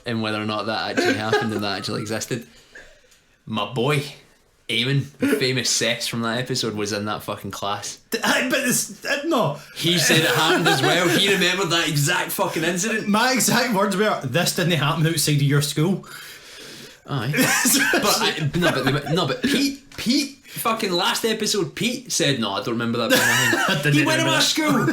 Speaker 2: And whether or not that actually happened and that actually existed. My boy Eamon, the famous Seth from that episode, was in that fucking class.
Speaker 1: No.
Speaker 2: He said it happened as well. He remembered that exact fucking incident.
Speaker 1: My exact words were, "This didn't happen outside of your school."
Speaker 2: Aye. but Pete, fucking last episode, Pete said, "No, I don't remember that being a thing." He went to my school.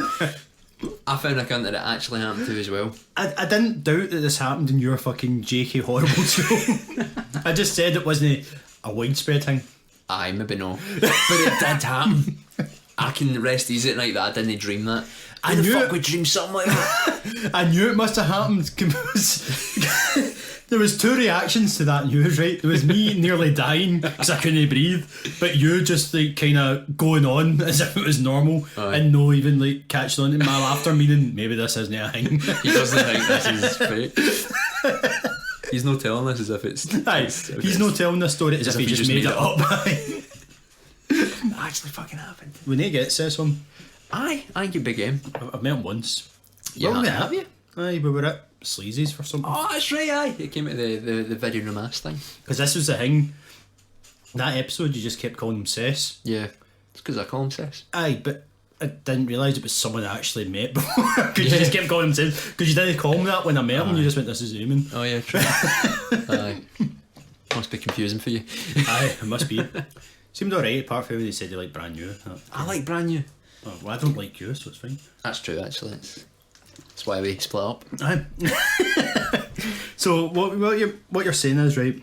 Speaker 2: I found a cunt that it actually happened to as well.
Speaker 1: I didn't doubt that this happened in your fucking JK horrible school. I just said it wasn't a widespread thing.
Speaker 2: Aye, maybe no. But it did happen. I can rest easy at night that I didn't dream that. How the fuck would dream something like that?
Speaker 1: I knew it must have happened because there was two reactions to that news, right? There was me nearly dying because I couldn't breathe, but you just like kind of going on as if it was normal. Aye. And no even like catching on to my laughter, meaning maybe this isn't a thing.
Speaker 2: He doesn't think this is fake. He's not telling this as if it's...
Speaker 1: Aye, he's not telling this story as if he just made it up.
Speaker 2: It actually fucking happened.
Speaker 1: We need to get says one.
Speaker 2: Aye, I think you'd big game.
Speaker 1: I've met him once.
Speaker 2: Yeah, have you?
Speaker 1: Aye, we were at Sleazy's for something.
Speaker 2: Oh, that's right, aye. It came at the video room ass thing.
Speaker 1: Because this was the thing. That episode, you just kept calling him Cess.
Speaker 2: Yeah, it's because I call him Cess.
Speaker 1: Aye, but I didn't realise it was someone I actually met before. Because you just kept calling him Cess. Because you didn't call him that when I met him. You just went, "This is Eamon."
Speaker 2: Oh yeah, true. Aye. Must be confusing for you.
Speaker 1: Aye, it must be. Seemed alright, apart from when they said you like brand new.
Speaker 2: I like brand new.
Speaker 1: Oh, well, I don't like you, so it's fine.
Speaker 2: That's true, actually. That's why we split up.
Speaker 1: Aye. So what you're saying is right.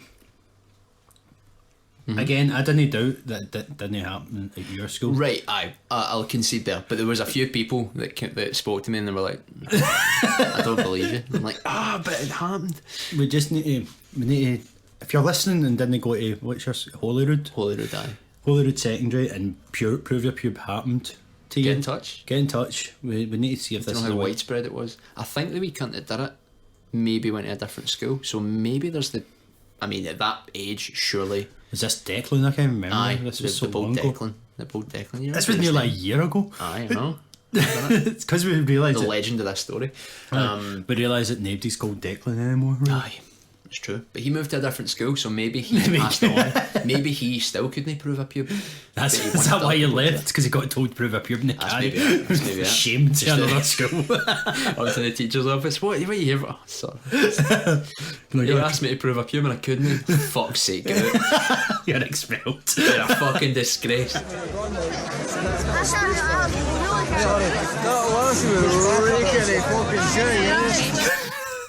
Speaker 1: Mm-hmm. Again, I didn't doubt that didn't happen at your school.
Speaker 2: Right, I'll concede there. But there was a few people that spoke to me and they were like, "I don't believe you." I'm like, but it happened.
Speaker 1: We need to. If you're listening and didn't go to what's your Holyrood,
Speaker 2: aye.
Speaker 1: Holyrood Secondary, and prove your pube happened to you.
Speaker 2: Get in touch.
Speaker 1: Get in touch. We need to see if this is
Speaker 2: how widespread it was. I think the wee cunt that did it maybe went to a different school, so maybe there's at that age, surely.
Speaker 1: Is this Declan? I can't remember.
Speaker 2: Aye,
Speaker 1: this was so
Speaker 2: the bold
Speaker 1: long
Speaker 2: Declan.
Speaker 1: ago.
Speaker 2: The bold Declan.
Speaker 1: This was nearly a year ago.
Speaker 2: Aye, I know.
Speaker 1: It's because we realised
Speaker 2: the legend of this story.
Speaker 1: We realised that nobody's called Declan anymore. Right?
Speaker 2: Aye, it's true. But he moved to a different school, so maybe he passed on. Maybe he still couldn't prove a pube.
Speaker 1: Is that why he left? Because he got told to prove a pube and he can't.
Speaker 2: That's maybe it.
Speaker 1: Shamed to another school.
Speaker 2: I went to the teacher's office. What are you here for? Oh, sorry. He asked me to prove a pube and I couldn't. Fuck's sake, get out.
Speaker 1: You're expelled.
Speaker 2: You're a fucking disgrace.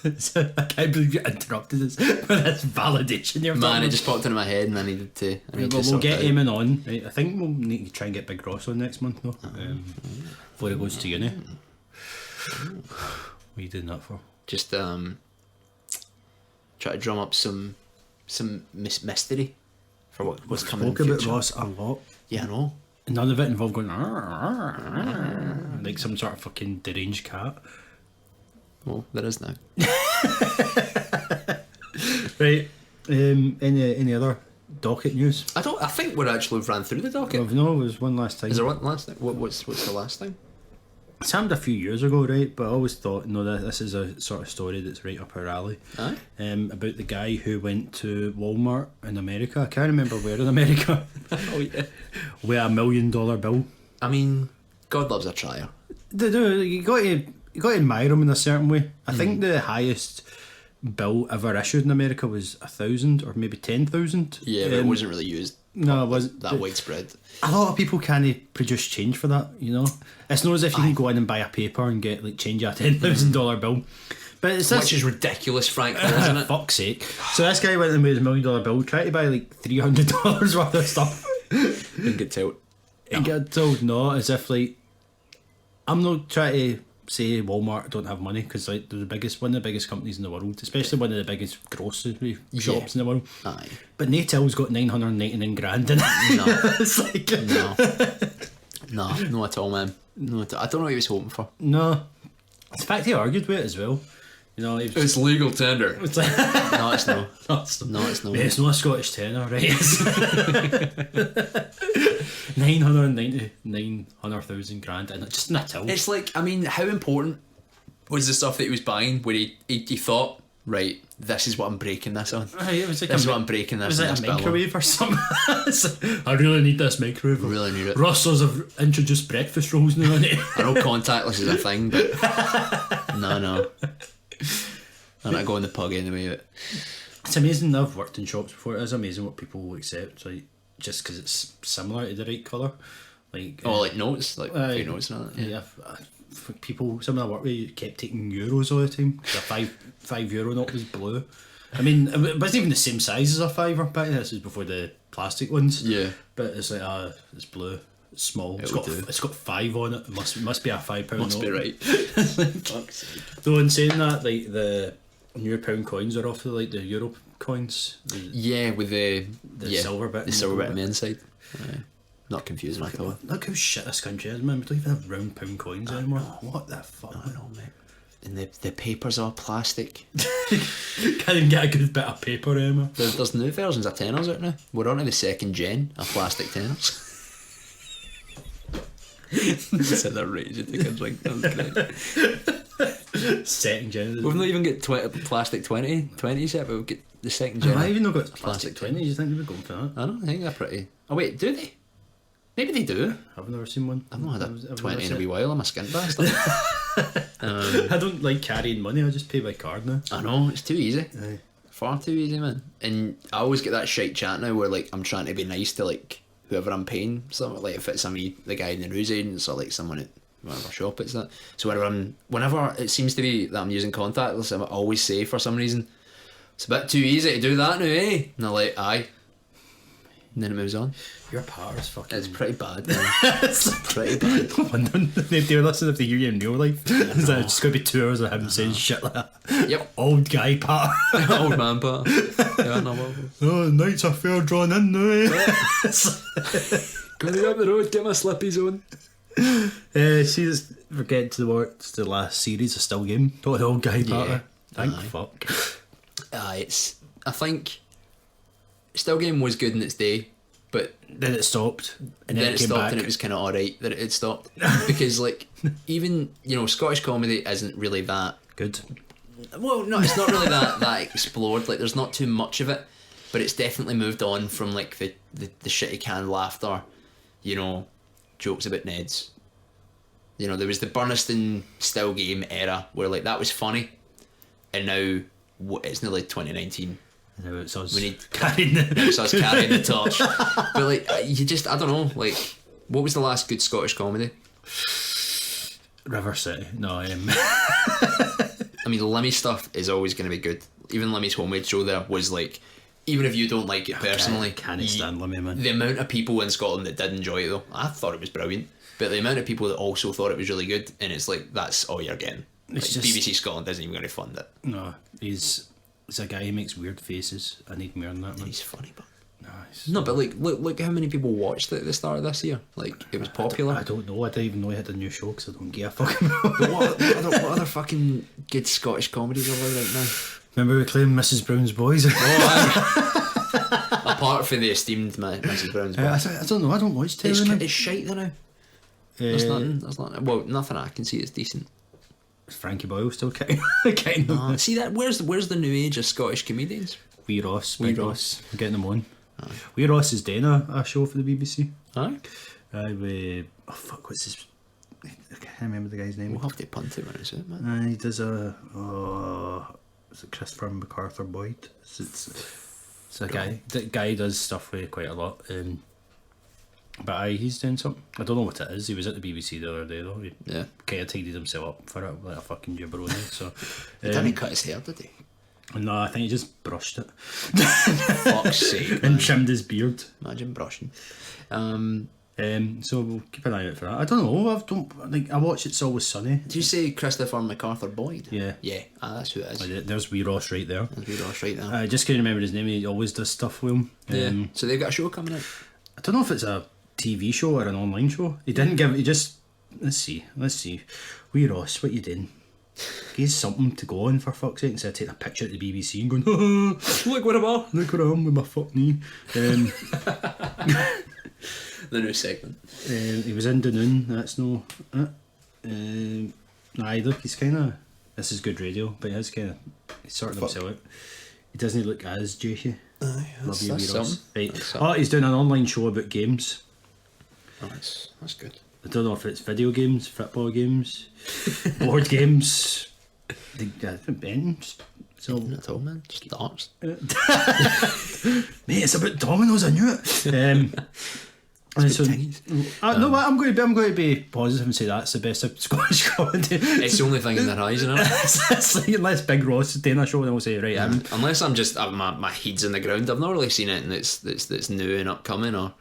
Speaker 1: I can't believe you interrupted us with this validation you're
Speaker 2: Man,
Speaker 1: talking
Speaker 2: it just popped into my head and I needed to.
Speaker 1: we'll get Eamon on. Right? I think we'll need to try and get Big Ross on next month though. Before he goes to uni. What are you doing that for?
Speaker 2: Just try to drum up some mystery for what's coming in the
Speaker 1: Spoke about
Speaker 2: future.
Speaker 1: Ross a lot.
Speaker 2: Yeah, I know.
Speaker 1: None of it involved going like some sort of fucking deranged cat.
Speaker 2: Well, there is now.
Speaker 1: Right. Any other docket news?
Speaker 2: I think we're actually ran through the docket.
Speaker 1: Well, no, it was one last time.
Speaker 2: Is there one last thing? What's the last thing?
Speaker 1: It's happened a few years ago, right? But I always thought, no, this is a sort of story that's right up our alley.
Speaker 2: Aye?
Speaker 1: About the guy who went to Walmart in America. I can't remember where in America.
Speaker 2: Oh yeah.
Speaker 1: With $1 million bill.
Speaker 2: I mean, God loves a trier.
Speaker 1: You got to admire him in a certain way. I think the highest bill ever issued in America was 1,000 or maybe 10,000.
Speaker 2: Yeah, but it wasn't really used.
Speaker 1: No, it wasn't
Speaker 2: that widespread.
Speaker 1: A lot of people can't produce change for that, you know. It's not as if you can go in and buy a paper and get like change a $10,000 bill. But it's
Speaker 2: Which is ridiculous, frankly, isn't it?
Speaker 1: Fuck's sake. So this guy went in with his $1 million bill, tried to buy like $300 worth of stuff.
Speaker 2: Didn't get told.
Speaker 1: And get told no, as if like I'm not trying to say Walmart don't have money because like they're one of the biggest companies in the world, especially one of the biggest grocery shops in the world.
Speaker 2: Aye.
Speaker 1: But Natil's got 999 grand in it.
Speaker 2: No.
Speaker 1: It's like
Speaker 2: No, not at all, man. No, I don't know what he was hoping for.
Speaker 1: no. In fact, he argued with it as well. You know, he was,
Speaker 2: It's legal tender.
Speaker 1: it's like
Speaker 2: No, it's no.
Speaker 1: no, it's not.
Speaker 2: No, it's no.
Speaker 1: Mate, it's not a Scottish tenor, right? 999,000 grand and just Natil.
Speaker 2: It's like, I mean, how important was the stuff that he was buying where he thought, right, this is what I'm breaking this on.
Speaker 1: It was like
Speaker 2: This is what I'm breaking
Speaker 1: It
Speaker 2: this
Speaker 1: was
Speaker 2: on.
Speaker 1: like
Speaker 2: this
Speaker 1: a
Speaker 2: bill on.
Speaker 1: microwave or something. It's like, I really need this microwave.
Speaker 2: Really need it.
Speaker 1: Rustlers have introduced breakfast rolls now, innit?
Speaker 2: I know contactless is a thing, but no. I'm not going the pug anyway. But
Speaker 1: It's amazing. I've worked in shops before. It is amazing what people will accept, like just because it's similar to the right colour. Like
Speaker 2: like notes, like few notes and all that. Yeah.
Speaker 1: for people, someone I work with kept taking euros all the time. The five euro note was blue. I mean, it wasn't even the same size as a fiver back then. This is before the plastic ones.
Speaker 2: Yeah.
Speaker 1: But it's like it's blue. It's small. It's
Speaker 2: will
Speaker 1: got
Speaker 2: do.
Speaker 1: it's got 5 on it. It must be a £5
Speaker 2: Must
Speaker 1: note.
Speaker 2: be right.
Speaker 1: Though in saying that, like the newer pound coins are off like the euro coins.
Speaker 2: Yeah, with the
Speaker 1: silver bit.
Speaker 2: the silver bit on the inside. Not confusing at all.
Speaker 1: Look how shit this country is, man. We don't even have round pound coins anymore. What the fuck?
Speaker 2: I know, mate. And the paper's all plastic.
Speaker 1: Can't even get a good bit of paper anymore.
Speaker 2: There's new versions of tenors out now. We're on to the second gen of plastic tenors. Said that right as you take a drink. That was great.
Speaker 1: Second gen.
Speaker 2: We've not even got plastic 20s yet, but we've got the second gen.
Speaker 1: I even not got plastic
Speaker 2: Plastic
Speaker 1: 20. Do you think they would go for that?
Speaker 2: I don't think they're pretty. Oh wait, do they? Maybe they do.
Speaker 1: I've never seen one.
Speaker 2: I've not had
Speaker 1: I've
Speaker 2: a
Speaker 1: never
Speaker 2: 20 in a
Speaker 1: seen
Speaker 2: wee
Speaker 1: it.
Speaker 2: while. I'm a skint bastard.
Speaker 1: I don't like carrying money. I just pay by card now.
Speaker 2: I know, it's too easy.
Speaker 1: Aye.
Speaker 2: Far too easy, man. And I always get that shite chat now where like I'm trying to be nice to like whoever I'm paying. So like if it's the guy in the news agents or like someone at whatever shop it's that. So whenever it seems to be that I'm using contactless, I always say for some reason, it's a bit too easy to do that now, eh? And they're like, aye. And then it moves on.
Speaker 1: Your par's fucking.
Speaker 2: It's pretty bad, man. It's pretty bad.
Speaker 1: No wonder they were listening if they hear you in real life. It's like, it's going to be 2 hours of him saying shit like that.
Speaker 2: Yep.
Speaker 1: Old guy part.
Speaker 2: Old man part. Yeah, no, well.
Speaker 1: Oh, the nights are fair drawn in now, eh?
Speaker 2: Going up the road, get my slippies on.
Speaker 1: See, we're getting to the last series of Still Game. Talk the old guy part.
Speaker 2: Yeah.
Speaker 1: Thank
Speaker 2: Aye.
Speaker 1: fuck.
Speaker 2: I think Still Game was good in its day, but
Speaker 1: Then it stopped. And
Speaker 2: then it
Speaker 1: came
Speaker 2: stopped
Speaker 1: back.
Speaker 2: and it was kind of alright that it had stopped. Because like, even, Scottish comedy isn't really that,
Speaker 1: Good.
Speaker 2: well, no, it's not really that explored, like there's not too much of it, but it's definitely moved on from like the shitty canned laughter, jokes about Neds. There was the Burniston Still Game era where like that was funny, and now it's nearly 2019.
Speaker 1: Now it's us
Speaker 2: We need
Speaker 1: carrying the...
Speaker 2: It's us carrying the torch. But like I don't know, like What was the last good Scottish comedy?
Speaker 1: River City. No,
Speaker 2: I mean, Lemmy stuff is always going to be good. Even Lemmy's Homemade Show there was like, even if you don't like it personally,
Speaker 1: can't stand Lemmy, man.
Speaker 2: The amount of people in Scotland that did enjoy it though, I thought it was brilliant. But the amount of people that also thought it was really good, and it's like, that's all you're getting. Like,
Speaker 1: It's just-
Speaker 2: BBC Scotland isn't even going to fund it.
Speaker 1: No, he's a guy who makes weird faces. I need more than that, man.
Speaker 2: He's funny, but
Speaker 1: Nice.
Speaker 2: no, but like, look how many people watched it at the start of this year. Like, it was popular.
Speaker 1: I don't know. I didn't even know he had a new show because I don't give a fucking about.
Speaker 2: But what other fucking good Scottish comedies are there right now?
Speaker 1: Remember we claimed Mrs. Brown's Boys?
Speaker 2: Apart from the esteemed Mrs. Brown's
Speaker 1: I don't know. I don't watch telly.
Speaker 2: it's shite though now. There's nothing. Well, nothing I can see is decent.
Speaker 1: Is Frankie Boyle still kicking? kicking them?
Speaker 2: See that? Where's the new age of Scottish comedians?
Speaker 1: Wee Ross.
Speaker 2: Wee
Speaker 1: Big
Speaker 2: Ross.
Speaker 1: I'm getting them on. Wee Ross is doing a show for the BBC.
Speaker 2: Aye.
Speaker 1: Oh fuck, what's his... I can't remember the guy's name.
Speaker 2: We'll have to punt it when it's it, man.
Speaker 1: He does a... is it Christopher MacArthur Boyd? It's a guy. That guy does stuff with quite a lot. But aye, he's doing something. I don't know what it is. He was at the BBC the other day though. He
Speaker 2: Yeah.
Speaker 1: kind of tidied himself up for it like a fucking jabroni. So,
Speaker 2: He didn't cut his hair, did he?
Speaker 1: no, I think he just brushed it
Speaker 2: Fuck's sake.
Speaker 1: and trimmed his beard.
Speaker 2: Imagine brushing.
Speaker 1: So we'll keep an eye out for that. I don't know. I watch It's Always Sunny.
Speaker 2: Did you say Christopher MacArthur Boyd?
Speaker 1: Yeah.
Speaker 2: Yeah, that's who it is.
Speaker 1: There's Wee Ross right there.
Speaker 2: That's who Ross right there.
Speaker 1: I just can't remember his name. He always does stuff with him.
Speaker 2: Yeah. So they've got a show coming out.
Speaker 1: I don't know if it's a TV show or an online show. He didn't give. He just. Let's see. Wee Ross, what you doing? He's something to go on for fuck's sake. Instead of taking a picture at the BBC and going,
Speaker 2: Look what I'm on.
Speaker 1: look what I am with my fuck knee.
Speaker 2: The new segment.
Speaker 1: He was in Dunoon. That's no. Aye, look, he's kind of. This is good radio, but he's sorted himself out. He doesn't look as Jakey.
Speaker 2: Aye,
Speaker 1: Love you, Wee
Speaker 2: that's
Speaker 1: Ross.
Speaker 2: something.
Speaker 1: Right.
Speaker 2: That's something.
Speaker 1: Oh, he's doing an online show about games.
Speaker 2: Oh, that's good.
Speaker 1: I don't know if it's video games, football games, board games, anything. So,
Speaker 2: Nothing at all, man. Just darts.
Speaker 1: mate, it's about dominoes. I knew it. No, I'm going to be positive and say that's the best of Scottish comedy.
Speaker 2: It's the only thing in the horizon, isn't it?
Speaker 1: It's like unless Big Ross is doing a show, then we'll say right.
Speaker 2: Unless I'm just my head's in the ground. I've not really seen anything that's new and upcoming or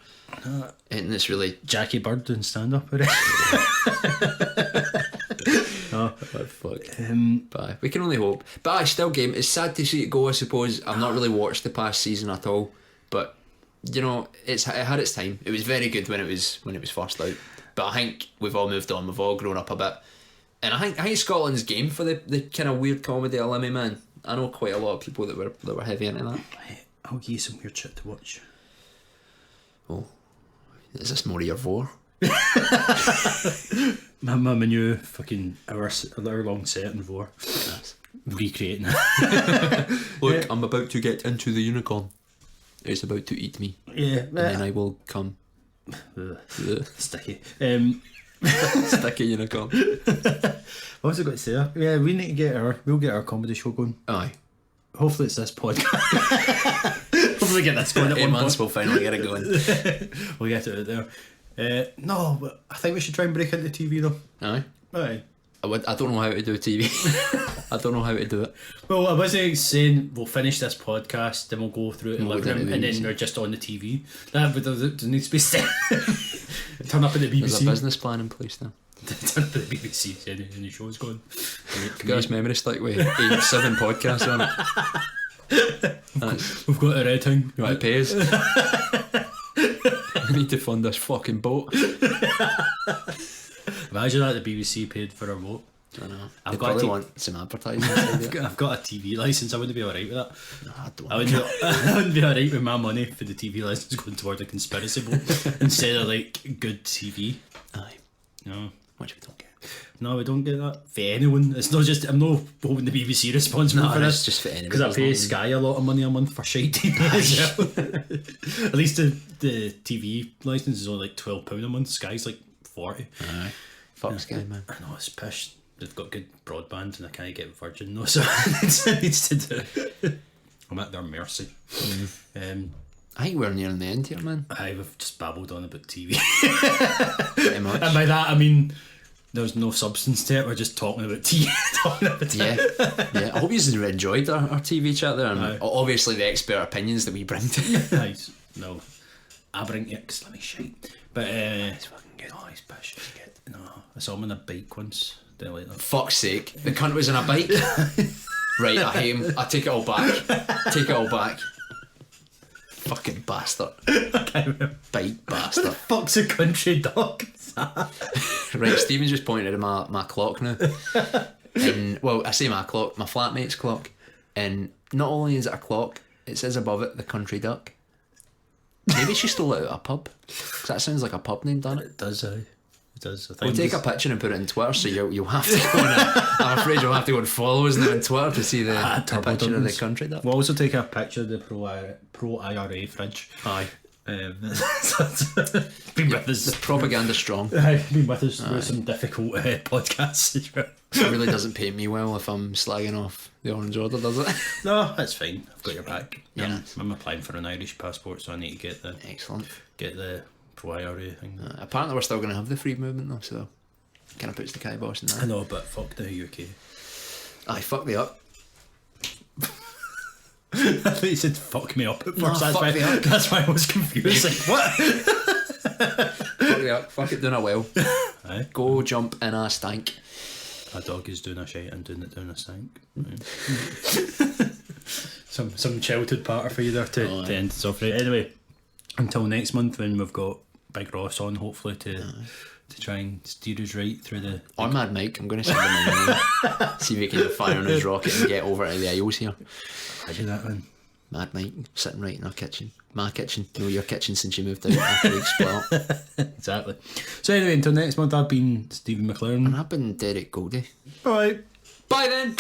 Speaker 2: anything that's really
Speaker 1: Jackie Bird doing stand up. Right?
Speaker 2: oh fuck. But we can only hope. But I still game. It's sad to see it go. I suppose I've not really watched the past season at all. But you know, it had its time. It was very good when it was first out. But I think we've all moved on. We've all grown up a bit. And I think Scotland's game for the kind of weird comedy of Lemmy, man. I know quite a lot of people that were heavy into that.
Speaker 1: I'll give you some weird shit to watch.
Speaker 2: Oh, is this more of your Vore?
Speaker 1: My new fucking hour long set in Vore.
Speaker 2: Yes.
Speaker 1: Recreating it.
Speaker 2: Look, I'm about to get into the unicorn. It's about to eat me.
Speaker 1: Yeah.
Speaker 2: And then I will come.
Speaker 1: Sticky.
Speaker 2: Sticky unicorn.
Speaker 1: What was I going to say? Yeah, we need to we'll get our comedy show going.
Speaker 2: Aye.
Speaker 1: Hopefully it's this podcast. Hopefully get this going at
Speaker 2: 8
Speaker 1: one
Speaker 2: months
Speaker 1: point.
Speaker 2: we'll finally get it going.
Speaker 1: We'll get it out there. No, but I think we should try and break into TV though.
Speaker 2: Aye.
Speaker 1: Aye.
Speaker 2: I don't know how to do TV. I don't know how to do it.
Speaker 1: Well, I wasn't saying we'll finish this podcast, then we'll go through it in the
Speaker 2: We'll
Speaker 1: living
Speaker 2: go
Speaker 1: room,
Speaker 2: to
Speaker 1: and
Speaker 2: the
Speaker 1: then
Speaker 2: BBC.
Speaker 1: we're just on the TV. Nah, but there needs to be turn up at the
Speaker 2: There's a
Speaker 1: BBC.
Speaker 2: business plan in place now.
Speaker 1: Turn up at the BBC. See any show's going.
Speaker 2: Got a memory stick with 7 podcasts on it.
Speaker 1: We've got a red thing.
Speaker 2: You want to pay us? We need to fund this fucking boat.
Speaker 1: Imagine that the BBC paid for our vote.
Speaker 2: I know.
Speaker 1: I've
Speaker 2: They
Speaker 1: got
Speaker 2: probably
Speaker 1: to-
Speaker 2: want some advertising.
Speaker 1: I've got a TV licence. I wouldn't be alright with that.
Speaker 2: No, I don't.
Speaker 1: I wouldn't be alright with my money for the TV licence going toward a conspiracy vote instead of like good TV.
Speaker 2: Aye.
Speaker 1: No.
Speaker 2: Which we don't get.
Speaker 1: No, we don't get that for anyone. It's not just I'm not holding the BBC responsible
Speaker 2: No,
Speaker 1: for
Speaker 2: it's
Speaker 1: this.
Speaker 2: just for anyone.
Speaker 1: Because I
Speaker 2: There's
Speaker 1: pay
Speaker 2: nothing-
Speaker 1: Sky a lot of money a month for shite TV as well. At least the TV licence is only like £12 a month. Sky's like 40.
Speaker 2: Aye. Fuck Sky, man.
Speaker 1: I know, it's pish. They've got good broadband and I can't get Virgin no, so it needs to do. I'm at their mercy.
Speaker 2: I think we're nearing the end here, man.
Speaker 1: We've just babbled on about TV.
Speaker 2: Pretty much.
Speaker 1: And by that, I mean, there's no substance to it. We're just talking about TV.
Speaker 2: Yeah. I hope you enjoyed our TV chat there, and obviously the expert opinions that we bring to it.
Speaker 1: Nice. No, I bring you let me shite. But
Speaker 2: It's fucking good.
Speaker 1: oh, he's pish. No, I saw him on a bike once. Didn't like that.
Speaker 2: Fuck's sake, the cunt was on a bike. Right, I hate him. I take it all back. Fucking bastard. Bike bastard.
Speaker 1: Fuck's a country dog.
Speaker 2: Right, Stephen just pointed at my clock now. And, well, I say my clock, my flatmate's clock. And not only is it a clock, it says above it, the country duck. Maybe she stole it out of a pub. Because that sounds like a pub name, doesn't it?
Speaker 1: It does, It does. I think
Speaker 2: We'll take a picture and put it on Twitter, so you'll have to go I'm afraid you'll have to go and follow us now on Twitter to see the picture of the country duck.
Speaker 1: We'll also take a picture of the pro IRA fridge.
Speaker 2: Aye.
Speaker 1: Been with us.
Speaker 2: Propaganda strong.
Speaker 1: Been with us through some difficult podcasts as well.
Speaker 2: It really doesn't paint me well if I'm slagging off the Orange Order, does it?
Speaker 1: No, that's fine. I've got your back.
Speaker 2: Yeah.
Speaker 1: I'm applying for an Irish passport, so I need to get the pro IRA thing.
Speaker 2: Apparently we're still going to have the free movement though, so kind of puts the kibosh in that.
Speaker 1: I know, but fuck the UK.
Speaker 2: Aye, fuck me up.
Speaker 1: I thought you said fuck me up at
Speaker 2: No,
Speaker 1: first.
Speaker 2: fuck me up.
Speaker 1: That's why I was confused. Like, what?
Speaker 2: Fuck me up. Fuck it, doing it well.
Speaker 1: Aye.
Speaker 2: Go jump in a stank.
Speaker 1: A dog is doing a shite and doing it down a sink. some childhood patter for you there to end us off. Right. Anyway, until next month when we've got Big Ross on, hopefully to try and steer us right through the...
Speaker 2: Or Mad Mike, I'm going to send him a email. See if he can fire on his rocket and get over to the aisles here.
Speaker 1: Imagine that one.
Speaker 2: Mad Mike sitting right in our kitchen. My kitchen. No, your kitchen since you moved out after we split up.
Speaker 1: Exactly. So anyway, until next month, I've been Stephen McLaren.
Speaker 2: And I've been Derek Goldie.
Speaker 1: Bye.
Speaker 2: Bye then!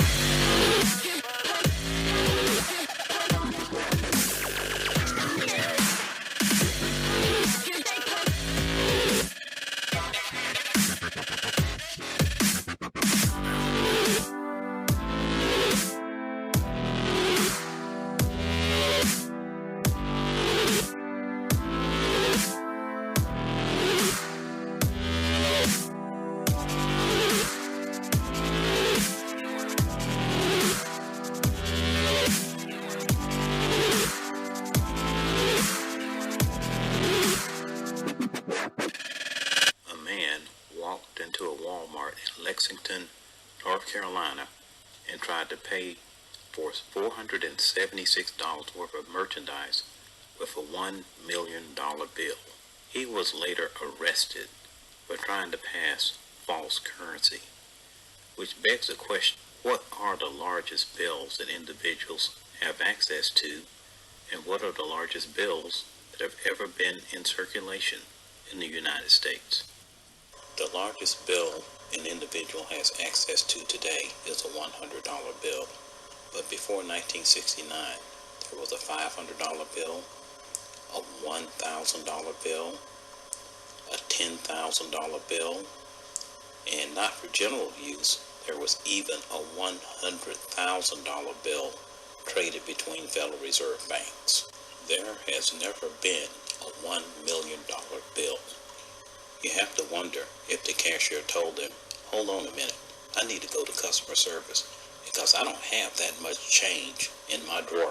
Speaker 5: Lexington, North Carolina, and tried to pay for $476 worth of merchandise with a $1 million bill. He was later arrested for trying to pass false currency, which begs the question, what are the largest bills that individuals have access to, and what are the largest bills that have ever been in circulation in the United States? The largest bill an individual has access to today is a $100 bill. But before 1969, there was a $500 bill, a $1,000 bill, a $10,000 bill, and not for general use, there was even a $100,000 bill traded between Federal Reserve banks. There has never been a $1 million bill. You have to wonder if the cashier told him, hold on a minute, I need to go to customer service because I don't have that much change in my drawer